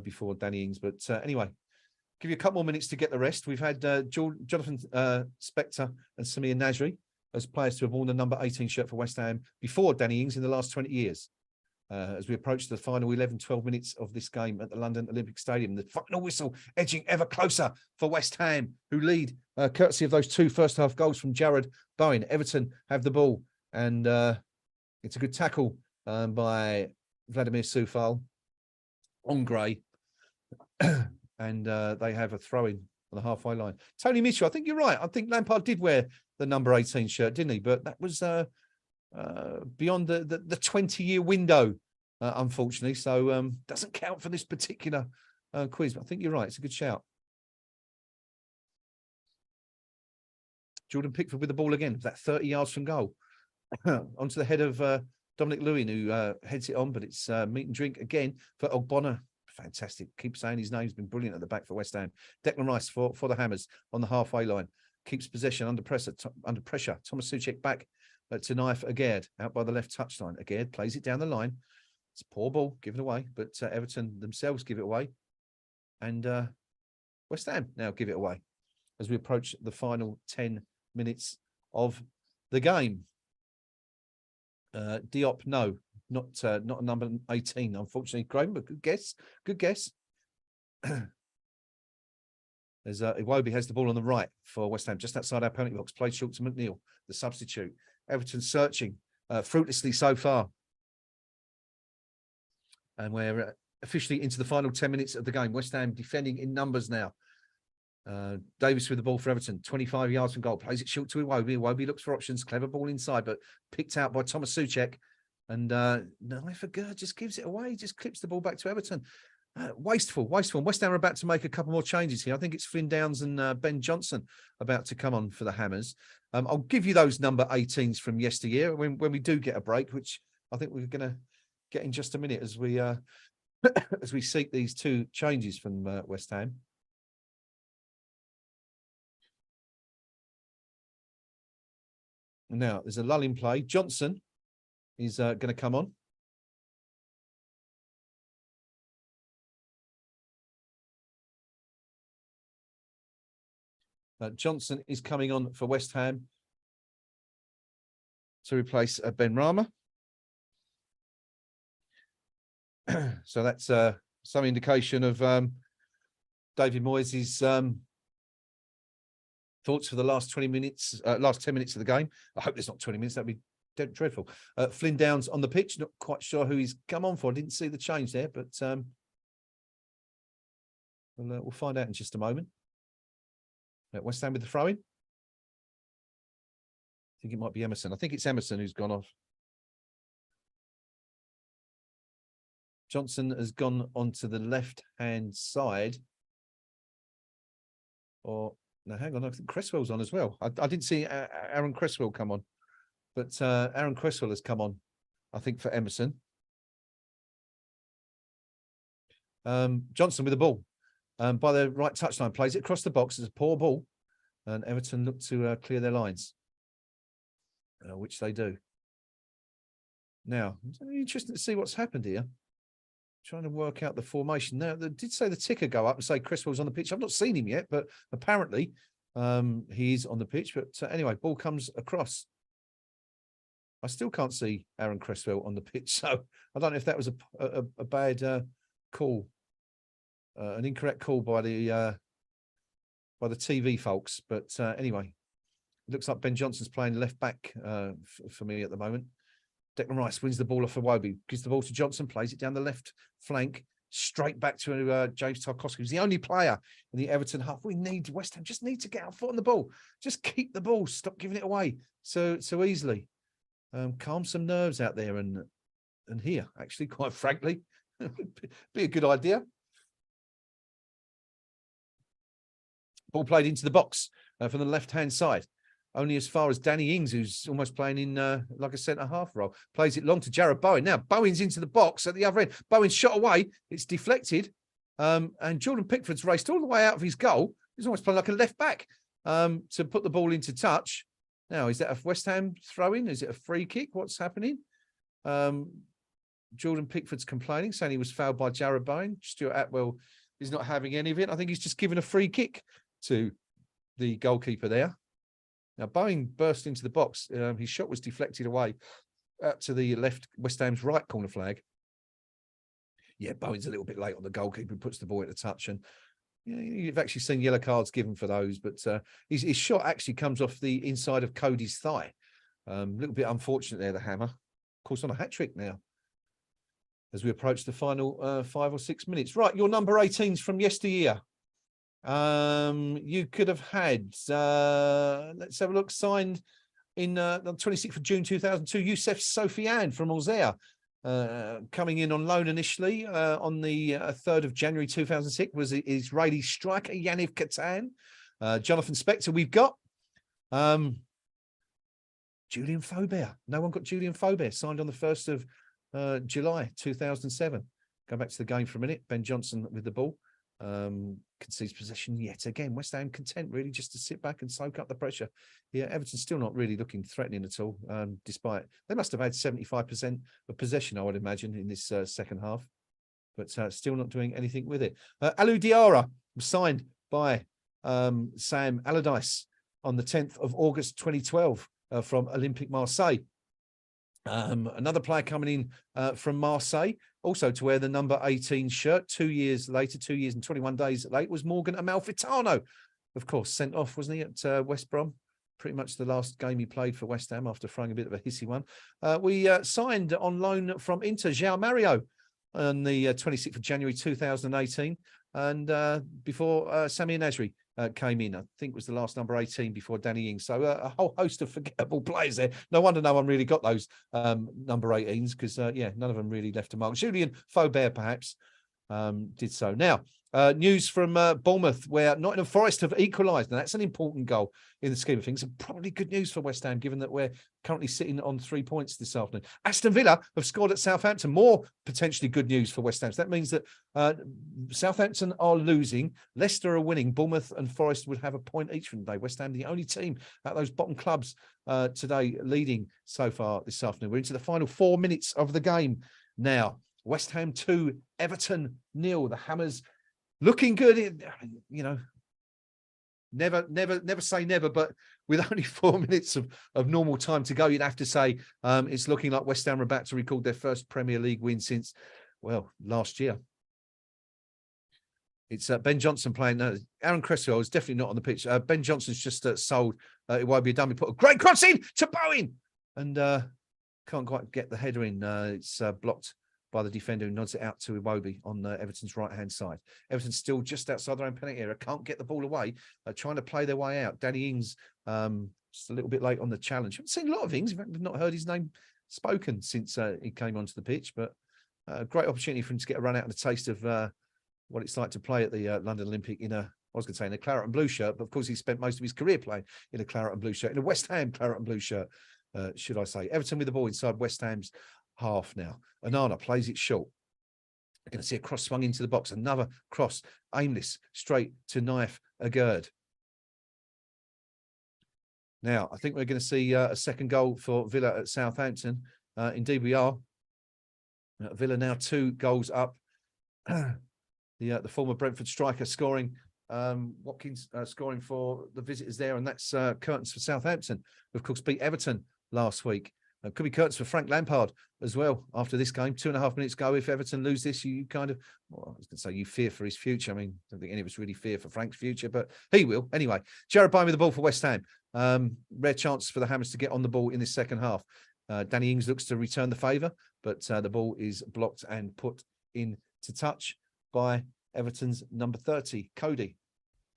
before Danny Ings. But anyway, give you a couple more minutes to get the rest. We've had Jonathan Spector and Samir Nasri as players to have worn the number 18 shirt for West Ham before Danny Ings in the last 20 years. as we approach the final 11-12 minutes of this game at the London Olympic Stadium. The final whistle edging ever closer for West Ham, who lead courtesy of those 2 first-half goals from Jared Bowen. Everton have the ball, and it's a good tackle by Vladimir Soufal on Gray, and they have a throw-in on the halfway line. Tony Mitchell, I think you're right. I think Lampard did wear the number 18 shirt, didn't he? But that was beyond the 20-year window, unfortunately. So doesn't count for this particular quiz. But I think you're right. It's a good shout. Jordan Pickford with the ball again. That 30 yards from goal. Onto the head of Dominic Lewin, who heads it on, but it's meat and drink again for Ogbonna. Fantastic. Keep saying his name's been brilliant at the back for West Ham. Declan Rice for the Hammers on the halfway line. Keeps possession under pressure. Thomas Souček back to Naif Aguerd out by the left touchline. Aguerd plays it down the line. It's a poor ball given away, but Everton themselves give it away. And West Ham now give it away as we approach the final 10 minutes of the game. Diop, no, not a number 18, unfortunately, Graham, but good guess. Good guess. There's Iwobi has the ball on the right for West Ham, just outside our penalty box. Played short to McNeil, the substitute. Everton searching fruitlessly so far. And we're officially into the final 10 minutes of the game. West Ham defending in numbers now. Davis with the ball for Everton, 25 yards from goal. Plays it short to Iwobi. Iwobi looks for options. Clever ball inside, but picked out by Thomas Souček. And Naif Aguerd just gives it away. Just clips the ball back to Everton. Wasteful. West Ham are about to make a couple more changes here. I think it's Flynn Downs and Ben Johnson about to come on for the Hammers. I'll give you those number 18s from yesteryear when we do get a break, which I think we're going to get in just a minute as we as we seek these 2 changes from West Ham. Now there's a lull in play. Johnson is going to come on. Johnson is coming on for West Ham to replace Ben Rama. So that's some indication of David Moyes' thoughts for the last 20 minutes, last 10 minutes of the game. I hope there's not 20 minutes. That'd be dreadful. Flynn Downs on the pitch. Not quite sure who he's come on for. I didn't see the change there, but we'll find out in just a moment. West Ham with the throw-in. I think it might be Emerson. I think it's Emerson who's gone off. Johnson has gone onto the left-hand side. Or, no, hang on. I think Cresswell's on as well. I didn't see Aaron Cresswell come on. But Aaron Cresswell has come on, I think, for Emerson. Johnson with the ball. By the right touchline, plays it across the box. It's a poor ball. And Everton look to clear their lines, which they do. Now, it's interesting to see what's happened here. Trying to work out the formation. Now, they did say the ticker go up and say Cresswell's on the pitch. I've not seen him yet, but apparently he's on the pitch. But anyway, ball comes across. I still can't see Aaron Cresswell on the pitch. So I don't know if that was a bad call. An incorrect call by the TV folks, but anyway, it looks like Ben Johnson's playing left back for me at the moment. Declan Rice wins the ball off Iwobi, gives the ball to Johnson, plays it down the left flank, straight back to James Tarkowski, who's the only player in the Everton half. West Ham just need to get our foot on the ball, just keep the ball, stop giving it away so easily, calm some nerves out there and here, actually, quite frankly, be a good idea. Ball played into the box from the left-hand side, only as far as Danny Ings, who's almost playing in like a centre-half role. Plays it long to Jared Bowen. Now, Bowen's into the box at the other end. Bowen's shot away. It's deflected. And Jordan Pickford's raced all the way out of his goal. He's almost playing like a left-back to put the ball into touch. Now, is that a West Ham throw-in? Is it a free kick? What's happening? Jordan Pickford's complaining, saying he was fouled by Jared Bowen. Stuart Atwell is not having any of it. I think he's just given a free kick to the goalkeeper there. Now, Bowen burst into the box. His shot was deflected away out to the left, West Ham's right corner flag. yeah, Bowen's a little bit late on the goalkeeper, puts the ball at the touch, and you've actually seen yellow cards given for those, but his shot actually comes off the inside of Cody's thigh. A little bit unfortunate there, the hammer. Of course, on a hat-trick now as we approach the final 5 or 6 minutes. Right, your number 18s from yesteryear. You could have had, let's have a look, signed in the 26th of June 2002, Youssef Sofiane from Auxerre. Coming in on loan initially on the 3rd of January 2006 was Israeli striker Yaniv Katan. Jonathan Spector we've got. Julian Faubert. No one got Julian Faubert, signed on the 1st of July 2007. Go back to the game for a minute. Ben Johnson with the ball. Concedes possession yet again. West Ham content really just to sit back and soak up the pressure. Yeah, Everton's still not really looking threatening at all, despite they must have had 75% of possession, I would imagine, in this second half, but still not doing anything with it. Alou Diarra was signed by Sam Allardyce on the 10th of August 2012 from Olympique Marseille. Another player coming in from Marseille, also to wear the number 18 shirt 2 years later, 2 years and 21 days late, was Morgan Amalfitano. Of course, sent off, wasn't he, at West Brom? Pretty much the last game he played for West Ham after throwing a bit of a hissy one. We signed on loan from Inter, João Mario, on the 26th of January 2018. And before Samir Nasri came in, I think was the last number 18 before Danny Ings. So a whole host of forgettable players there. No wonder no one really got those number 18s because, yeah, none of them really left a mark. Julian Faubert, perhaps, did so. Now, news from Bournemouth, where Nottingham Forest have equalised. Now, that's an important goal in the scheme of things, and probably good news for West Ham, given that we're currently sitting on 3 points this afternoon. Aston Villa have scored at Southampton. More potentially good news for West Ham. So that means that Southampton are losing, Leicester are winning, Bournemouth and Forest would have a point each from today. West Ham, the only team at those bottom clubs today leading so far this afternoon. We're into the final 4 minutes of the game now. West Ham 2, Everton 0. The Hammers looking good, you know, never say never, but with only 4 minutes of normal time to go, you'd have to say it's looking like West Ham are about to record their first Premier League win since, well, last year. It's Ben Johnson playing. Aaron Cresswell is definitely not on the pitch. Ben Johnson's just sold. It won't be a dummy. Put a great cross in to Bowen, and can't quite get the header in. It's blocked by the defender who nods it out to Iwobi on Everton's right-hand side. Everton's still just outside their own penalty area. Can't get the ball away. Trying to play their way out. Danny Ings just a little bit late on the challenge. I've seen a lot of Ings. In fact, we've not heard his name spoken since he came onto the pitch, but a great opportunity for him to get a run out and a taste of what it's like to play at the London Olympic in a, I was going to say in a claret and blue shirt, but of course he spent most of his career playing in a claret and blue shirt, in a West Ham claret and blue shirt, should I say. Everton with the ball inside West Ham's half now. Onana plays it short. We're going to see a cross swung into the box. Another cross, aimless, straight to Naif Agurd. Now, I think we're going to see a second goal for Villa at Southampton. Indeed, we are. Villa now 2 goals up. The former Brentford striker scoring. Watkins scoring for the visitors there, and that's curtains for Southampton. Of course, beat Everton last week. Could be curtains for Frank Lampard as well after this game. 2.5 minutes go. If Everton lose this, you kind of, well, I was going to say you fear for his future. I mean, I don't think any of us really fear for Frank's future, but he will. Anyway, Jared Bowen with the ball for West Ham. Rare chance for the Hammers to get on the ball in this second half. Danny Ings looks to return the favour, but the ball is blocked and put into touch by Everton's number 30, Cody,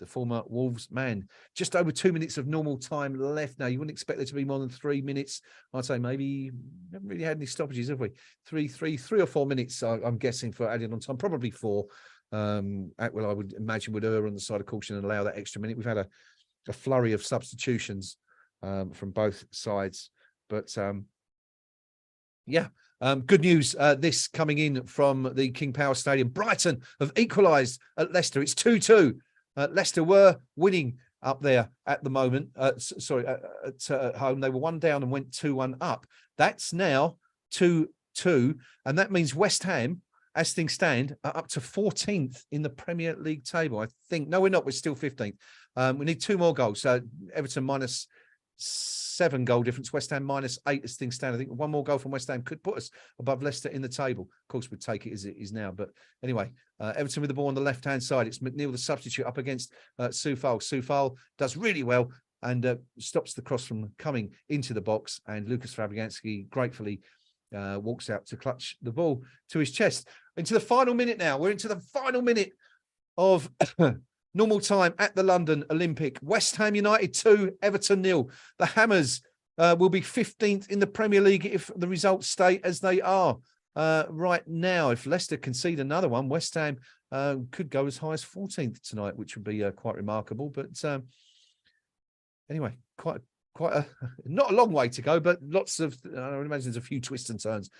the former Wolves man. Just over 2 minutes of normal time left now. You wouldn't expect there to be more than 3 minutes. I'd say maybe we haven't really had any stoppages, have we? Three or 4 minutes, I'm guessing, for adding on time. Probably 4. Atwell, I would imagine, would err on the side of caution and allow that extra minute. We've had a flurry of substitutions from both sides. But, yeah. Good news, this coming in from the King Power Stadium. Brighton have equalised at Leicester. It's 2-2. Leicester were winning up there at the moment. At home. They were 1 down and went 2-1 up. That's now 2-2. And that means West Ham, as things stand, are up to 14th in the Premier League table. I think. No, we're not. We're still 15th. We need 2 more goals. Everton minus 7-goal difference. West Ham -8 as things stand. I think one more goal from West Ham could put us above Leicester in the table. Of course, we'd take it as it is now. But anyway, Everton with the ball on the left-hand side. It's McNeil, the substitute, up against Soufal. Soufal does really well and stops the cross from coming into the box. And Lucas Fabianski gratefully walks out to clutch the ball to his chest. Into the final minute now. We're into the final minute of normal time at the London Olympic. West Ham United 2, Everton 0. The Hammers will be 15th in the Premier League if the results stay as they are right now. If Leicester concede another one, West Ham could go as high as 14th tonight, which would be quite remarkable. But anyway, quite a not a long way to go, but lots of, I would imagine there's a few twists and turns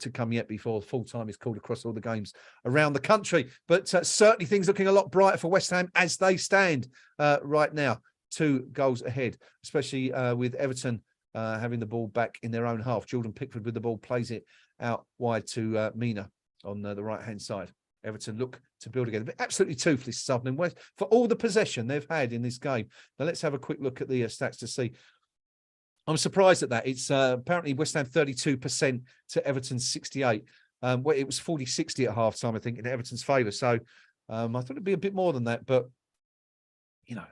to come yet before full time is called across all the games around the country. But certainly things looking a lot brighter for West Ham as they stand right now, 2 goals ahead, especially with Everton having the ball back in their own half. Jordan Pickford with the ball plays it out wide to Mina on the right-hand side. Everton look to build again. Absolutely toothless this afternoon for all the possession they've had in this game. Now let's have a quick look at the stats to see. I'm surprised at that. It's apparently West Ham 32% to Everton's 68. It was 40-60 at half-time, I think, in Everton's favour. So I thought it'd be a bit more than that. But, you know,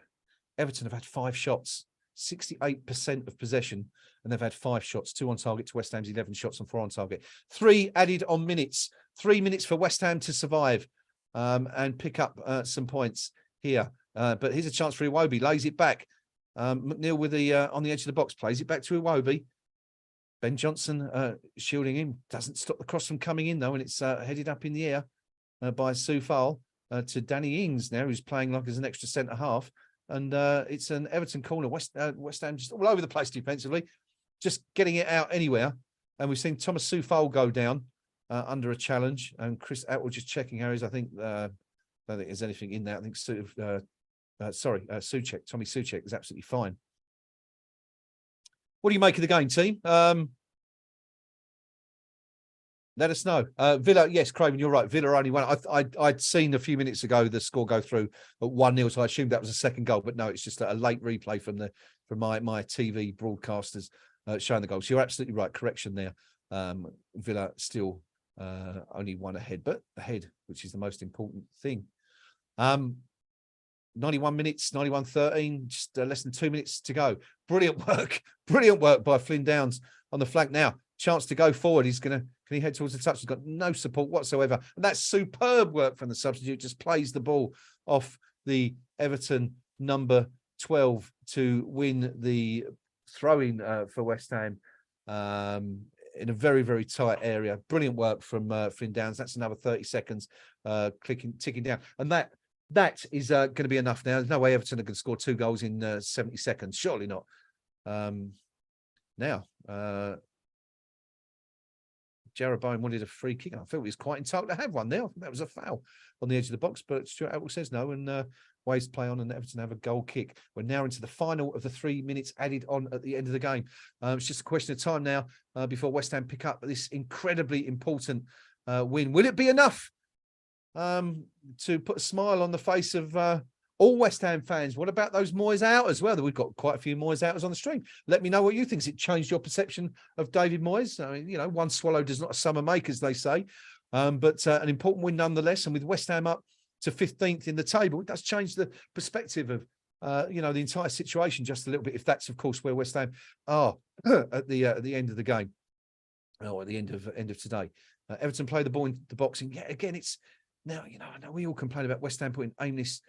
Everton have had 5 shots, 68% of possession, and they've had 5 shots, 2 on target to West Ham's 11 shots and 4 on target. 3 added on minutes. 3 minutes for West Ham to survive and pick up some points here. But here's a chance for Iwobi. Lays it back. McNeil with the on the edge of the box, plays it back to Iwobi. Ben Johnson shielding him, doesn't stop the cross from coming in though, and it's headed up in the air by Soufal to Danny Ings now, who's playing like as an extra centre half, and it's an Everton corner. West Ham just all over the place defensively, just getting it out anywhere, and we've seen Thomas Soufal go down under a challenge, and Chris Atwell just checking Harry's. I think I don't think there's anything in that. I think Souček, Tommy Souček is absolutely fine. What do you make of the game, team? Let us know. Villa, yes, Craven, you're right. Villa only won. I'd seen a few minutes ago the score go through at 1-0, so I assumed that was a second goal. But no, it's just a late replay from my TV broadcasters showing the goal. So you're absolutely right. Correction there. Villa still only one ahead, but ahead, which is the most important thing. 91 minutes, 91-13, just less than 2 minutes to go. Brilliant work by Flynn Downs on the flank now. Chance to go forward. Can he head towards the touch? He's got no support whatsoever. And that's superb work from the substitute. Just plays the ball off the Everton number 12 to win the throw-in for West Ham in a very, very tight area. Brilliant work from Flynn Downs. That's another 30 seconds ticking down. And that is going to be enough now. There's no way Everton are going to score 2 goals in 70 seconds. Surely not. Now, Jarrod Bowen wanted a free kick. I felt he was quite entitled to have one there. I think that was a foul on the edge of the box, but Stuart Atwell says no, and Waves play on, and Everton have a goal kick. We're now into the final of the 3 minutes added on at the end of the game. It's just a question of time now before West Ham pick up this incredibly important win. Will it be enough to put a smile on the face of all West Ham fans? What about those Moyes out as well? We've got quite a few Moyes outers on the stream. Let me know what you think. Has it changed your perception of David Moyes? I mean, you know, one swallow does not a summer make, as they say. But an important win nonetheless. And with West Ham up to 15th in the table, it does change the perspective of, you know, the entire situation just a little bit. If that's, of course, where West Ham are at the end of the game, or at the end of today. Everton play the ball in the box, and yet again, it's now, you know, I know we all complain about West Ham putting aimless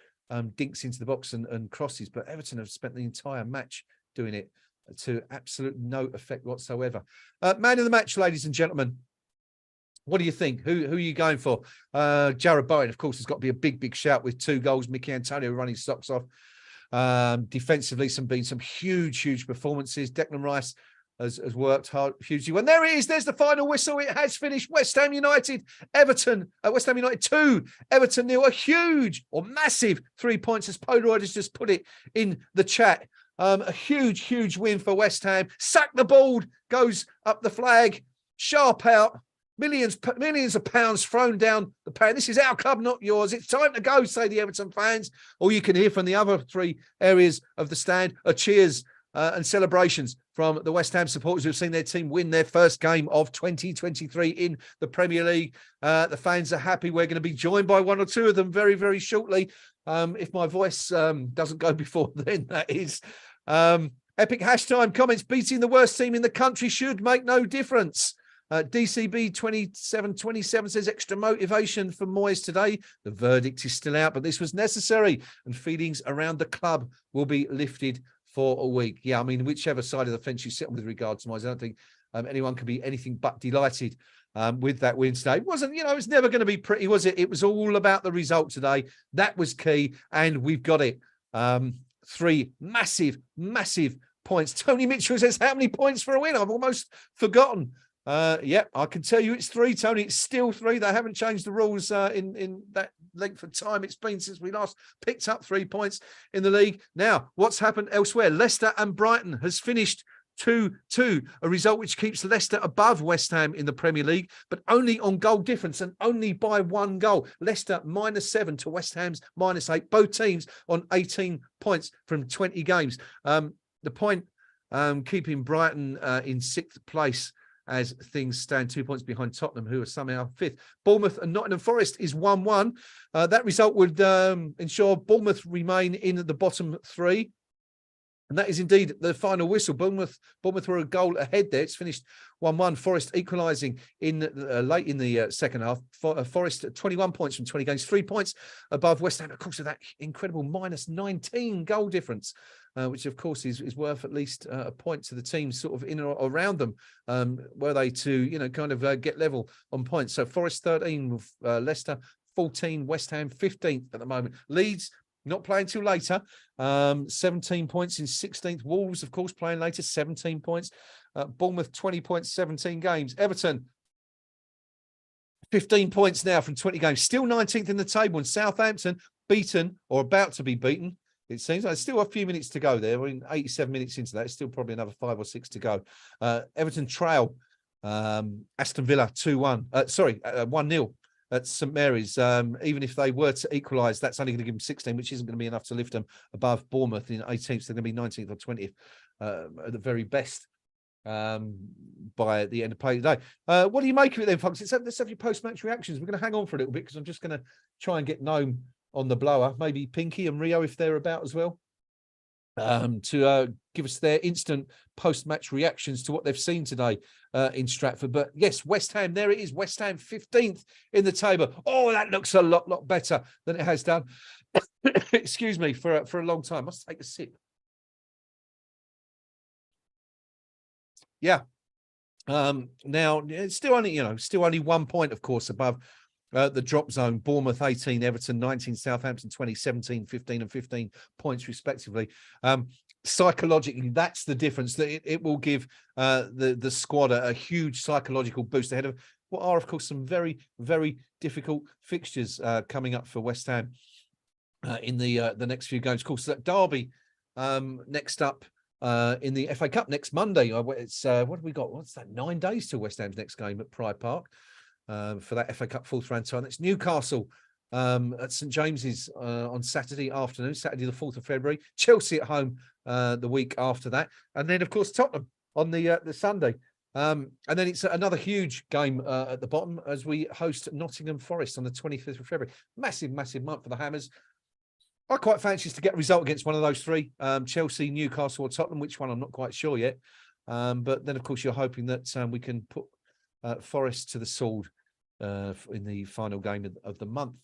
dinks into the box and crosses, but Everton have spent the entire match doing it to absolute no effect whatsoever. Man of the match, ladies and gentlemen. What do you think? Who are you going for? Jarrod Bowen, of course, has got to be a big shout with 2 goals. Mickey Antonio running socks off. Defensively, been some huge performances. Declan Rice has worked hard hugely. Well, there it is. There's the final whistle. It has finished. West Ham United 2, Everton 0. A huge or massive 3 points, as Polaroid has just put it in the chat. A huge win for West Ham. Sack the board, goes up the flag, sharp out. Millions of pounds thrown down the pan. This is our club, not yours. It's time to go, say the Everton fans. Or you can hear from the other 3 areas of the stand a cheers and celebrations from the West Ham supporters who've seen their team win their first game of 2023 in the Premier League. The fans are happy. We're going to be joined by one or two of them very, very shortly. If my voice doesn't go before then, that is. Epic hashtime comments: beating the worst team in the country should make no difference. DCB 2727 says extra motivation for Moyes today. The verdict is still out, but this was necessary, and feelings around the club will be lifted for a week. Yeah, I mean, whichever side of the fence you sit on with regard to Moyes, I don't think anyone can be anything but delighted with that win today. It wasn't, you know, it's never going to be pretty, was it? It was all about the result today. That was key, and we've got it. 3 massive, massive points. Tony Mitchell says, how many points for a win? I've almost forgotten. Yeah, I can tell you it's 3, Tony. It's still 3. They haven't changed the rules in that length of time it's been since we last picked up 3 points in the league. Now, what's happened elsewhere? Leicester and Brighton has finished 2-2, a result which keeps Leicester above West Ham in the Premier League, but only on goal difference and only by 1 goal. Leicester -7 to West Ham's -8. Both teams on 18 points from 20 games. The point keeping Brighton in 6th place as things stand, 2 points behind Tottenham, who are somehow 5th. Bournemouth and Nottingham Forest is 1-1. That result would ensure Bournemouth remain in the bottom 3. And that is indeed the final whistle. Bournemouth were a goal ahead there. It's finished 1-1. Forest equalising in late in the second half. Forest 21 points from 20 games, 3 points above West Ham. Of course, of that incredible -19 goal difference, which of course is worth at least a point to the teams sort of in or around them, were they to, you know, kind of get level on points. So Forest 13 with Leicester 14, West Ham 15th at the moment. Leeds not playing till later, 17 points in 16th. Wolves, of course, playing later, 17 points. Bournemouth 20 points, 17 games. Everton 15 points now from 20 games, still 19th in the table. And Southampton beaten or about to be beaten. It seems there's still a few minutes to go there. We're in 87 minutes into that. It's still probably another 5 or 6 to go. Everton trail Aston Villa 2-1. 1-0 at St Mary's. Even if they were to equalise, that's only going to give them 16, which isn't going to be enough to lift them above Bournemouth in 18th. They're going to be 19th or 20th at the very best by the end of play today. What do you make of it then, folks? Let's have your post-match reactions. We're going to hang on for a little bit because I'm just going to try and get Noam on the blower, maybe Pinky and Rio if they're about as well, to give us their instant post-match reactions to what they've seen today in Stratford. But yes, West Ham, there it is. West Ham 15th in the table. Oh, that looks a lot better than it has done. Excuse me, for a long time. Must take a sip. Yeah. Now it's still only 1 point, of course, above the drop zone. Bournemouth 18, Everton 19, Southampton 20, 17, 15 and 15 points respectively. Psychologically, that's the difference. That it will give the squad a huge psychological boost ahead of what are, of course, some very, very difficult fixtures coming up for West Ham in the next few games. Of course, that Derby next up in the FA Cup next Monday. It's what have we got? What's that? 9 days to West Ham's next game at Pride Park. For that FA Cup 4th round tie. It's Newcastle at St James's on Saturday afternoon, Saturday the 4th of February. Chelsea at home the week after that. And then, of course, Tottenham on the Sunday. And then it's another huge game at the bottom as we host Nottingham Forest on the 25th of February. Massive, massive month for the Hammers. I quite fancy us to get a result against one of those 3, Chelsea, Newcastle or Tottenham. Which one, I'm not quite sure yet. But then, of course, you're hoping that we can put Forest to the sword in the final game of the month.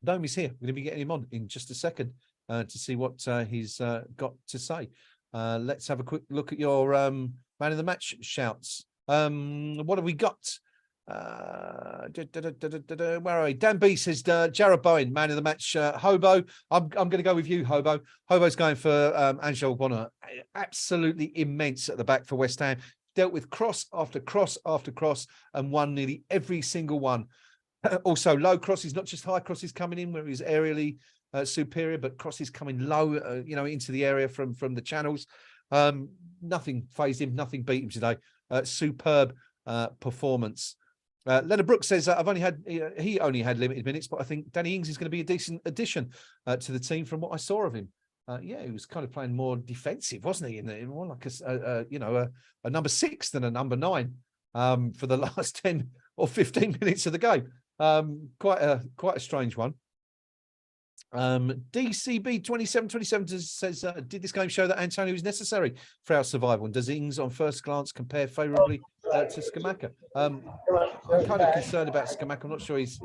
Dome is here. We're going to be getting him on in just a second to see what he's got to say. Let's have a quick look at your man of the match shouts. What have we got? Where are we? Dan B says Jarrod Bowen, man of the match. Hobo, I'm going to go with you, Hobo. Hobo's going for Angel Bonner. Absolutely immense at the back for West Ham. Dealt with cross after cross after cross and won nearly every single one. Also, low crosses, not just high crosses coming in where he's aerially superior, but crosses coming low, into the area from the channels. Nothing fazed him, nothing beat him today. Superb performance. Leonard Brooks says, he only had limited minutes, but I think Danny Ings is going to be a decent addition to the team from what I saw of him. he was kind of playing more defensive, wasn't he? In more like a number 6 than a number 9 for the last 10 or 15 minutes of the game. Quite a strange one. DCB 2727 says, did this game show that Antonio is necessary for our survival? And does Ings on first glance compare favourably to Scamacca? I'm kind of concerned about Scamacca. I'm not sure he's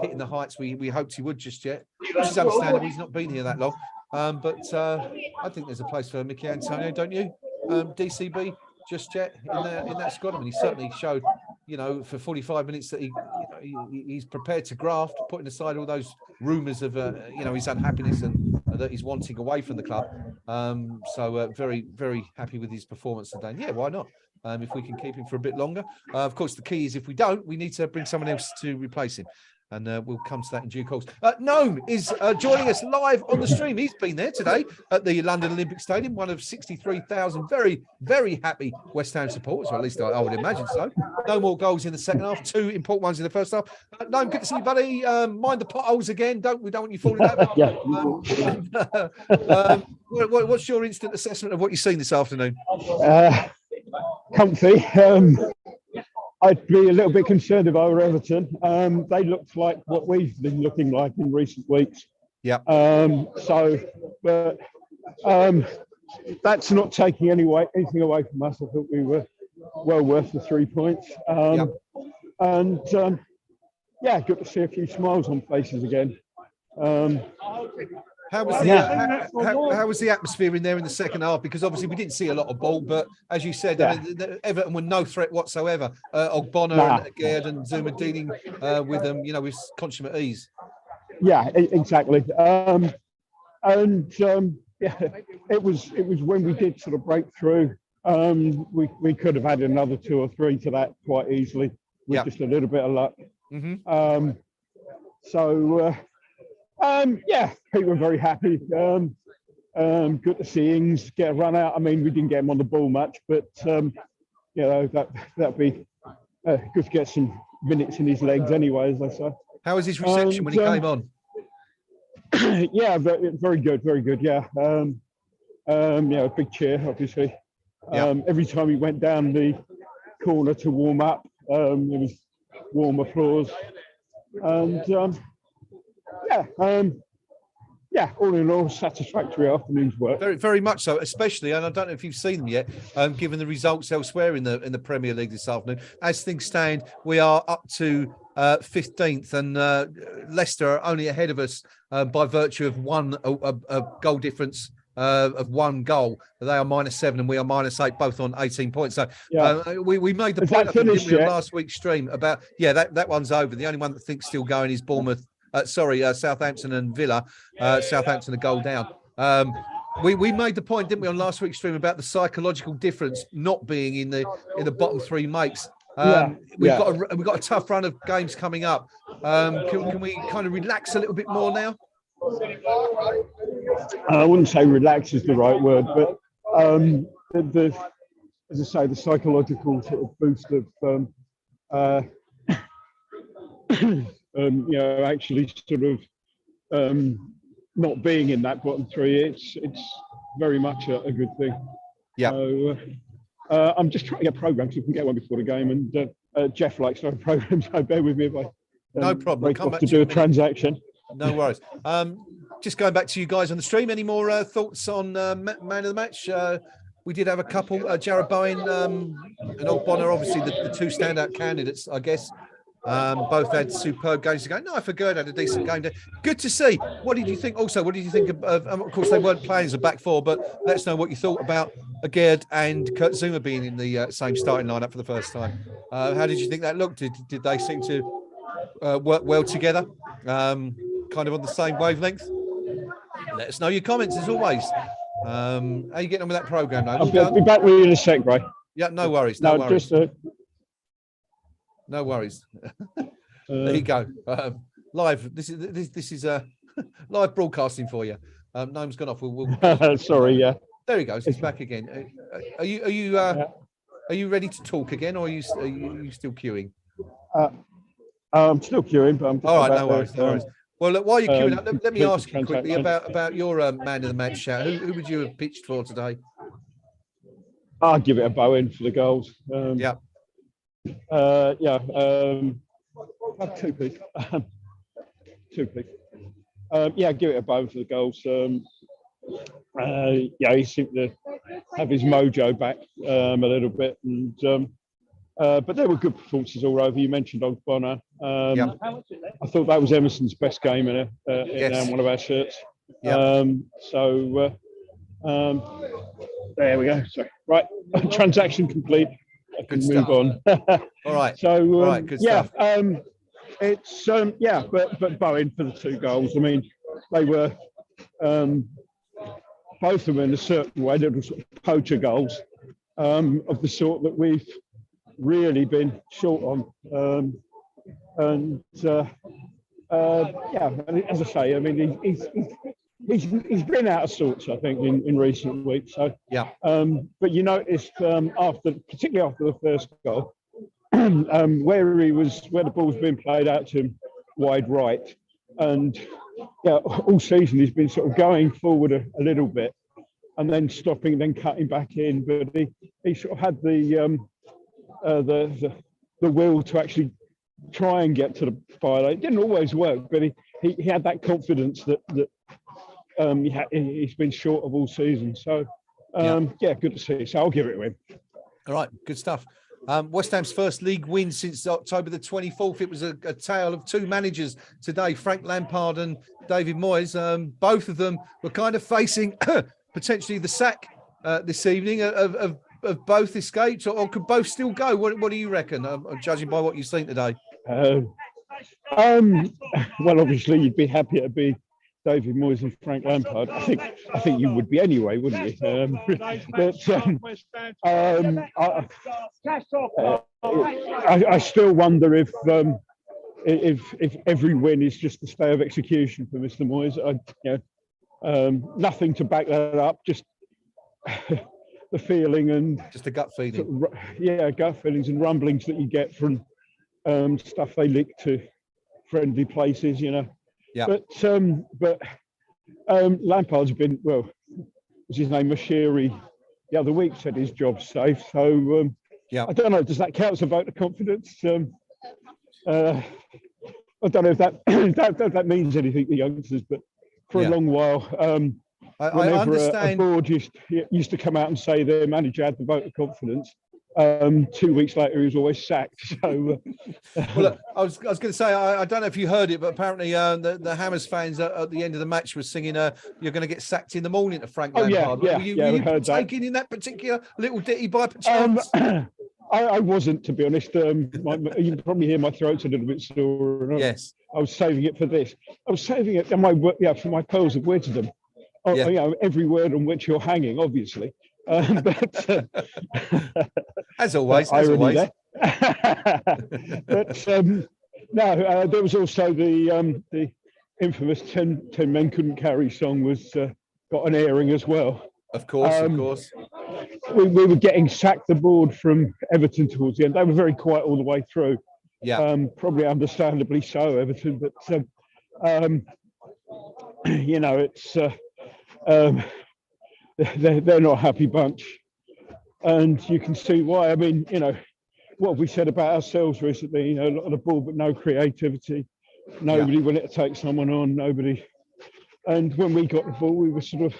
hitting the heights we hoped he would just yet, which is understandable. He's not been here that long. But I think there's a place for Mickey Antonio, don't you, DCB, just yet in that squad? I mean, he certainly showed, for 45 minutes that he's prepared to graft, putting aside all those rumours of his unhappiness and that he's wanting away from the club. So very, very happy with his performance today. And yeah, why not? If we can keep him for a bit longer. Of course, the key is if we don't, we need to bring someone else to replace him. And we'll come to that in due course. Noam is joining us live on the stream. He's been there today at the London Olympic Stadium, one of 63,000 very, very happy West Ham supporters, or at least I would imagine so. No more goals in the second half, 2 important ones in the first half. Noam, good to see you, buddy. Mind the potholes again. We don't want you falling over. What's your instant assessment of what you've seen this afternoon? Comfy. I'd be a little bit concerned if I were Everton. They looked like what we've been looking like in recent weeks. Yeah. But that's not taking anything away from us. I thought we were well worth the 3 points. And good to see a few smiles on faces again. How was the atmosphere in there in the second half? Because obviously we didn't see a lot of ball, but as you said, I mean, Everton were no threat whatsoever. Ogbonna and Gerd and Zuma dealing with them, with consummate ease. Yeah, exactly. It was when we did sort of break through. We could have had another 2 or 3 to that quite easily with just a little bit of luck. Mm-hmm. People were very happy. Good to see Ings get a run out. I mean, we didn't get him on the ball much, but that'd be good to get some minutes in his legs anyway, as they say. How was his reception when he came on? Yeah, very good, very good. Yeah, a big cheer, obviously. Every time he went down the corner to warm up, there was warm applause, and. All in all, satisfactory afternoon's work. Very, very much so, especially, and I don't know if you've seen them yet, given the results elsewhere in the Premier League this afternoon. As things stand, we are up to 15th, and Leicester are only ahead of us by virtue of a goal difference of 1 goal. They are -7 and we are -8, both on 18 points. So we made the point on last week's stream about that one's over. The only one that thinks still going is Bournemouth. Southampton and Villa. Southampton a goal down. We made the point, didn't we, on last week's stream about the psychological difference not being in the bottom 3 mates. We've got a tough run of games coming up. Can we kind of relax a little bit more now? I wouldn't say relax is the right word, but as I say, the psychological sort of boost of actually sort of not being in that bottom 3, it's very much a good thing. Yeah. So, I'm just trying to get programs so we can get one before the game, and Jeff likes no programs, so bear with me if I no problem. We'll come back to do a transaction. No worries. Just going back to you guys on the stream. Any more thoughts on man of the match? We did have a couple. Jarrod Bowen and Ogbonna, obviously the 2 standout candidates, I guess. Both had superb games ago. No, for Gerd had a decent game there. Good to see. What did you think? Also, what did you think of course, they weren't playing as a back 4, but let us know what you thought about Gerd and Kurt Zuma being in the same starting lineup for the first time. How did you think that looked? Did they seem to work well together? Kind of on the same wavelength? Let us know your comments as always. How are you getting on with that program now? I'll be back with you in a sec, Ray. Yeah, no worries. No worries. Just no worries. There you go. Live. This is live broadcasting for you. Noam's gone off. We'll sorry. Yeah. There he goes. He's back again. Are you ready to talk again, or are you still queuing? I'm still queuing, but I'm all right. No worries. No worries. Well, look, while you're queuing up, let me complete the ask you quickly transaction. about your man of the match shout. Who would you have pitched for today? I'll give it a Bowen for the goals. Yeah. Yeah. Two, please. Two, please. Yeah, give it a Bowen for the goals. Yeah, he seemed to have his mojo back a little bit, and but there were good performances all over. You mentioned Ogbonna. Yeah. I thought that was Emerson's best game in Yes. one of our shirts. Yeah. So there we go. Sorry. Right, transaction complete. I can Good move stuff. on. All right. So All right. Good yeah, stuff. it's yeah, but Bowen for the two goals. I mean, they were both of them in a certain way. They were sort of poacher goals of the sort that we've really been short on. And yeah, and as I say, I mean, he's been out of sorts, I think, in recent weeks. So Yeah. but you noticed particularly after the first goal, where the ball's been played out to him wide right, and yeah, all season he's been sort of going forward a little bit, and then stopping, then cutting back in. But he sort of had the will to actually try and get to the fire. It didn't always work, but he had that confidence that he's been short of all season. So yeah, good to see. So I'll give it to him. All right, good stuff. West Ham's first league win since October the 24th. It was a tale of two managers today, Frank Lampard and David Moyes. Both of them were kind of facing potentially the sack this evening. Of both escaped, or could both still go? What do you reckon? Judging by what you've seen today. Well, obviously, you'd be happier to be David Moyes and Frank Lampard. I think you would be anyway, wouldn't you? I still wonder if every win is just a stay of execution for Mr. Moyes. Nothing to back that up, just the feeling and just a gut feeling. Sort of, yeah, gut feelings and rumblings that you get from stuff they leak to friendly places, you know. Yeah. But Lampard's been, well, what's his name, Mashiri, the other week said his job's safe. So yeah, I don't know. Does that count as a vote of confidence? I don't know if that means anything to youngsters, but for a long while, I understand. A board used to come out and say their manager had the vote of confidence. 2 weeks later, he was always sacked. So, well, look, I was going to say, I don't know if you heard it, but apparently the Hammers fans at the end of the match were singing, "You're going to get sacked in the morning" to Frank Lampard. Yeah, were you partaking in that particular little ditty by chance? I wasn't, to be honest. You can probably hear my throat's a little bit sore. Yes. I was saving it for this. I was saving it for my pearls of wisdom. You know, every word on which you're hanging, obviously. But as always. But no, there was also the infamous 10 Men Couldn't Carry song was got an airing as well. Of course. We were getting sacked the board from Everton towards the end. They were very quiet all the way through. Yeah. Probably understandably so, Everton. But you know, it's they're not a happy bunch, and you can see why. I mean, you know, what have we said about ourselves recently? You know, a lot of the ball, but no creativity. Nobody willing to take someone on. Nobody. And when we got the ball, we were sort of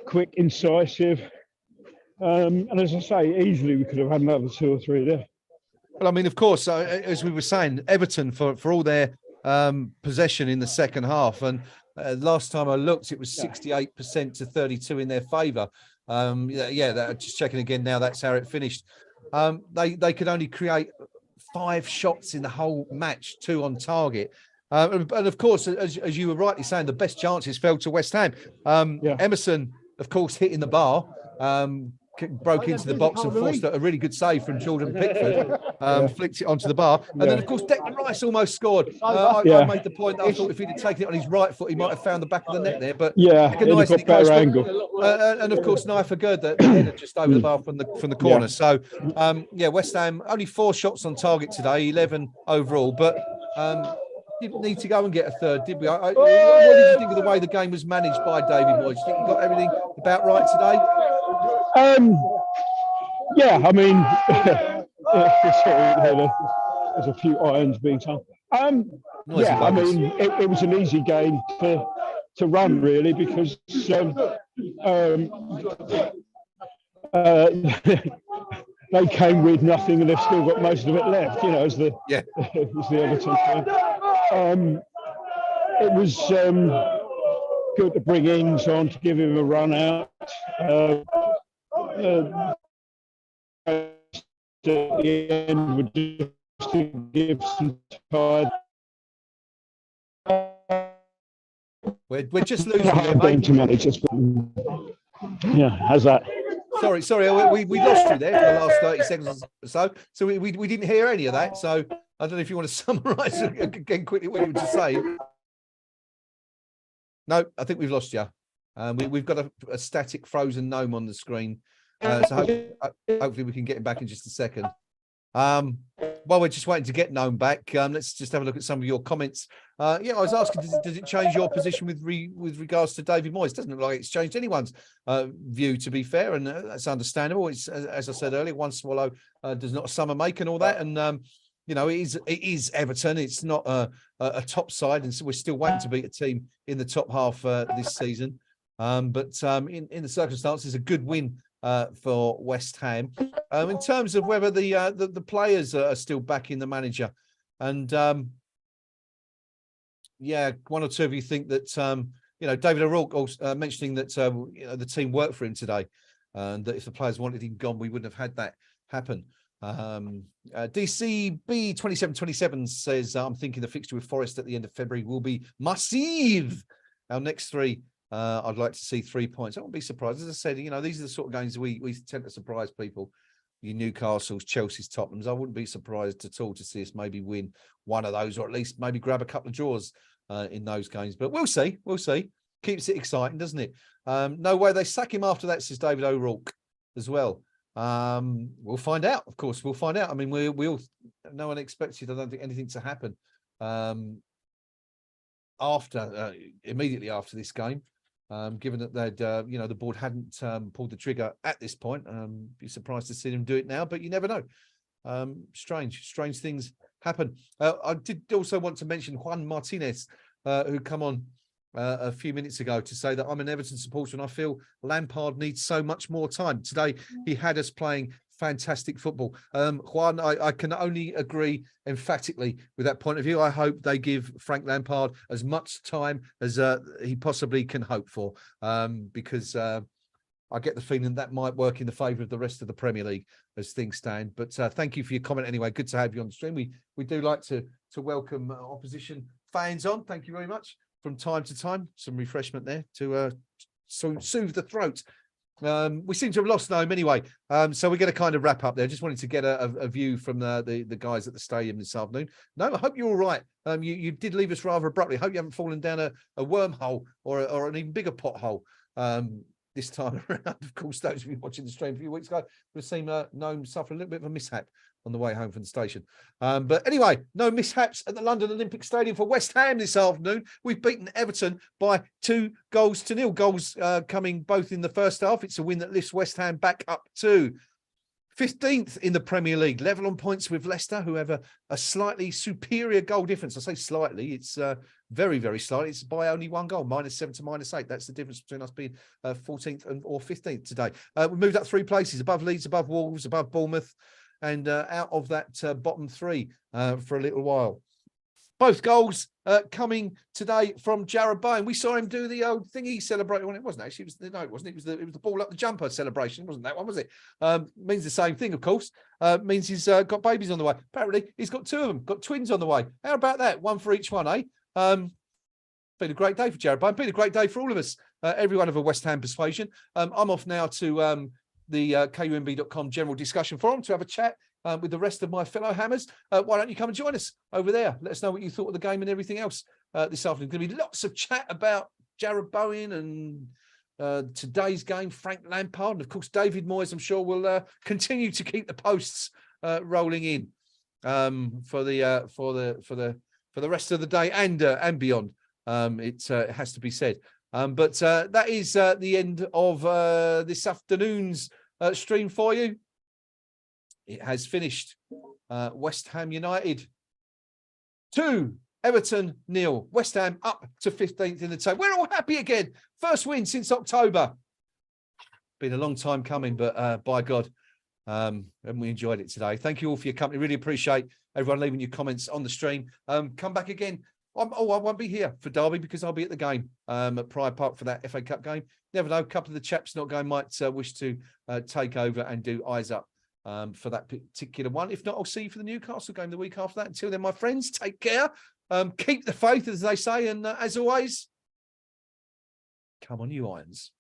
quick, incisive. And as I say, easily we could have had another 2 or 3 there. Well, I mean, of course, as we were saying, Everton for all their possession in the second half, and last time I looked, it was 68% to 32 in their favour. Just checking again now, that's how it finished. They could only create 5 shots in the whole match, 2 on target. And of course, as you were rightly saying, the best chances fell to West Ham. Emerson, of course, hitting the bar, broke into the box and forced a really good save from Jordan Pickford, flicked it onto the bar. And then, of course, Declan Rice almost scored. I made the point that I thought if he'd have taken it on his right foot, he might have found the back of the net there. But Nice got better angle. And of course, Naya Fagurd, the header just over the bar from the corner. So, West Ham only 4 shots on target today, 11 overall. But didn't need to go and get a third, did we? What did you think of the way the game was managed by David Moyes? Do you think he got everything about right today? Yeah, I mean, there's a few irons being thrown. Noisy buggers. It was an easy game to run, really, because they came with nothing and they've still got most of it left, as the Everton game. It was good to bring Ings on to give him a run out. At the end, would just give some tired. We're just losing there, mate. To manage this. Yeah, how's that? Sorry, we lost you there for the last 30 seconds or so. So we didn't hear any of that. So I don't know if you want to summarise again quickly what you were just saying. No, I think we've lost you. We've got a static frozen gnome on the screen. So hopefully we can get him back in just a second. While we're just waiting to get Gnome back, let's just have a look at some of your comments. I was asking, does it change your position with regards to David Moyes? Doesn't look like it's changed anyone's view, to be fair, and that's understandable. It's, as I said earlier, one swallow does not a summer make and all that, and it is Everton. It's not a top side, and so we're still waiting to beat a team in the top half this season. But in the circumstances, a good win for West Ham. In terms of whether the players are still backing the manager, and one or two of you think that David O'Rourke also, mentioning that the team worked for him today, and that if the players wanted him gone, we wouldn't have had that happen. DCB 2727 says, I'm thinking the fixture with Forest at the end of February will be massive. Our next three, I'd like to see 3 points. I won't be surprised. As I said, these are the sort of games we tend to surprise people. You Newcastle's, Chelsea's, Tottenham's. I wouldn't be surprised at all to see us maybe win one of those, or at least maybe grab a couple of draws in those games. But we'll see. We'll see. Keeps it exciting, doesn't it? No way they sack him after that, says David O'Rourke as well. We'll find out. Of course, we'll find out. I mean, we all, no one expected, I don't think, anything to happen immediately after this game. Given that they'd, the board hadn't pulled the trigger at this point, be surprised to see them do it now, but you never know. Strange things happen. I did also want to mention Juan Martinez, who come on a few minutes ago to say that I'm an Everton supporter and I feel Lampard needs so much more time. Today, he had us playing fantastic football. Juan, I can only agree emphatically with that point of view. I hope they give Frank Lampard as much time as he possibly can hope for, because I get the feeling that might work in the favour of the rest of the Premier League as things stand. But thank you for your comment anyway. Good to have you on the stream. We do like to welcome opposition fans on. Thank you very much. From time to time, some refreshment there to soothe the throat. We seem to have lost Noam anyway, so we're going to kind of wrap up there. Just wanted to get a view from the guys at the stadium this afternoon. No, I hope you're all right. You did leave us rather abruptly. I hope you haven't fallen down a wormhole or an even bigger pothole this time around. Of course, those of you watching the stream a few weeks ago would have seen Noam suffer a little bit of a mishap on the way home from the station. But anyway, no mishaps at the London Olympic Stadium for West Ham this afternoon. We've beaten Everton by 2-0. Goals coming both in the first half. It's a win that lifts West Ham back up to 15th in the Premier League, level on points with Leicester, who have a slightly superior goal difference. I say slightly, it's very, very slightly. It's by only one goal, -7 to -8. That's the difference between us being 14th or 15th today. We moved up 3 places, above Leeds, above Wolves, above Bournemouth, and out of that bottom 3 for a little while. Both goals coming today from Jarrod Bowen. We saw him do the old thing he celebrated when it wasn't actually. It wasn't. It was the ball up the jumper celebration. It wasn't that one, was it? Means the same thing, of course. Means he's got babies on the way. Apparently, he's got 2 of them. Got twins on the way. How about that? One for each one, eh? Been a great day for Jarrod Bowen. Been a great day for all of us. Everyone of a West Ham persuasion. I'm off now to the KUMB.com general discussion forum to have a chat with the rest of my fellow Hammers. Why don't you come and join us over there? Let us know what you thought of the game and everything else this afternoon. There's going to be lots of chat about Jarrod Bowen and today's game, Frank Lampard, and of course David Moyes. I'm sure will continue to keep the posts rolling in for the for the rest of the day and beyond. It has to be said. But that is the end of this afternoon's stream for you. It has finished. West Ham United 2, Everton 0. West Ham up to 15th in the table. We're all happy again. First win since October. Been a long time coming, but by God, and we enjoyed it today. Thank you all for your company. Really appreciate everyone leaving your comments on the stream. Come back again. I won't be here for Derby because I'll be at the game at Pride Park for that FA Cup game. Never know. A couple of the chaps not going might wish to take over and do eyes up for that particular one. If not, I'll see you for the Newcastle game the week after that. Until then, my friends, take care. Keep the faith, as they say. And as always, come on, you Irons.